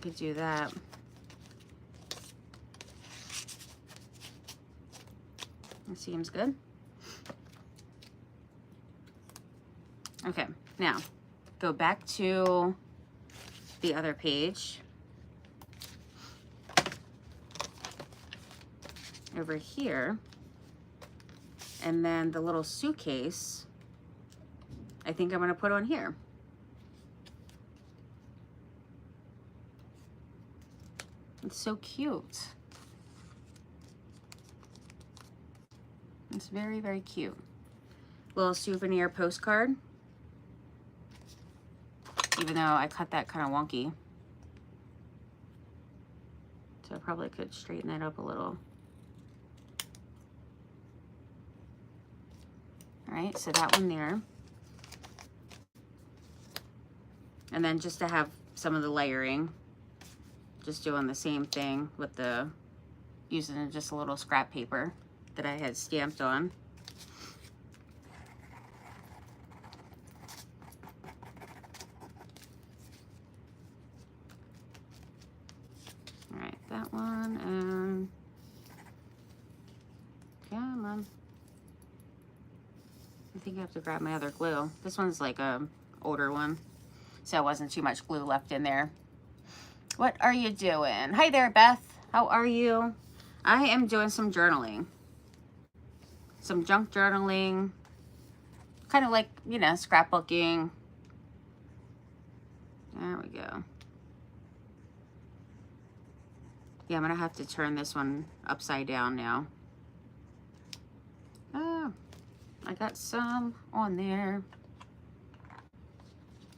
Could do that. That seems good. Okay, now go back to the other page. Over here, and then the little suitcase, I think I'm going to put on here. It's so cute. It's very, very cute. Little souvenir postcard. Even though I cut that kind of wonky. So I probably could straighten that up a little. All right, so that one there. And then just to have some of the layering, just doing the same thing with the, using just a little scrap paper that I had stamped on. All right, that one, and come on. I think I have to grab my other glue. This one's like a older one, so it wasn't too much glue left in there. What are you doing? Hi there, Beth. How are you? I am doing some journaling. Some junk journaling. Kind of like, you know, scrapbooking. There we go. Yeah, I'm gonna have to turn this one upside down now. Oh, I got some on there.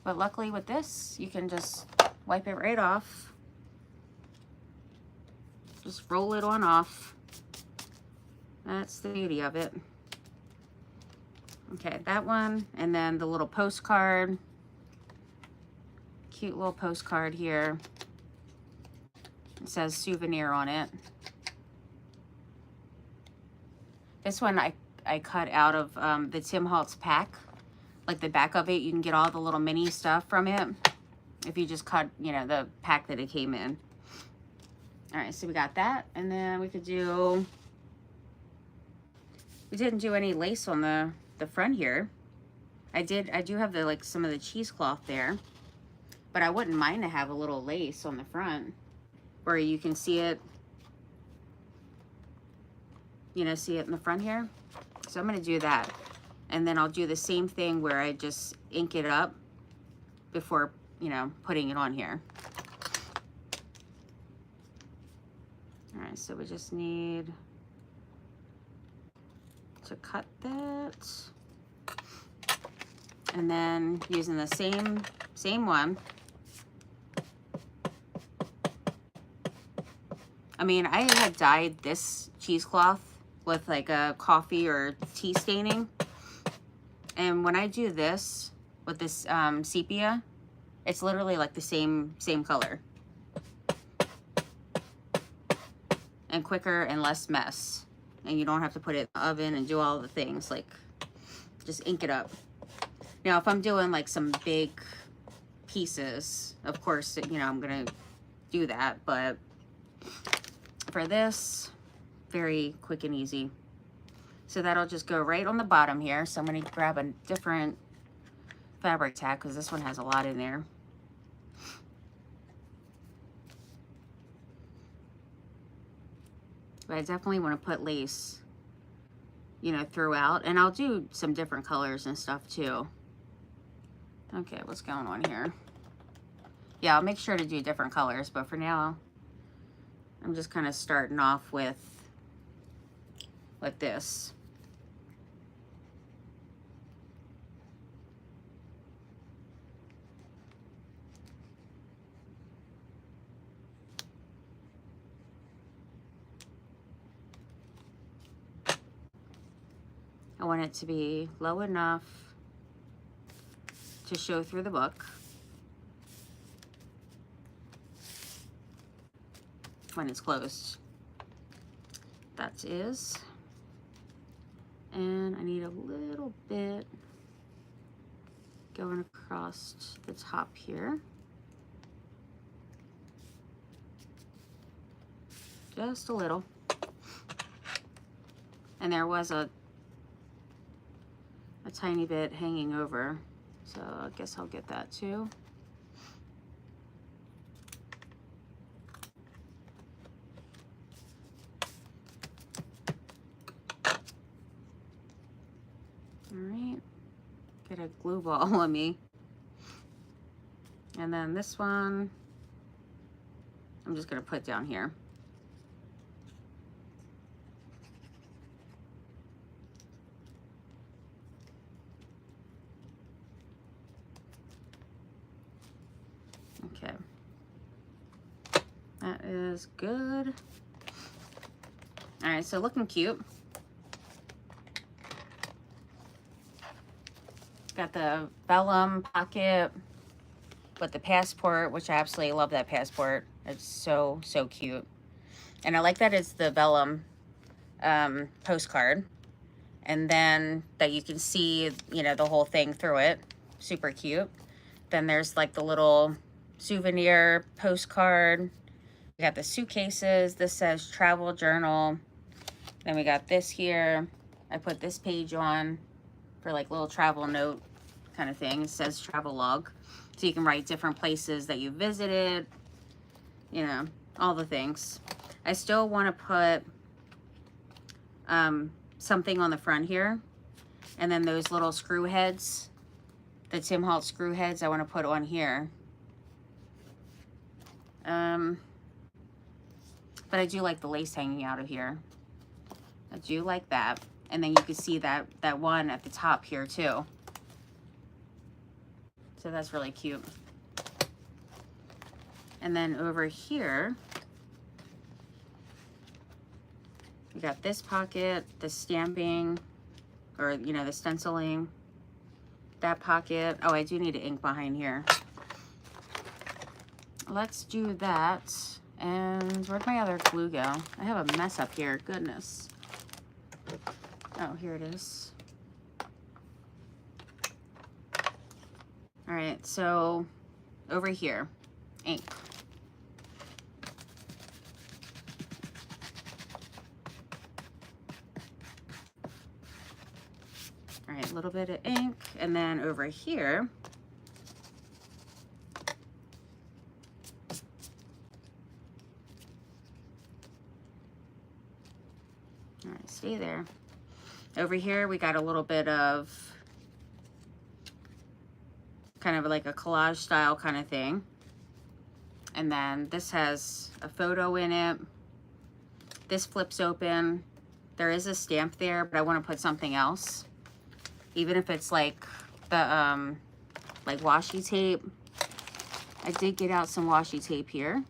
But luckily with this, you can just wipe it right off. Just roll it on off. That's the beauty of it. Okay, that one, and then the little postcard. Cute little postcard here. It says souvenir on it. This one I cut out of the Tim Holtz pack. Like the back of it, you can get all the little mini stuff from it. If you just cut, you know, the pack that it came in. All right, so we got that. And then we could do, we didn't do any lace on the front here. I do have the, like, some of the cheesecloth there. But I wouldn't mind to have a little lace on the front where you can see it, you know, see it in the front here. So I'm going to do that. And then I'll do the same thing where I just ink it up before, you know, putting it on here. All right, so we just need to cut that. And then using the same one. I mean, I had dyed this cheesecloth with like a coffee or tea staining. And when I do this with this sepia, it's literally like the same color. And quicker and less mess. And you don't have to put it in the oven and do all the things. Like, just ink it up. Now, if I'm doing like some big pieces, of course, you know, I'm gonna do that. But for this, very quick and easy. So that'll just go right on the bottom here. So I'm gonna grab a different fabric tack because this one has a lot in there. But I definitely want to put lace, you know, throughout. And I'll do some different colors and stuff too. Okay, what's going on here? Yeah, I'll make sure to do different colors. But for now, I'm just kind of starting off with this. I want it to be low enough to show through the book when it's closed. That is. And I need a little bit going across the top here. Just a little. And there was a tiny bit hanging over, so I guess I'll get that too. All right, get a glue ball on me. And then this one, I'm just gonna put down here. Okay, that is good. All right, so looking cute. Got the vellum pocket with the passport, which I absolutely love that passport. It's so cute. And I like that it's the vellum postcard. And then that you can see, you know, the whole thing through it. Super cute. Then there's like the little souvenir postcard. We got the suitcases. This says travel journal. Then we got this here. I put this page on for like little travel note kind of thing. It says travel log. So you can write different places that you visited, you know, all the things. I still want to put something on the front here. And then those little screw heads, the Tim Holtz screw heads, I want to put on here. But But I do like the lace hanging out of here. I do like that. And then you can see that one at the top here too. So that's really cute. And then over here, we got this pocket, the stamping, or you know, the stenciling, that pocket. Oh, I do need to ink behind here. Let's do that. And where'd my other glue go? I have a mess up here, goodness. Oh, here it is. All right, so over here, ink. All right, a little bit of ink, and then over here, all right, stay there. Over here, we got a little bit of kind of like a collage style kind of thing. And then this has a photo in it. This flips open. There is a stamp there, but I want to put something else. Even if it's like the like washi tape. I did get out some washi tape here.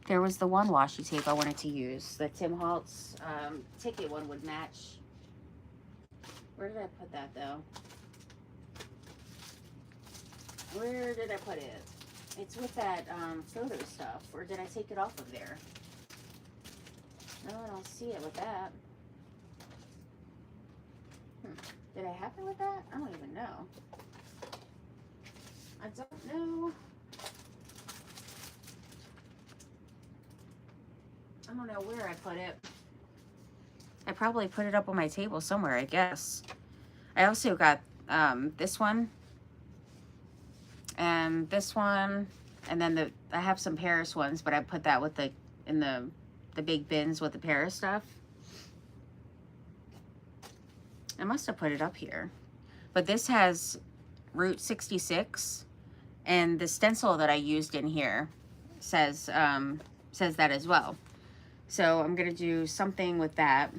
There was the one washi tape I wanted to use. The Tim Holtz ticket one would match. Where did I put that though? Where did I put it? It's with that photo stuff. Or did I take it off of there? No, I don't see it with that. Did I have it with that? I don't even know. I don't know. I don't know where I put it. I probably put it up on my table somewhere, I guess. I also got this one. And this one. And then I have some Paris ones, but I put that with in the big bins with the Paris stuff. I must have put it up here. But this has Route 66. And the stencil that I used in here says that as well. So I'm going to do something with that.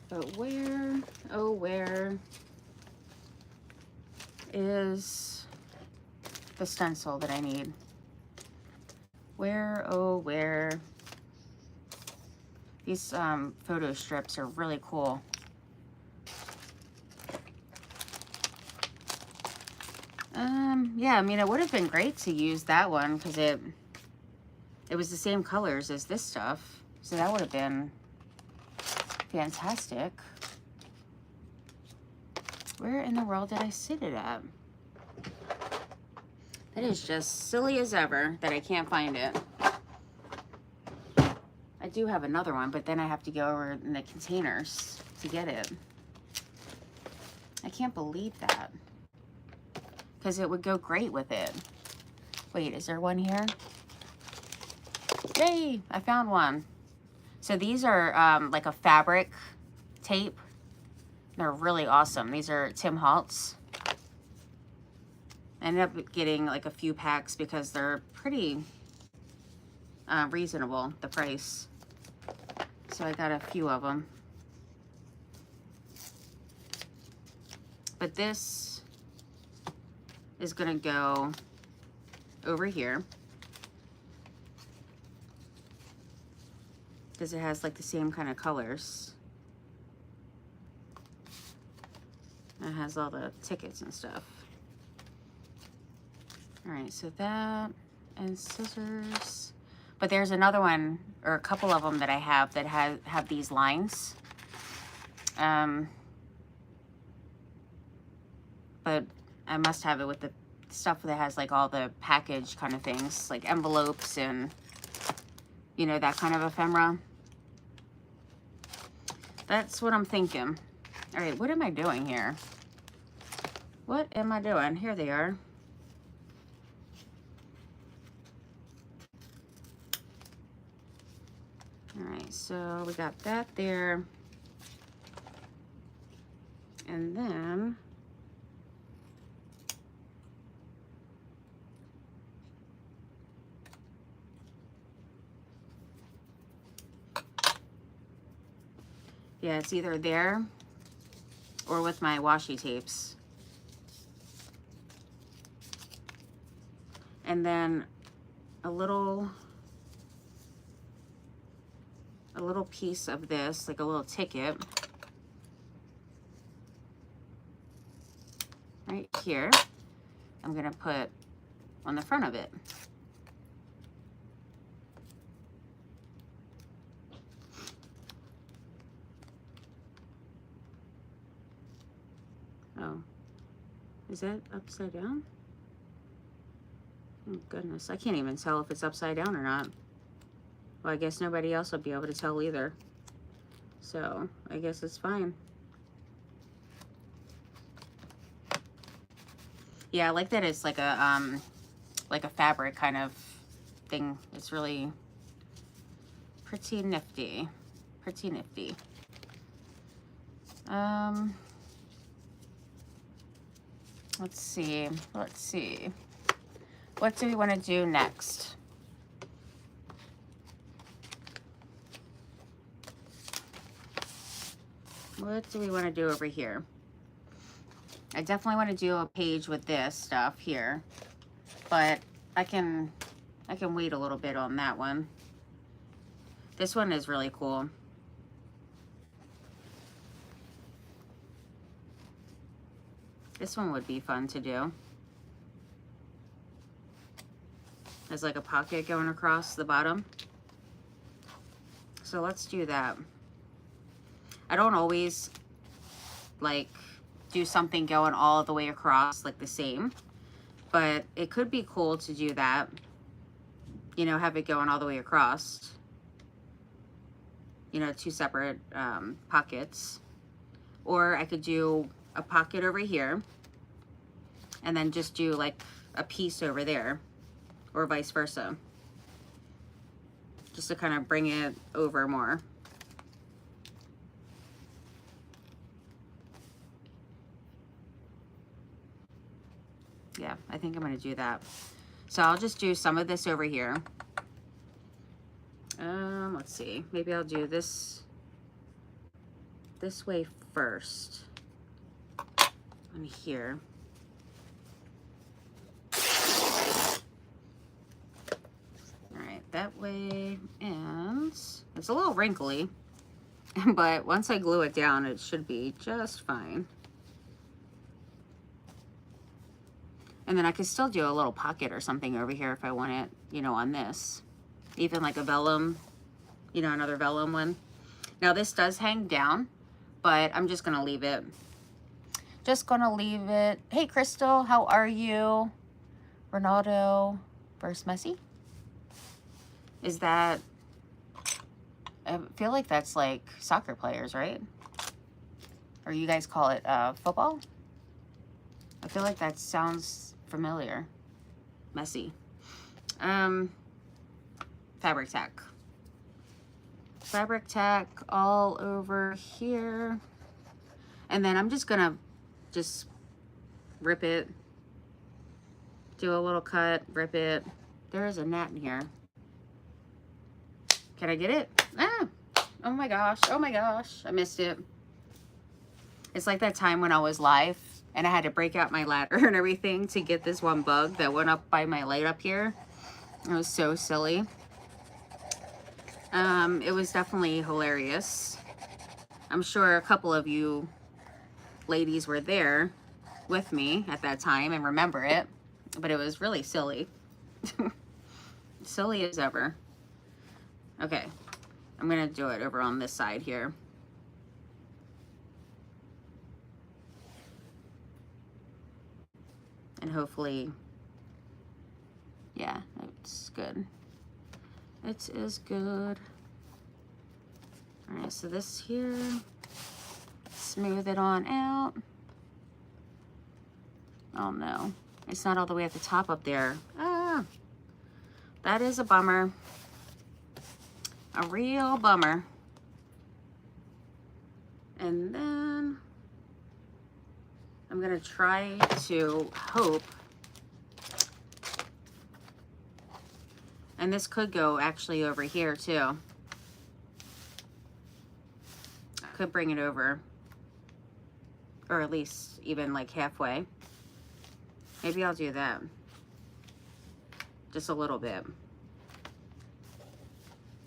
But where, oh, where is the stencil that I need? Where, oh, where? These photo strips are really cool. Yeah, I mean, it would have been great to use that one because it was the same colors as this stuff. So that would have been fantastic. Where in the world did I sit it at? That is just silly as ever that I can't find it. I do have another one, but then I have to go over in the containers to get it. I can't believe that. Because it would go great with it. Wait, is there one here? Yay, I found one. So these are like a fabric tape. They're really awesome. These are Tim Holtz. I ended up getting like a few packs because they're pretty reasonable, the price. So I got a few of them. But this is gonna go over here because it has like the same kind of colors. It has all the tickets and stuff. All right, so that and scissors. But there's another one or a couple of them that I have that have these lines. But I must have it with the stuff that has like all the package kind of things, like envelopes and, you know, that kind of ephemera. That's what I'm thinking. All right, what am I doing here? What am I doing? Here they are. All right, so we got that there. And then Yeah, it's either there or with my washi tapes. And then a little piece of this, like a little ticket right here, I'm gonna put on the front of it. Oh, is that upside down? Oh goodness, I can't even tell if it's upside down or not. Well, I guess nobody else will be able to tell either. So I guess it's fine. Yeah, I like that it's like a fabric kind of thing. It's really pretty nifty. Pretty nifty. Let's see. Let's see. What do we want to do next? What do we want to do over here? I definitely want to do a page with this stuff here, but I can wait a little bit on that one. This one is really cool. This one would be fun to do. There's like a pocket going across the bottom. So let's do that. I don't always like do something going all the way across like the same, but it could be cool to do that. You know, have it going all the way across. You know, two separate pockets. Or I could do a pocket over here and then just do like a piece over there, or vice versa, just to kind of bring it over more. Yeah, I think I'm going to do that. So I'll just do some of this over here. Let's see, maybe I'll do this way first on here. All right, that way. And it's a little wrinkly, but once I glue it down, it should be just fine. And then I could still do a little pocket or something over here if I want it, you know, on this. Even like a vellum, you know, another vellum one. Now this does hang down, but I'm just gonna leave it. Just gonna leave it. Hey Crystal, how are you? Ronaldo versus Messi? Is that, I feel like that's like soccer players, right? Or you guys call it football? I feel like that sounds familiar. Messi. Fabric tack. Fabric tack all over here. And then I'm just gonna rip it. Do a little cut, rip it. There is a gnat in here. Can I get it? Ah! Oh my gosh, oh my gosh. I missed it. It's like that time when I was live and I had to break out my ladder and everything to get this one bug that went up by my light up here. It was so silly. It was definitely hilarious. I'm sure a couple of you ladies were there with me at that time and remember it, but it was really silly. Silly as ever. Okay, I'm gonna do it over on this side here. And hopefully, yeah, it's good. It is good. All right, so this here, smooth it on out. Oh no, it's not all the way at the top up there. Ah, that is a bummer. A real bummer. And then I'm gonna try to hope, and this could go actually over here too. could bring it over, or at least even like halfway. Maybe I'll do that. Just a little bit.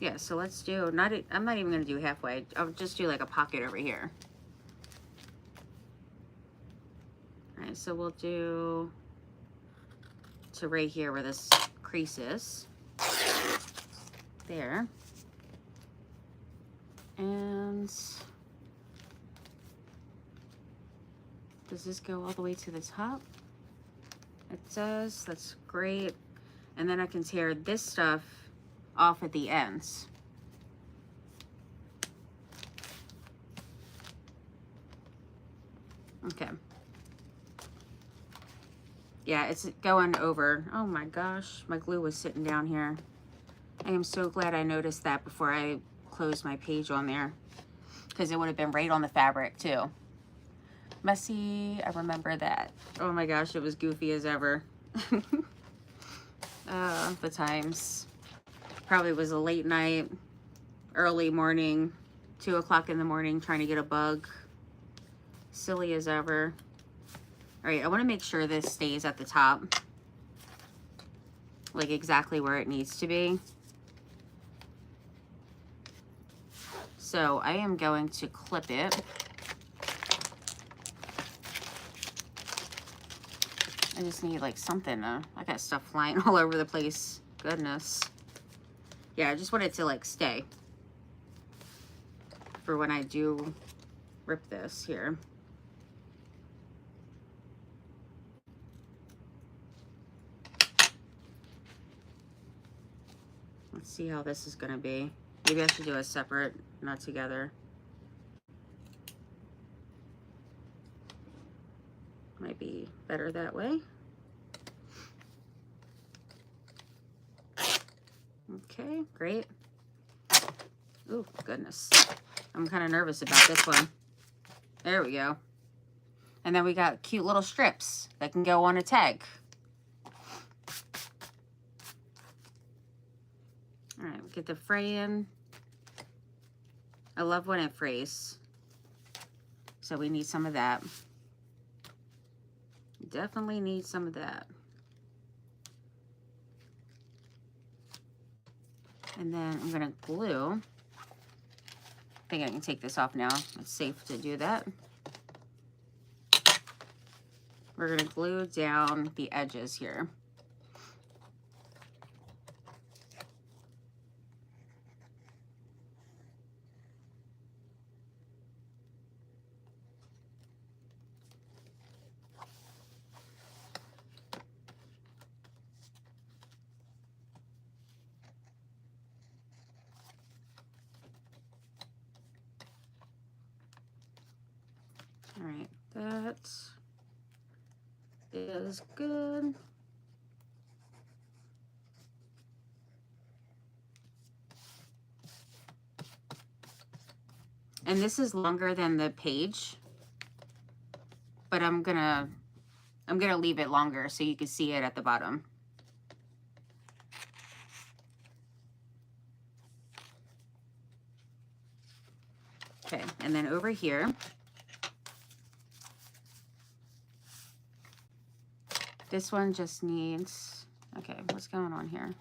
Yeah, so let's do, I'm not even gonna do halfway. I'll just do like a pocket over here. All right, so we'll do to right here where this crease is. There. And does this go all the way to the top? It does. That's great. And then I can tear this stuff off at the ends. Okay. Yeah, it's going over. Oh my gosh, my glue was sitting down here. I am so glad I noticed that before I closed my page on there, because it would have been right on the fabric too. Messy, I remember that. Oh my gosh, it was goofy as ever. The times. Probably was a late night, early morning, 2 o'clock in the morning, trying to get a bug. Silly as ever. All right, I want to make sure this stays at the top, like exactly where it needs to be. So I am going to clip it. I just need like something. I got stuff flying all over the place. Goodness. Yeah, I just want it to like stay for when I do rip this here. Let's see how this is gonna be. Maybe I should do a separate, not together. Might be better that way. Okay, great. Oh, goodness. I'm kind of nervous about this one. There we go. And then we got cute little strips that can go on a tag. All right, get the fray in. I love when it frays. So we need some of that. Definitely need some of that. And then I'm gonna glue. I think I can take this off now. It's safe to do that. We're gonna glue down the edges here. All right, that is good. And this is longer than the page, but I'm gonna leave it longer so you can see it at the bottom. Okay, and then over here, this one just needs, okay, what's going on here?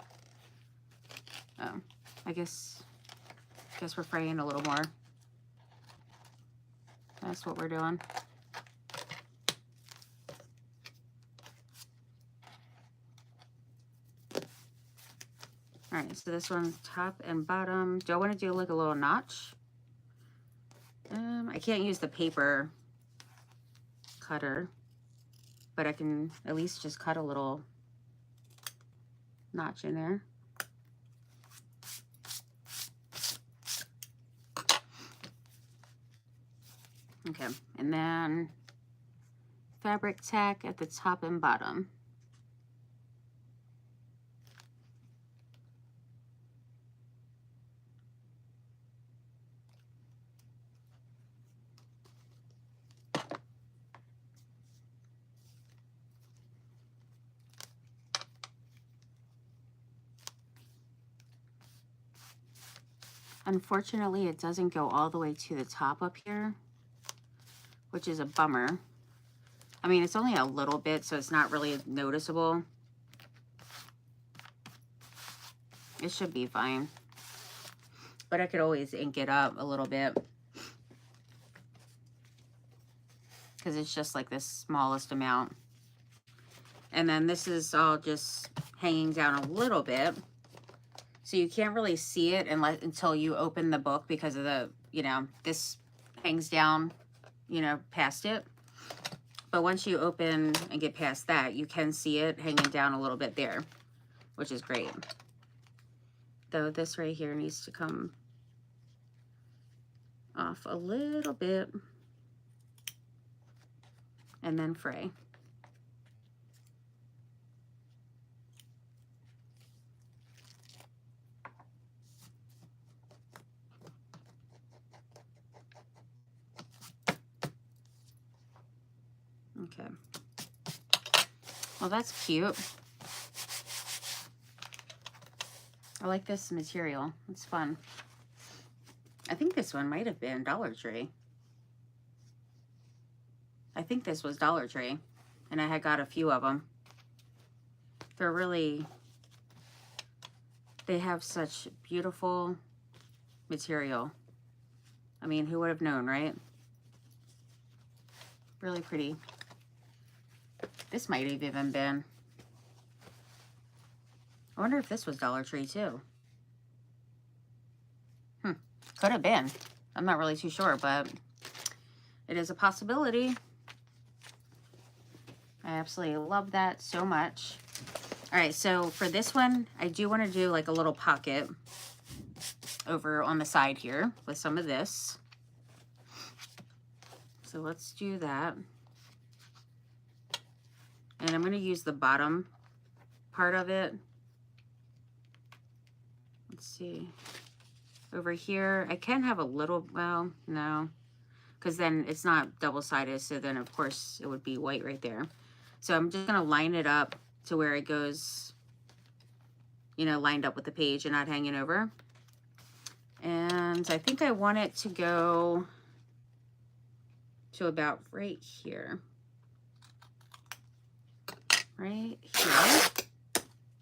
Oh, I guess we're fraying a little more. That's what we're doing. All right, so this one's top and bottom. Do I want to do like a little notch? I can't use the paper cutter, but I can at least just cut a little notch in there. Okay, and then fabric tack at the top and bottom. Unfortunately, it doesn't go all the way to the top up here, which is a bummer. I mean, it's only a little bit, so it's not really noticeable. It should be fine. But I could always ink it up a little bit, because it's just like the smallest amount. And then this is all just hanging down a little bit. So you can't really see it until you open the book, because of the, you know, this hangs down, you know, past it. But once you open and get past that, you can see it hanging down a little bit there, which is great. Though this right here needs to come off a little bit and then fray. Okay. Well, that's cute. I like this material. It's fun. I think this one might have been Dollar Tree. I think this was Dollar Tree, and I had got a few of them. They're really, they have such beautiful material. I mean, who would have known, right? Really pretty. This might have even been, I wonder if this was Dollar Tree too. Could have been. I'm not really too sure, but it is a possibility. I absolutely love that so much. All right, so for this one, I do want to do like a little pocket over on the side here with some of this. So let's do that. And I'm going to use the bottom part of it. Let's see. Over here, I can have a little, well, no, because then it's not double-sided, so then of course it would be white right there. So I'm just going to line it up to where it goes, you know, lined up with the page and not hanging over. And I think I want it to go to about right here. Right here.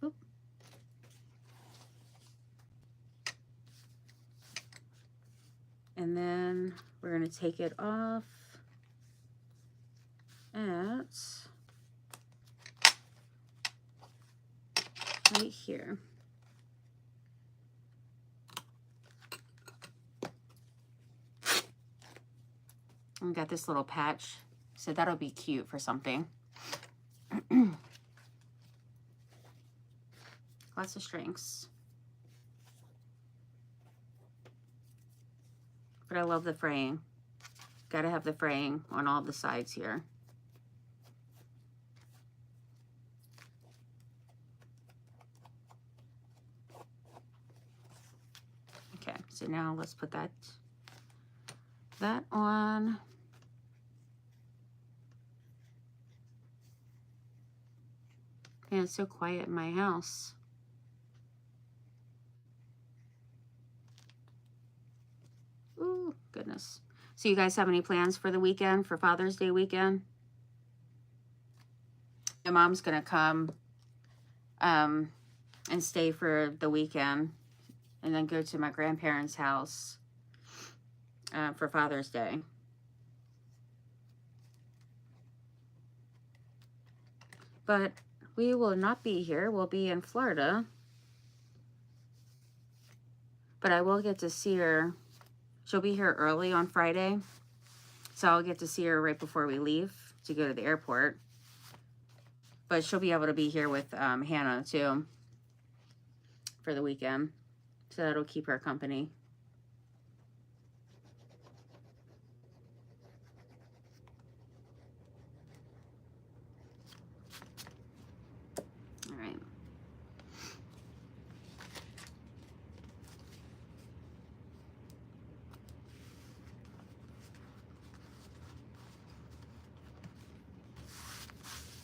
Oop. And then we're going to take it off at right here. And we got this little patch, so that'll be cute for something. Lots of strings. But I love the fraying. Gotta have the fraying on all the sides here. Okay, so now let's put that on. Man, it's so quiet in my house. Ooh, goodness. So you guys have any plans for the weekend, for Father's Day weekend? My mom's gonna come and stay for the weekend and then go to my grandparents' house for Father's Day. But we will not be here. We'll be in Florida. But I will get to see her. She'll be here early on Friday. So I'll get to see her right before we leave to go to the airport. But she'll be able to be here with Hannah too for the weekend. So that'll keep her company. All right.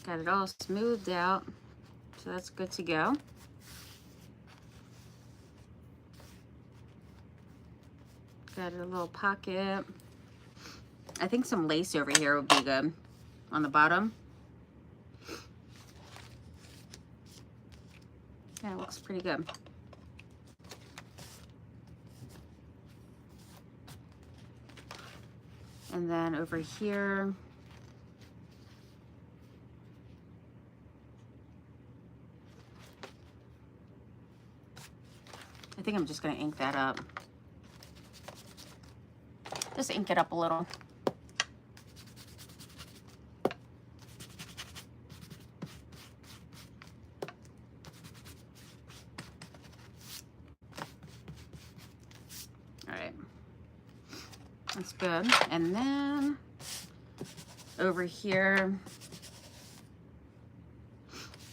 Got it all smoothed out, so that's good to go. got a little pocket. I think some lace over here would be good on the bottom. Yeah, it looks pretty good. And then over here, I think I'm just going to ink that up. Just ink it up a little. All right. That's good. And then over here,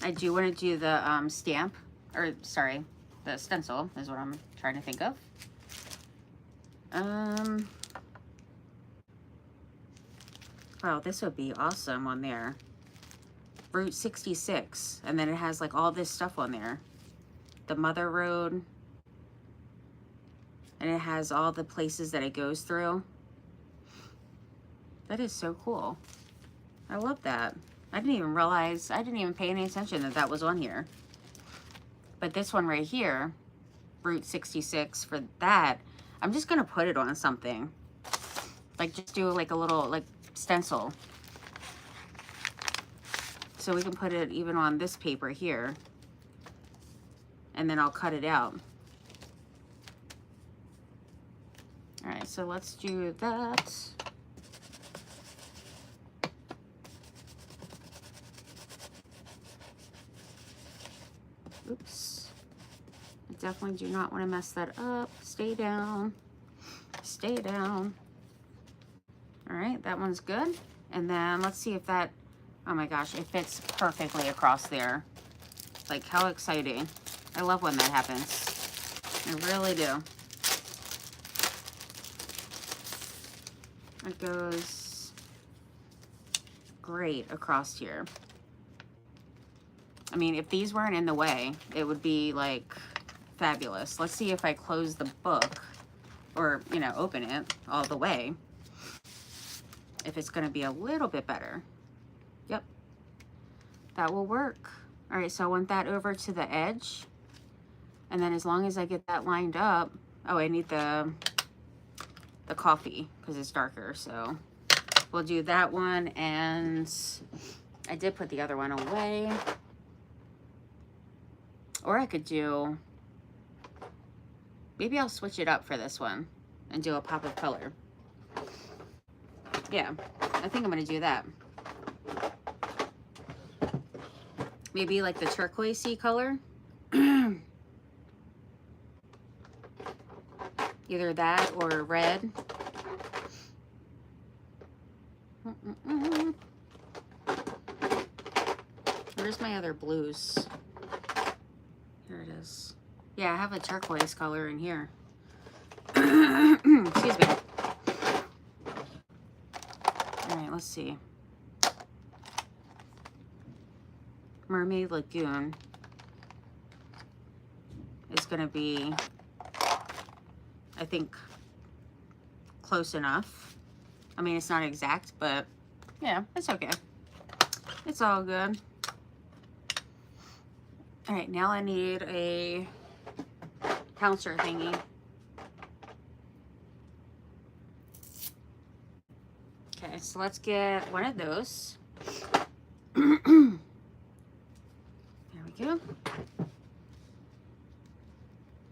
I do want to do the stamp, or sorry, the stencil is what I'm trying to think of. Wow, this would be awesome on there. Route 66, and then it has like all this stuff on there. The Mother Road, and it has all the places that it goes through. That is so cool. I love that. I didn't even realize, I didn't even pay any attention that that was on here. But this one right here, Route 66, for that, I'm just gonna put it on something. Like just do like a little like stencil. So we can put it even on this paper here. And then I'll cut it out. All right, so let's do that. Oops. I definitely do not want to mess that up. Stay down. Stay down. All right, that one's good. And then let's see if that, oh my gosh, it fits perfectly across there. Like, how exciting. I love when that happens. I really do. It goes great across here. I mean, if these weren't in the way, it would be like fabulous. Let's see if I close the book or, you know, open it all the way. If it's going to be a little bit better. Yep. That will work. All right, so I want that over to the edge. And then as long as I get that lined up, oh, I need the coffee because it's darker. So we'll do that one. And I did put the other one away. Or I could do, maybe I'll switch it up for this one and do a pop of color. Yeah, I think I'm gonna do that. Maybe like the turquoisey color. Either that or red. Where's my other blues? Here it is. Yeah, I have a turquoise color in here. Excuse me. All right, let's see. Mermaid Lagoon is going to be, I think, close enough. I mean, it's not exact, but yeah, it's okay. It's all good. All right, now I need a pouncer thingy. Okay, so let's get one of those. There we go.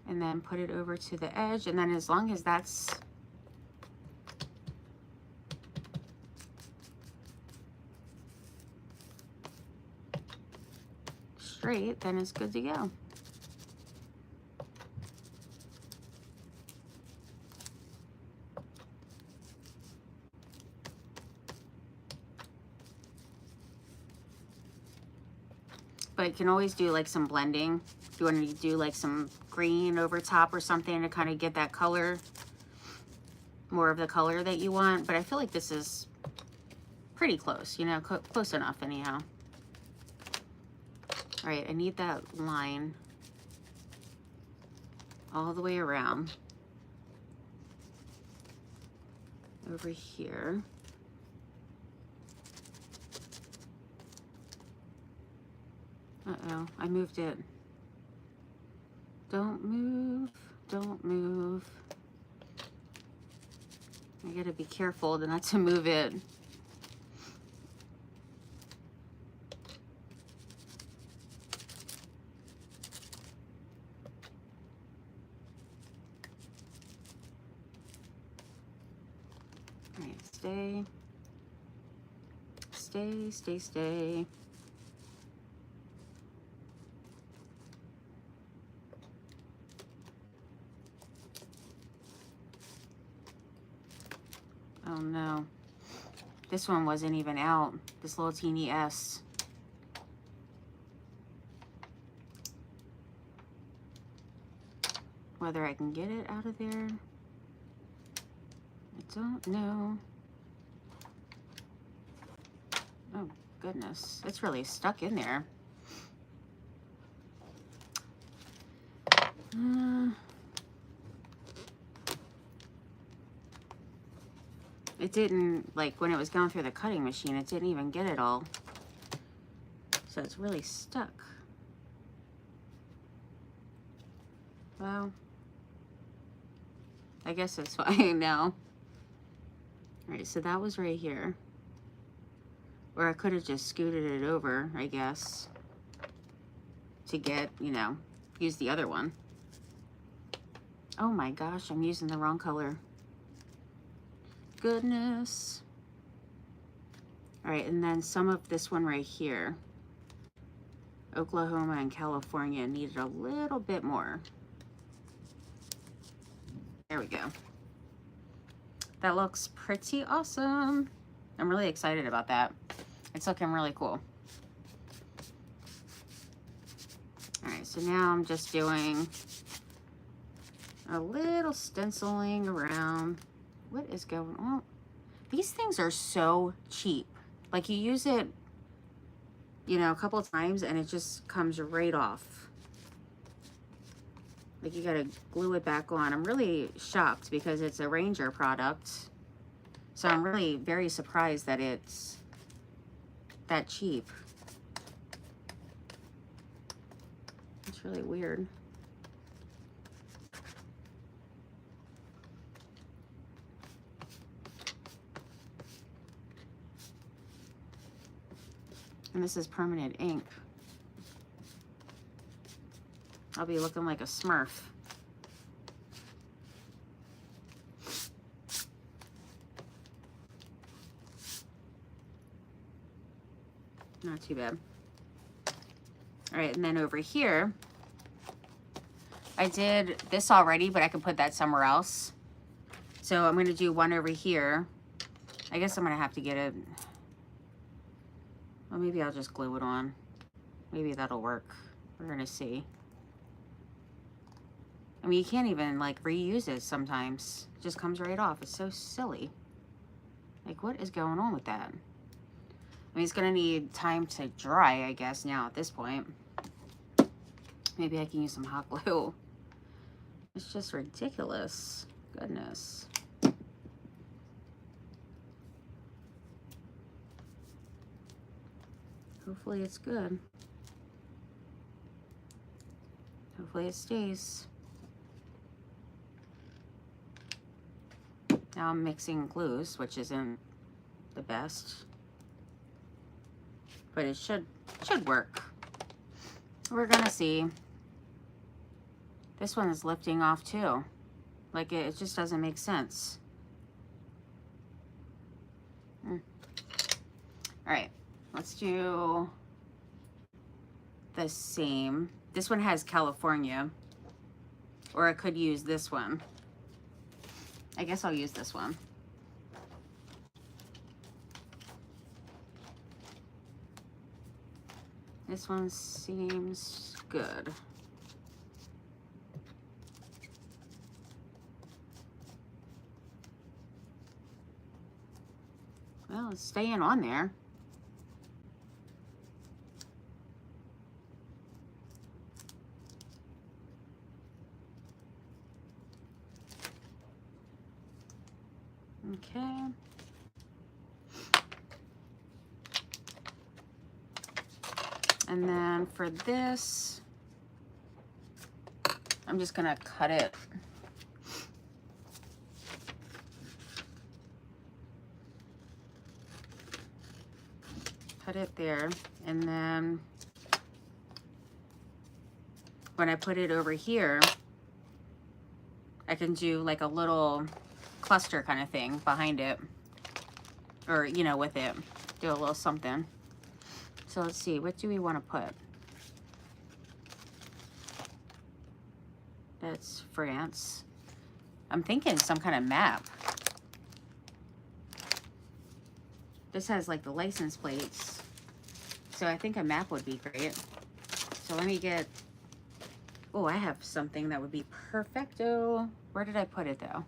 And then put it over to the edge, and then as long as that's straight, then it's good to go. But you can always do like some blending. If you want to do like some green over top or something to kind of get that color, more of the color that you want. But I feel like this is pretty close, you know, close enough anyhow. All right, I need that line all the way around. over here. Uh-oh, I moved it. Don't move, don't move. I gotta be careful not to move it. All right, stay. Stay, stay, stay. Oh no, this one wasn't even out, this little teeny S. Whether I can get it out of there, I don't know. Oh goodness, it's really stuck in there. It didn't, like when it was going through the cutting machine, it didn't even get it all. So it's really stuck. Well, I guess it's fine now. All right, so that was right here. Or I could have just scooted it over, I guess, to get, you know, use the other one. Oh my gosh, I'm using the wrong color. Goodness. All right, and then some of this one right here, Oklahoma and California, needed a little bit more. There we go. That looks pretty awesome. I'm really excited about that. It's looking really cool. All right, so now I'm just doing a little stenciling around. What is going on? These things are so cheap. Like you use it, you know, a couple of times and it just comes right off. Like you gotta glue it back on. I'm really shocked because it's a Ranger product. So I'm really very surprised that it's that cheap. It's really weird. And this is permanent ink. I'll be looking like a Smurf. Not too bad. All right, and then over here, I did this already, but I can put that somewhere else. So I'm gonna do one over here. I guess I'm gonna have to get it. Well, maybe I'll just glue it on. Maybe that'll work. We're gonna see. I mean, you can't even like reuse it sometimes. It just comes right off. It's so silly. Like, what is going on with that? I mean, it's gonna need time to dry, I guess, now at this point. Maybe I can use some hot glue. It's just ridiculous. Goodness. Hopefully it's good. Hopefully it stays. Now I'm mixing glues, which isn't the best, but it should work. We're gonna see. This one is lifting off too. Like it just doesn't make sense. All right, let's do the same. This one has California, or I could use this one. I guess I'll use this one. This one seems good. Well, it's staying on there. Okay. And then for this, I'm just gonna cut it. Cut it there, and then when I put it over here, I can do like a little cluster kind of thing behind it, or you know, with it, do a little something. So let's see, what do we want to put? That's France. I'm thinking some kind of map. This has like the license plates, so I think a map would be great. So let me get, oh, I have something that would be perfecto. Where did I put it though?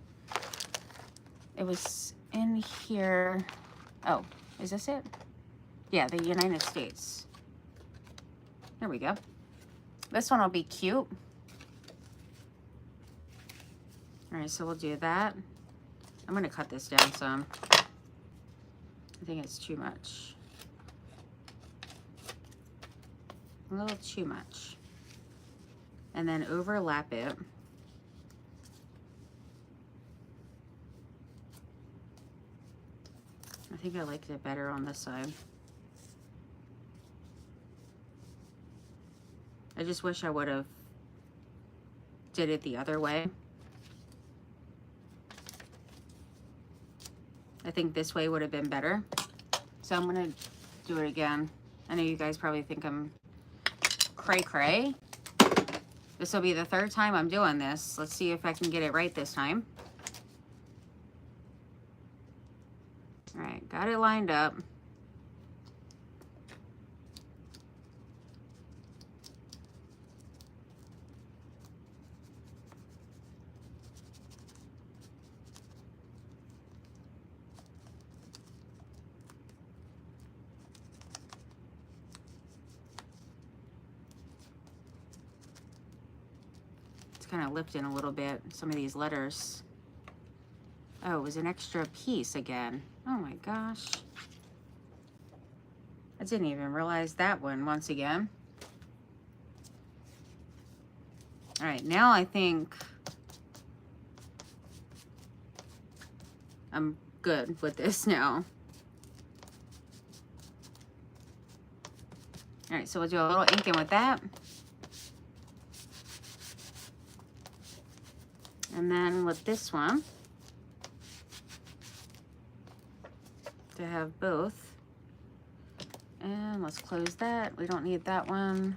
It was in here. Oh, is this it? Yeah, the United States. There we go. This one will be cute. All right, so we'll do that. I'm gonna cut this down some. I think it's too much. A little too much. And then overlap it. I think I liked it better on this side. I just wish I would have did it the other way. I think this way would have been better. So I'm gonna do it again. I know you guys probably think I'm cray-cray. This will be the third time I'm doing this. Let's see if I can get it right this time. All right, got it lined up. Kind of lifting a little bit, some of these letters. Oh, it was an extra piece again. Oh my gosh. I didn't even realize that one once again. All right, now I think I'm good with this now. All right, so we'll do a little inking with that. And then with this one, to have both. And let's close that. We don't need that one.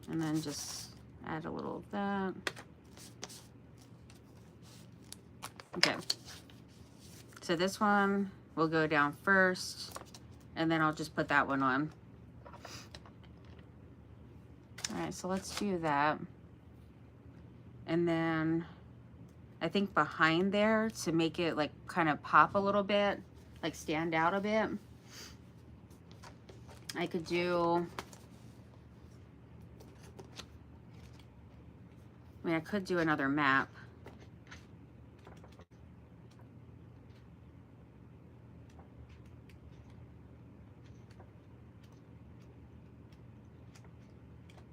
And then just add a little of that. Okay. So this one will go down first, and then I'll just put that one on. All right, so let's do that. And then I think behind there, to make it like kind of pop a little bit, like stand out a bit, I could do, I mean, I could do another map.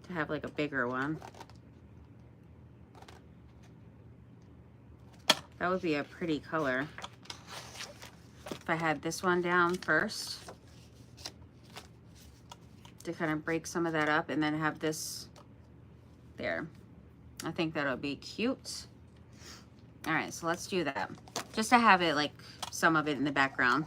To have like a bigger one. That would be a pretty color. If I had this one down first, to kind of break some of that up, and then have this there. I think that'll be cute. All right, so let's do that. Just to have it like some of it in the background.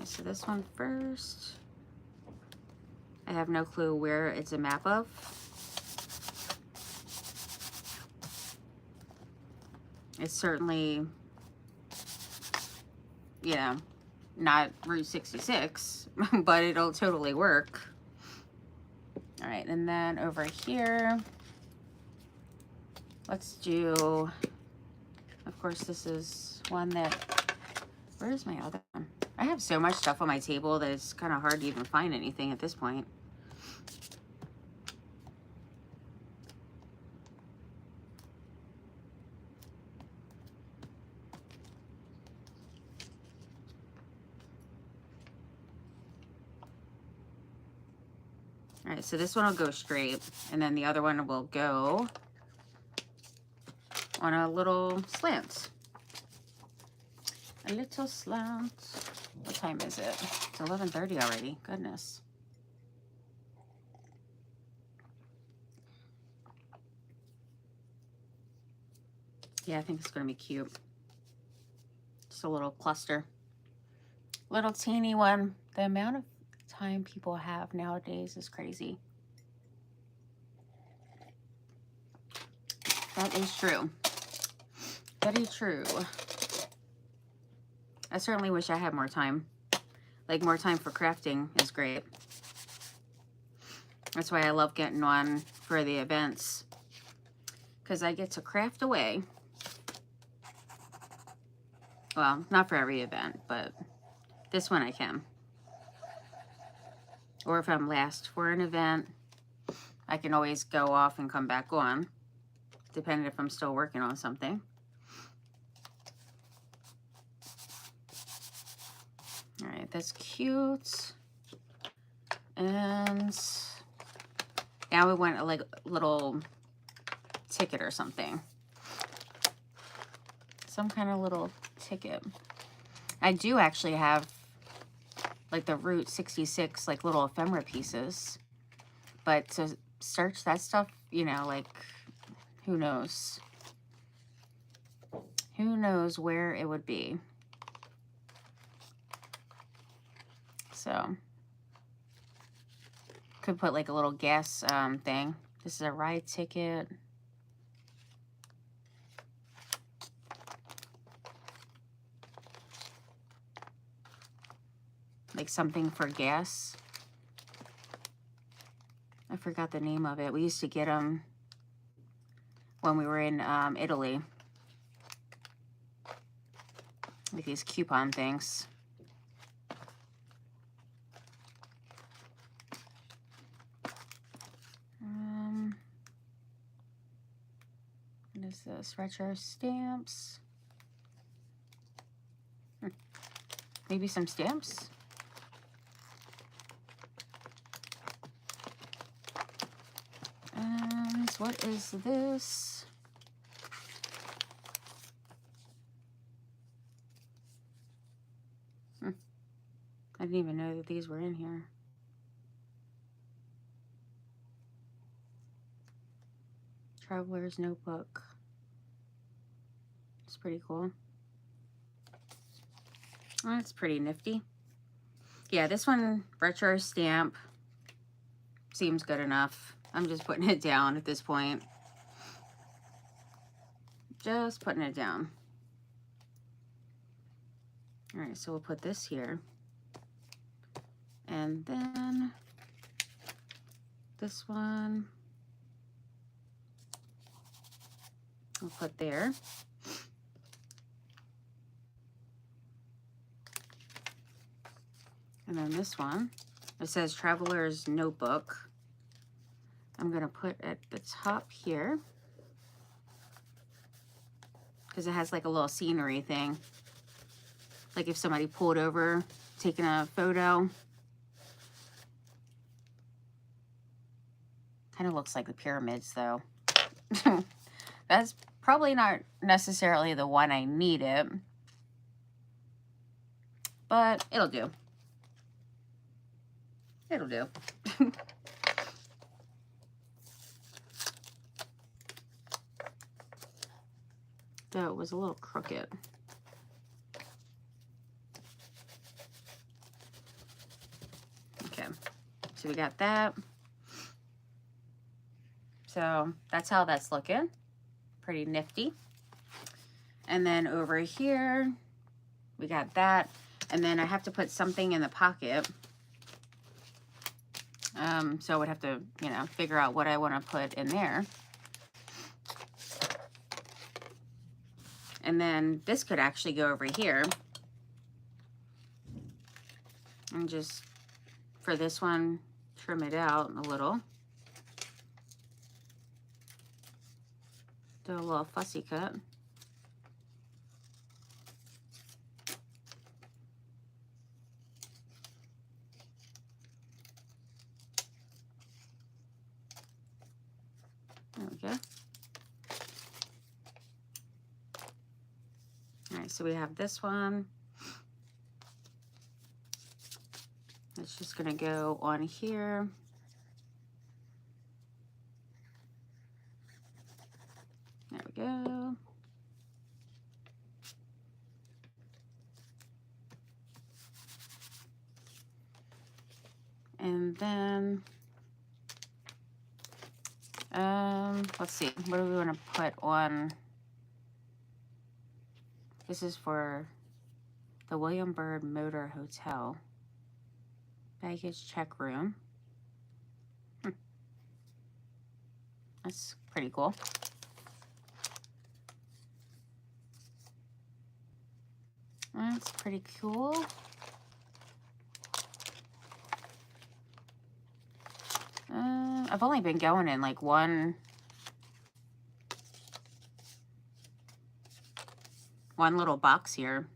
So this one first. I have no clue where it's a map of. It's certainly, you know, not Route 66, but it'll totally work. All right, and then over here, let's do, of course, this is one that, where's my other one? I have so much stuff on my table that it's kind of hard to even find anything at this point. All right, so this one will go straight, and then the other one will go on a little slant. A little slant. What time is it? It's 11:30 already. Goodness. Yeah, I think it's going to be cute. Just a little cluster. Little teeny one. The amount of time people have nowadays is crazy. That is true. Very true. I certainly wish I had more time. Like, more time for crafting is great. That's why I love getting one for the events, because I get to craft away. Well, not for every event, but this one I can. Or if I'm last for an event, I can always go off and come back on, depending if I'm still working on something. All right, that's cute. And now we want like a little ticket or something. Some kind of little ticket. I do actually have like the Route 66 like little ephemera pieces, but to search that stuff, you know, like who knows where it would be. So could put like a little gas thing. This is a ride ticket. Like something for gas. I forgot the name of it. We used to get them when we were in Italy. Like these coupon things. What is this? Retro stamps. Maybe some stamps? And what is this? I didn't even know that these were in here. Traveler's notebook. It's pretty cool. Oh, that's pretty nifty. Yeah, this one, retro stamp, seems good enough. I'm just putting it down at this point. Just putting it down. All right, so we'll put this here. And then this one we'll put there. And then this one, it says Traveler's Notebook. I'm going to put at the top here because it has like a little scenery thing. Like if somebody pulled over, taking a photo. Kind of looks like the pyramids though. That's probably not necessarily the one I needed, but it'll do. It'll do. Though it was a little crooked. Okay, so we got that. So that's how that's looking. Pretty nifty. And then over here, we got that. And then I have to put something in the pocket. So I would have to, you know, figure out what I want to put in there. And then this could actually go over here. And just, for this one, trim it out a little. Do a little fussy cut. There we go. All right, so we have this one. It's just gonna go on here. There we go. And then, let's see, what do we want to put on? This is for the William Byrd Motor Hotel. Baggage check room. That's pretty cool. That's pretty cool. I've only been going in like one little box here.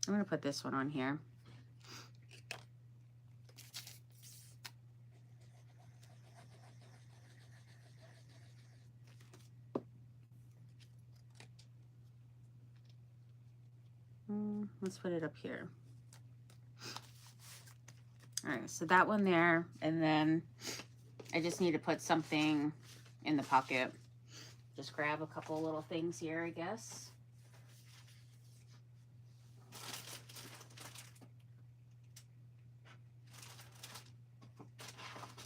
I'm going to put this one on here. Let's put it up here. All right, so that one there, and then I just need to put something in the pocket. Just grab a couple little things here, I guess.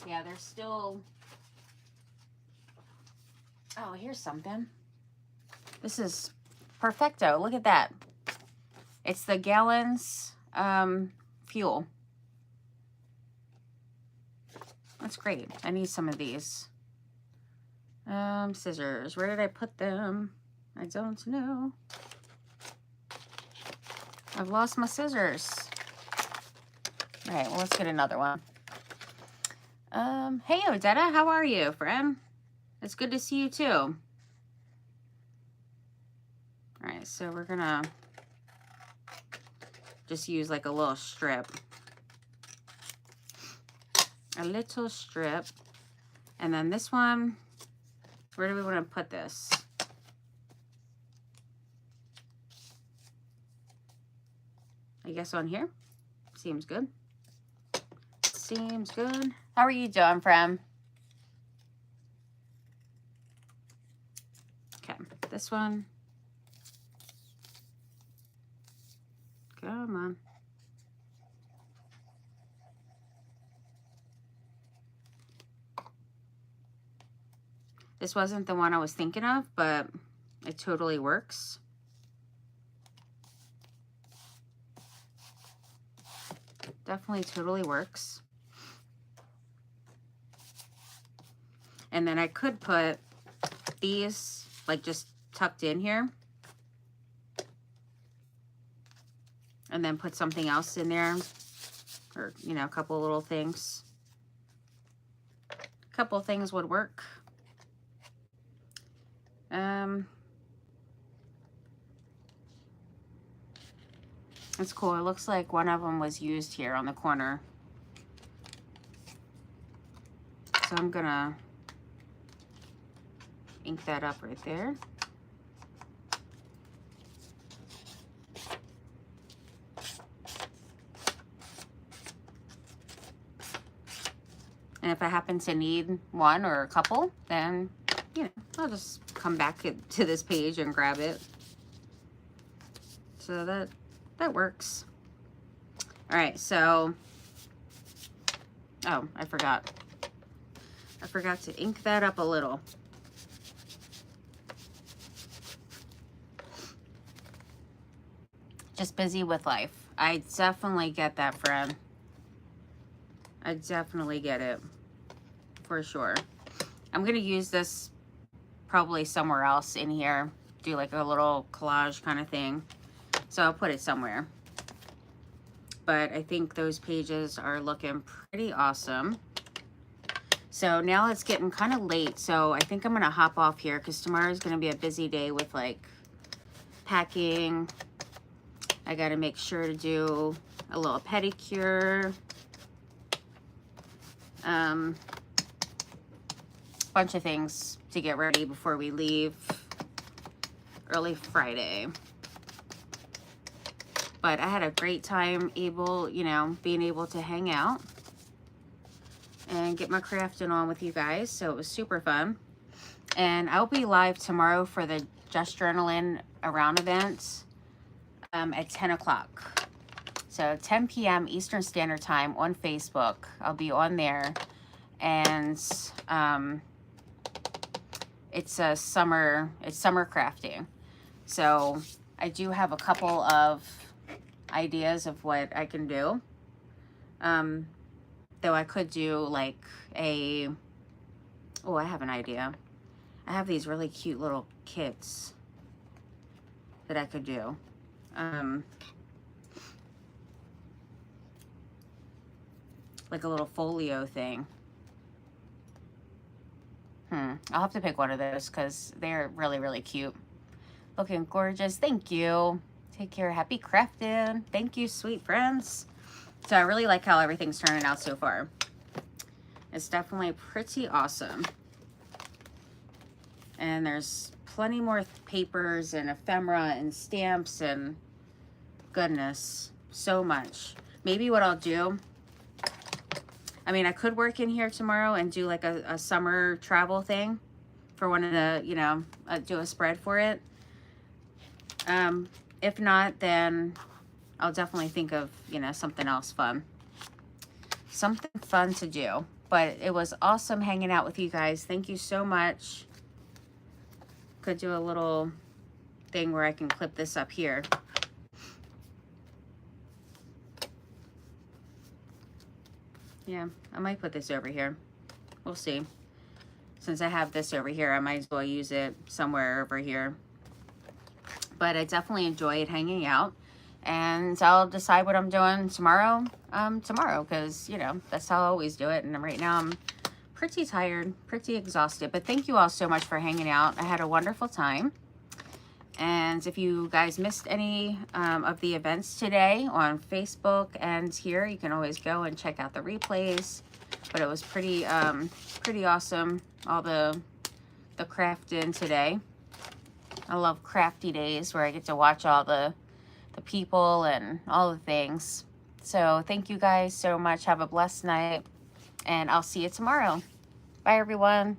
Yeah, there's still... Oh, here's something. This is perfecto. Look at that. It's the gallons fuel. That's great. I need some of these. Scissors. Where did I put them? I don't know. I've lost my scissors. All right, well, let's get another one. Hey, Odetta, how are you, friend? It's good to see you, too. All right, so we're gonna just use like a little strip. A little strip. And then this one, where do we want to put this? I guess on here. Seems good. Seems good. How are you doing, friend? Okay, this one. Come on. This wasn't the one I was thinking of, but it totally works. Definitely totally works. And then I could put these like just tucked in here. And then put something else in there. Or, you know, a couple little things. A couple things would work. It's cool. It looks like one of them was used here on the corner. So I'm gonna ink that up right there. And if I happen to need one or a couple, then, you know, I'll just come back to this page and grab it. So that works. All right, so, oh, I forgot. I forgot to ink that up a little. just busy with life. I definitely get that, friend. I definitely get it, for sure. I'm going to use this probably somewhere else in here, do like a little collage kind of thing. So I'll put it somewhere. But I think those pages are looking pretty awesome. So now it's getting kind of late, so I think I'm going to hop off here because tomorrow is going to be a busy day with like packing. I got to make sure to do a little pedicure. Bunch of things to get ready before we leave early Friday. But I had a great time being able to hang out and get my crafting on with you guys. So it was super fun. And I'll be live tomorrow for the Just Journaling Around event at 10 o'clock. So 10 p.m. Eastern Standard Time on Facebook. I'll be on there. And it's summer crafting. So I do have a couple of ideas of what I can do. Though I could do like I have an idea. I have these really cute little kits that I could do. Like a little folio thing. I'll have to pick one of those because they're really, really cute. Looking gorgeous. Thank you. Take care. Happy crafting. Thank you, sweet friends. So I really like how everything's turning out so far. It's definitely pretty awesome. And there's plenty more papers and ephemera and stamps and goodness, so much. Maybe what I'll do, I mean, I could work in here tomorrow and do like a summer travel thing for one of the, do a spread for it. If not, then I'll definitely think of, something else fun. Something fun to do. But it was awesome hanging out with you guys. Thank you so much. Could do a little thing where I can clip this up here. Yeah, I might put this over here. We'll see. Since I have this over here, I might as well use it somewhere over here. But I definitely enjoyed hanging out. And I'll decide what I'm doing tomorrow, because, that's how I always do it. And right now I'm pretty tired, pretty exhausted. But thank you all so much for hanging out. I had a wonderful time. And if you guys missed any of the events today on Facebook and here, you can always go and check out the replays. But it was pretty awesome, all the crafting today. I love crafty days where I get to watch all the people and all the things. So thank you guys so much. Have a blessed night, and I'll see you tomorrow. Bye, everyone.